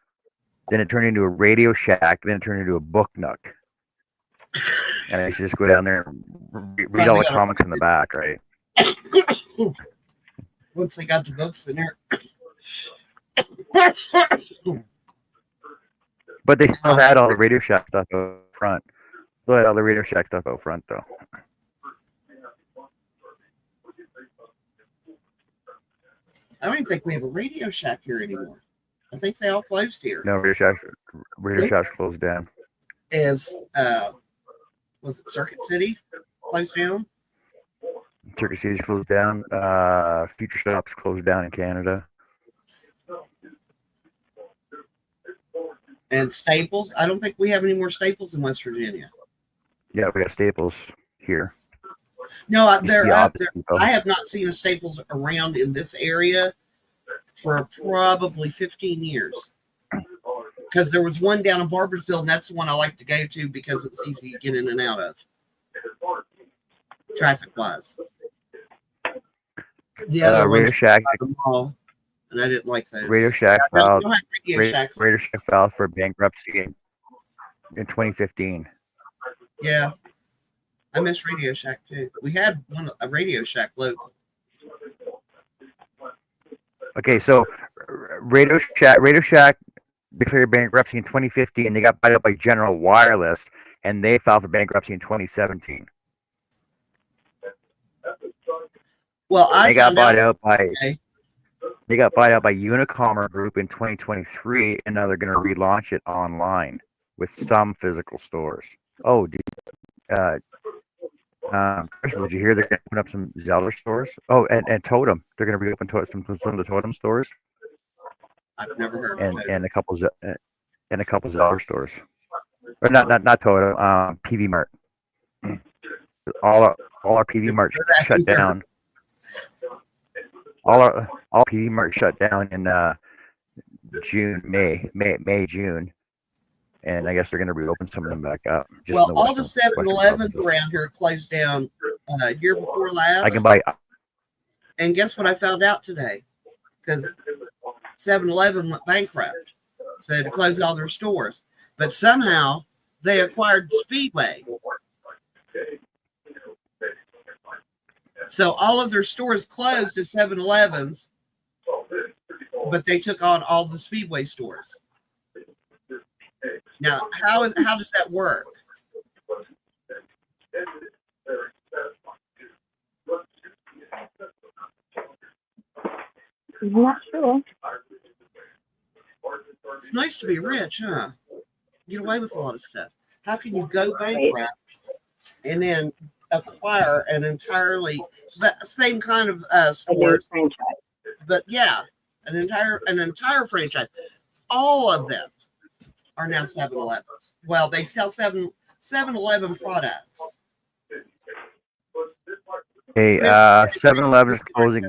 Then it turned into a Radio Shack. Then it turned into a Book Nook. And I used to just go down there and read all the comics in the back, right?
Once they got the books in there.
But they still had all the Radio Shack stuff out front. Still had all the Radio Shack stuff out front, though.
I don't even think we have a Radio Shack here anymore. I think they all closed here.
No, Radio Shack's closed down.
Was it Circuit City closed down?
Circuit City's closed down. Future Shop's closed down in Canada.
And Staples. I don't think we have any more Staples in West Virginia.
Yeah, we got Staples here.
No, they're up there. I have not seen a Staples around in this area for probably 15 years. Because there was one down in Barbersville, and that's the one I like to go to because it was easy to get in and out of, traffic-wise. The other
Radio Shack.
Mall, and I didn't like those.
Radio Shack filed.
Radio
Shack filed for bankruptcy in 2015.
Yeah, I miss Radio Shack too. We had a Radio Shack local.
Okay, so Radio Shack declared bankruptcy in 2015, and they got bought out by General Wireless, and they filed for bankruptcy in 2017.
Well,
they got bought out by Unicommerce Group in 2023, and now they're going to relaunch it online with some physical stores. Oh, did you hear they're going to open up some Zeller stores? Oh, and Totem, they're going to reopen some of the Totem stores.
I've never heard
of and a couple Zeller stores, or not Totem, PV Mart. All our PV Mart shut down. All PV Mart shut down in June, and I guess they're going to reopen some of them back up.
Well, all the 7-Elevens around here closed down year before last.
I can buy.
And guess what I found out today? Because 7-Eleven went bankrupt, so they had to close all their stores. But somehow they acquired Speedway. So all of their stores closed as 7-Elevens, but they took on all the Speedway stores. Now, how does that work?
I'm not sure.
It's nice to be rich, huh? Get away with a lot of stuff. How can you go bankrupt and then acquire an entirely same kind of sport
franchise?
But yeah, an entire franchise. All of them are now 7-Elevens. Well, they sell 7-Eleven products.
Hey, 7-Eleven is closing.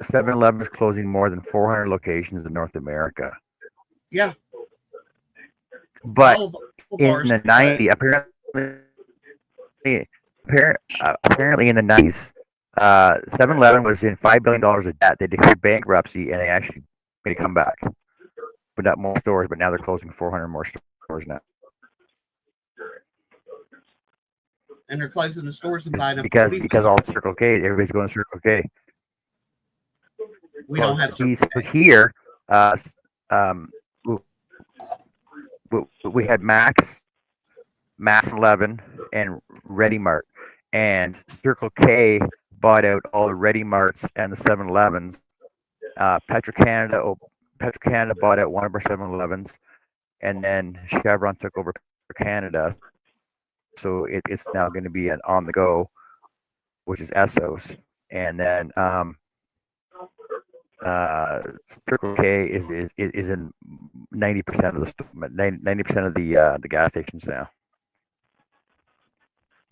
7-Eleven is closing more than 400 locations in North America.
Yeah.
But in the 90s, apparently in the 90s, 7-Eleven was in $5 billion of debt. They declared bankruptcy, and they actually made a comeback. Put up more stores, but now they're closing 400 more stores now.
And they're closing the stores and buying up
because all Circle K, everybody's going to Circle K.
We don't have Circle K.
Here. We had Max 11, and Ready Mart, and Circle K bought out all the Ready Marts and the 7-Elevens. Petro-Canada bought out one of our 7-Elevens. and then Chevron took over for Canada, so it's now going to be an on the go, which is Essos, and then Circle K is in 90% of the 90% of the gas stations now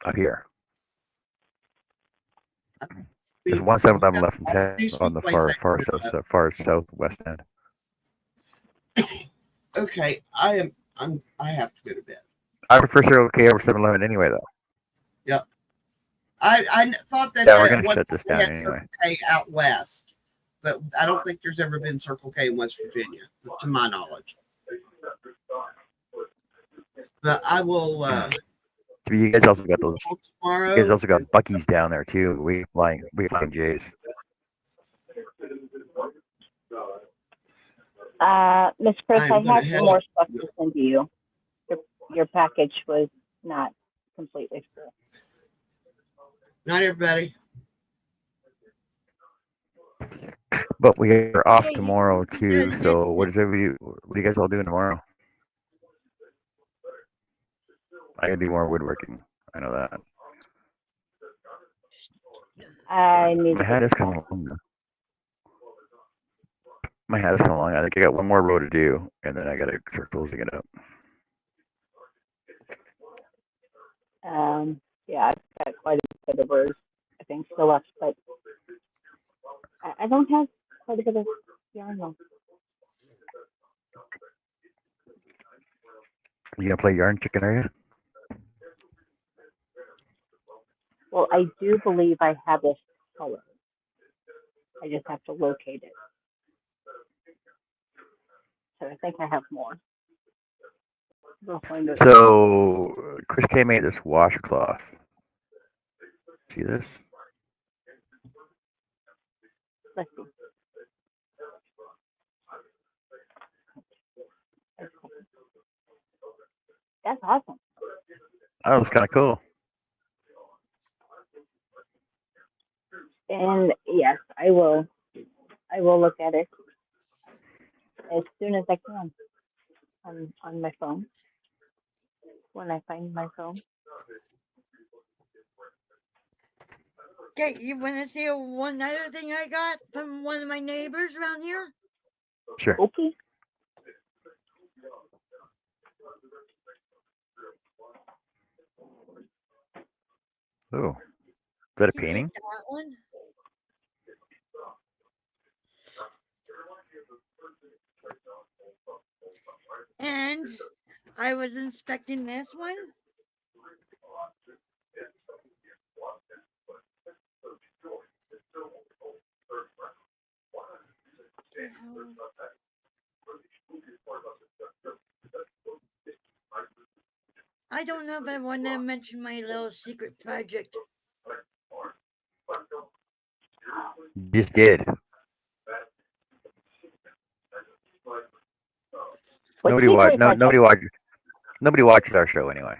up here. There's one 7-Eleven left in town on the far southwest end.
Okay, I have to go to bed.
I prefer Circle K over 7-Eleven anyway, though.
Yep. I thought that
we're gonna shut this down
had
anyway.
Circle K out west, but I don't think there's ever been Circle K in West Virginia, to my knowledge. But I will.
You guys also got those.
Tomorrow.
You guys also got Buc-ee's down there too. We flying J's.
Miss Chris, I have more stuff to send to you. Your package was not completely full.
Not everybody.
But we are off tomorrow too. So what are you guys all doing tomorrow? I gotta do more woodworking. I know that. My hat is coming along. My hat is coming along. I think I got one more row to do, and then I gotta start closing it up.
Yeah, I've got quite a bit of words, I think, still left, but I don't have quite a bit of yarn left.
You gonna play yarn chicken, are you?
Well, I do believe I have this color. I just have to locate it. So I think I have more. We'll find it.
So Chris K made this washcloth. See this?
Let's see. That's awesome.
Oh, it's kind of cool.
And yes, I will look at it as soon as I can on my phone. When I find my phone.
Okay, you want to see one other thing I got from one of my neighbors around here?
Sure.
Okay.
Oh, is that a painting?
That one? And I was inspecting this one. I don't know if I want to mention my little secret project.
You just did. Nobody watches our show anyway.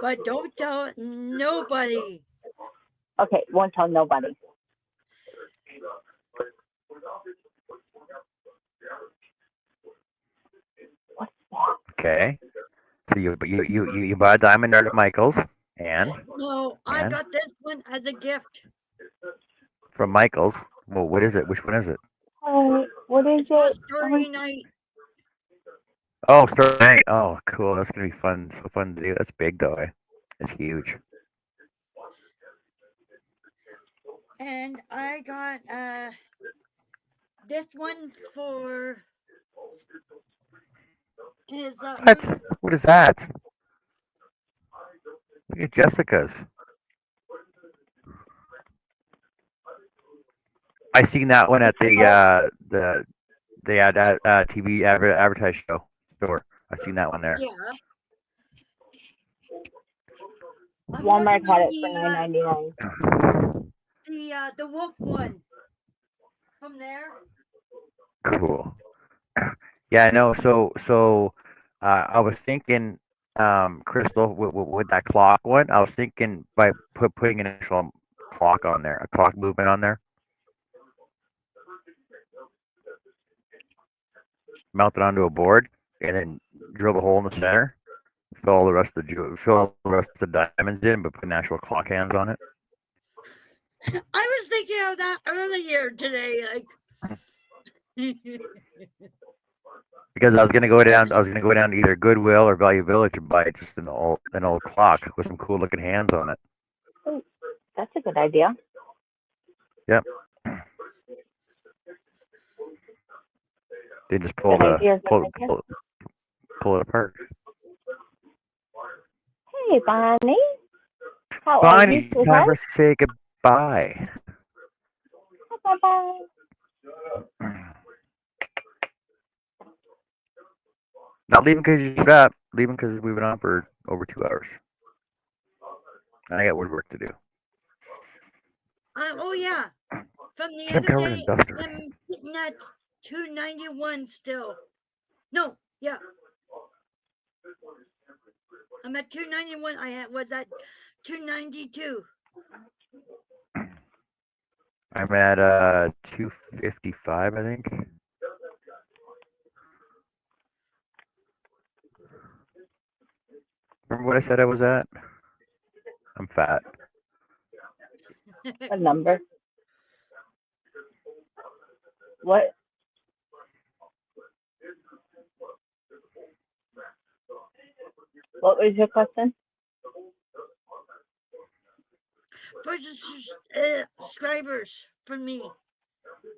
But don't tell nobody.
Okay, won't tell nobody. What's that?
Okay. So you buy a diamond art at Michael's and
I got this one as a gift
from Michael's. Well, what is it? Which one is it?
What is it?
Starry Night.
Oh, Starry Night. Oh, cool. That's gonna be fun. So fun to do. That's big though. It's huge.
And I got this one for his.
What? What is that? Look at Jessica's. I seen that one at the TV advertise show store. I seen that one there.
Yeah.
Walmart had it for $9.99.
The wolf one from there.
Cool. Yeah, I know. So I was thinking, Crystal, with that clock one, I was thinking by putting an actual clock on there, a clock movement on there. mount it onto a board, and then drill the hole in the center. Fill all the rest of the diamonds in, but put actual clock hands on it.
I was thinking of that earlier today. Like,
Because I was gonna go down to either Goodwill or Value Village and buy just an old clock with some cool looking hands on it.
Oh, that's a good idea.
Yep. They just pull
Good idea,
pull it apart.
Hey, Bonnie. How are
Bonnie,
you,
it's
sweetheart?
time for us to say goodbye.
Bye-bye.
Not leaving because you're strapped. Leaving because we've been on for over 2 hours. And I got work to do.
oh yeah, from the
I'm
other
covered
day,
in dust already.
I'm sitting at 291 still. No, yeah. I'm at 291. Was at 292.
I'm at 255, I think. Remember what I said I was at? I'm fat.
A number. What? What was your question?
For subscribers for me.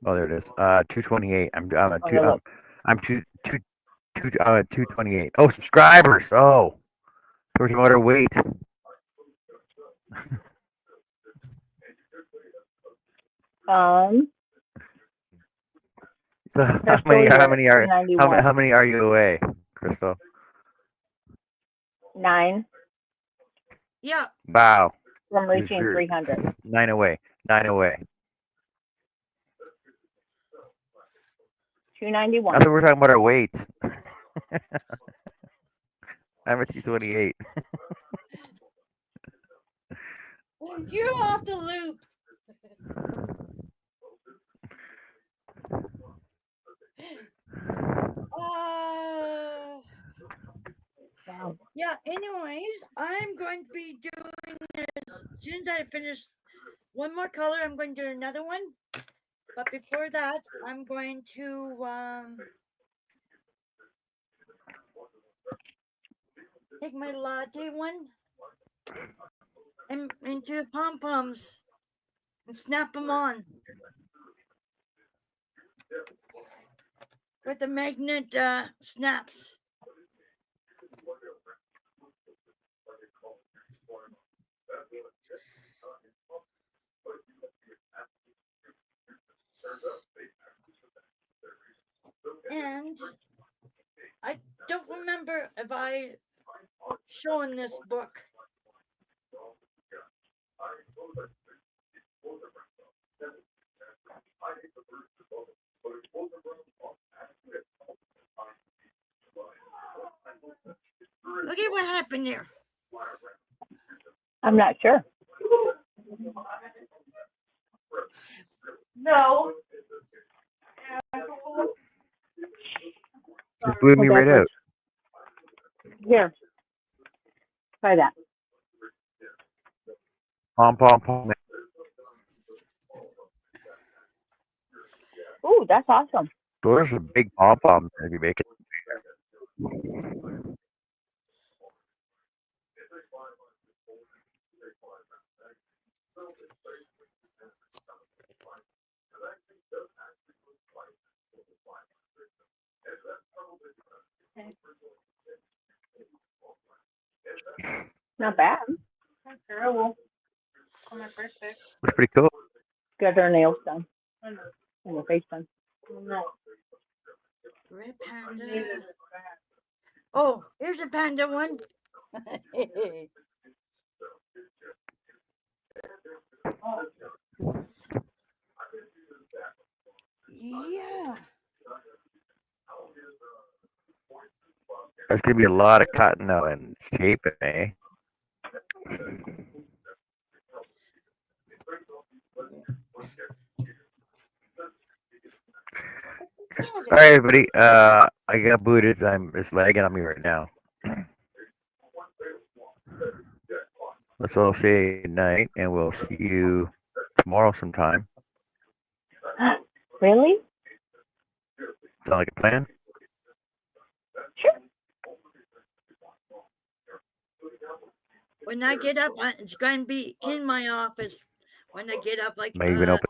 Oh, there it is. 228. I'm at
Oh,
two.
no, look.
I'm at 228. Oh, subscribers. Oh, we're talking about our weight. So how many are you away, Crystal?
9
Yeah.
Wow.
from reaching 300.
9 away. 9 away.
291.
I thought we were talking about our weight. I'm at 228.
You're off the loop.
Wow.
Yeah, anyways, I'm going to be doing this as soon as I finish one more color. I'm going to do another one. But before that, I'm going to take my latte one and into pom-poms and snap them on with the magnet snaps. And I don't remember if I shown this book. Okay, what happened there?
I'm not sure. No.
Just blew me right out.
Here. Try that.
Pom pom pom.
Ooh, that's awesome.
Those are big pom poms if you make it.
Not bad. That's terrible. On my birthday.
Looks pretty cool.
Get her nails done. And her face done.
Red panda. Oh, here's a panda one. Yeah.
There's gonna be a lot of cutting out and shaping, eh? All right, everybody. I I got booted. It's lagging on me right now. Let's all say good night, and we'll see you tomorrow sometime.
Really?
Sound like a plan?
Sure.
When I get up, it's going to be in my office. When I get up, like,
May even open.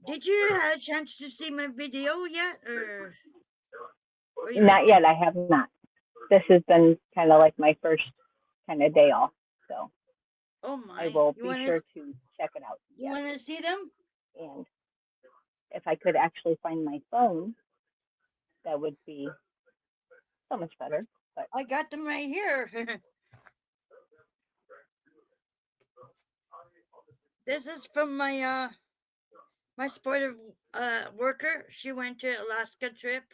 Did you have a chance to see my video yet, or you
Not yet. I have not. This has been kind of like my first kind of day off, so
Oh my!
I will
You
be
wanna
sure
s-
to check it out.
You
Yes.
want to see them?
And if I could actually find my phone, that would be so much better. But
I got them right here. This is from my my sportive worker. She went to Alaska trip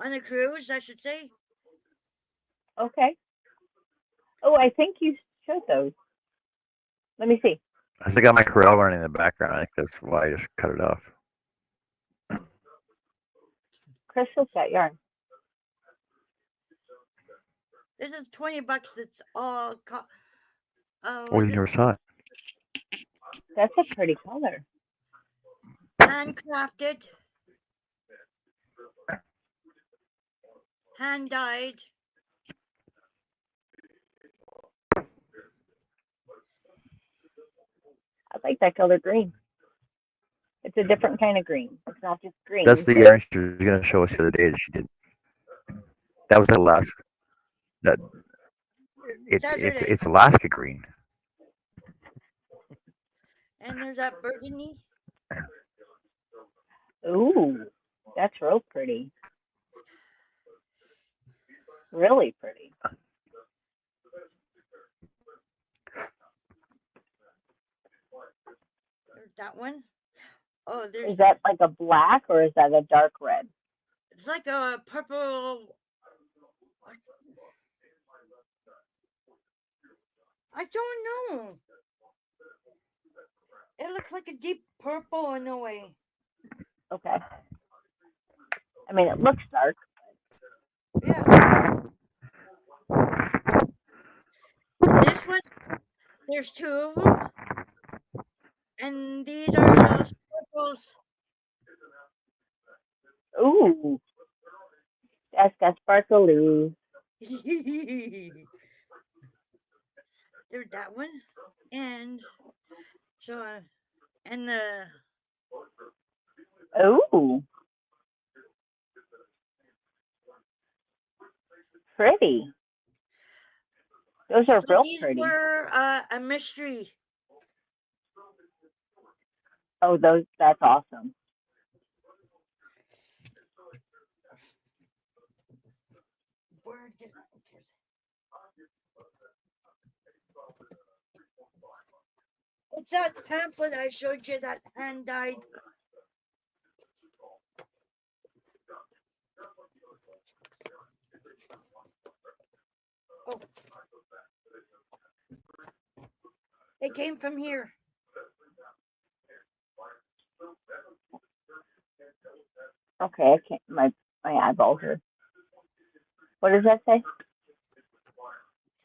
on a cruise, I should say.
okay. Oh, I think you showed those. Let me see.
I still got my Corel running in the background. I think that's why I just cut it off.
Crystal's got yarn.
This is $20. It's all
Oh, you never saw it.
That's a pretty color.
handcrafted, hand dyed.
I like that color green. It's a different kind of green. It's not just green.
That's the yarn she was going to show us the other day that she did. That was the last. That it's Alaska green.
And there's that burgundy.
Ooh, that's real pretty. Really pretty.
There's that one. Oh, there's.
Is that like a black or is that a dark red?
It's like a purple. I don't know. It looks like a deep purple in a way.
Okay. I mean, it looks dark.
Yeah. This one, there's two of them. And these are little sparkles.
Ooh. That's got sparkly.
There's that one. And so, and the.
Ooh. Pretty. Those are
So
real
these
pretty.
were a mystery.
Oh, that's awesome.
Where did It's that pamphlet I showed you, that hand dyed. Oh. It came from here.
Okay, I can't. My eyeballs are. What does that say?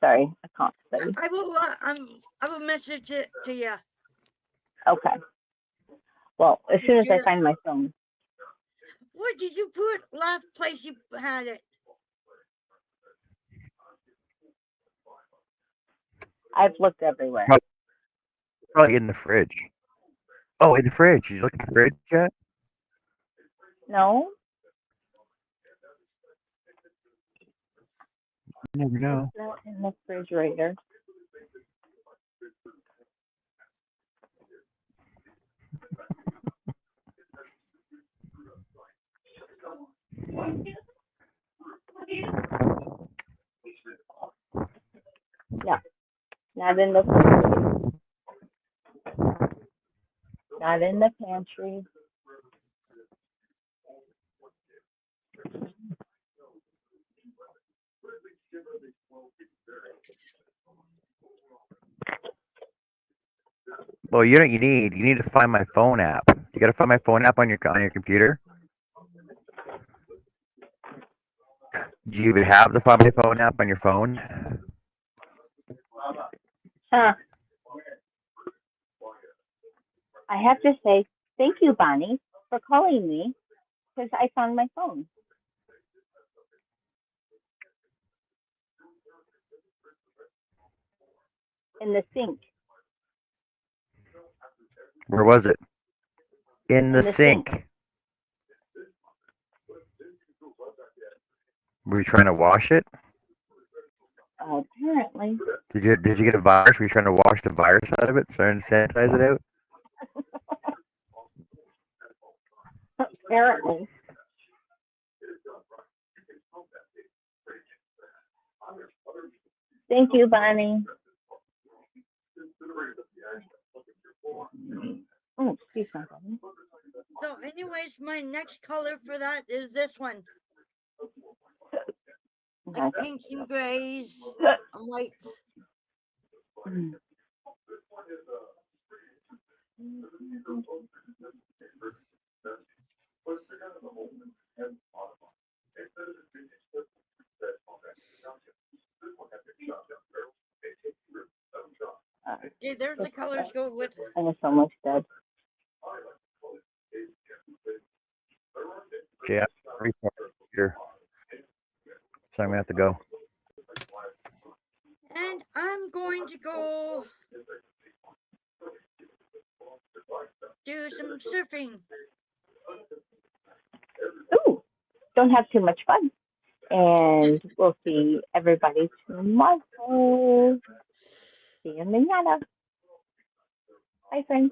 Sorry, I can't see.
I will message it to you.
Okay. Well, as soon as I find my phone.
Where did you put last place you had it?
I've looked everywhere.
Probably in the fridge. Oh, in the fridge. Did you look at the fridge yet?
No.
You never know.
It's not in the refrigerator. No, not in the fridge. Not in the pantry.
Well, you need to find my phone app. You got to find my phone app on your computer. Do you even have the Find My Phone app on your phone?
I have to say thank you, Bonnie, for calling me because I found my phone. In the sink.
Where was it? In the sink. Were you trying to wash it?
Apparently.
Did you get a virus? Were you trying to wash the virus out of it, and sanitize it out?
Apparently. Thank you, Bonnie. Oh, excuse me, Bonnie.
So, anyways, my next color for that is this one. Like pinks and grays, and whites. Okay, there's the colors go with it.
And it's almost dead.
Yeah, here. So I'm gonna have to go.
And I'm going to go do some surfing.
Ooh, don't have too much fun. And we'll see everybody tomorrow. See you mañana. Bye, friends.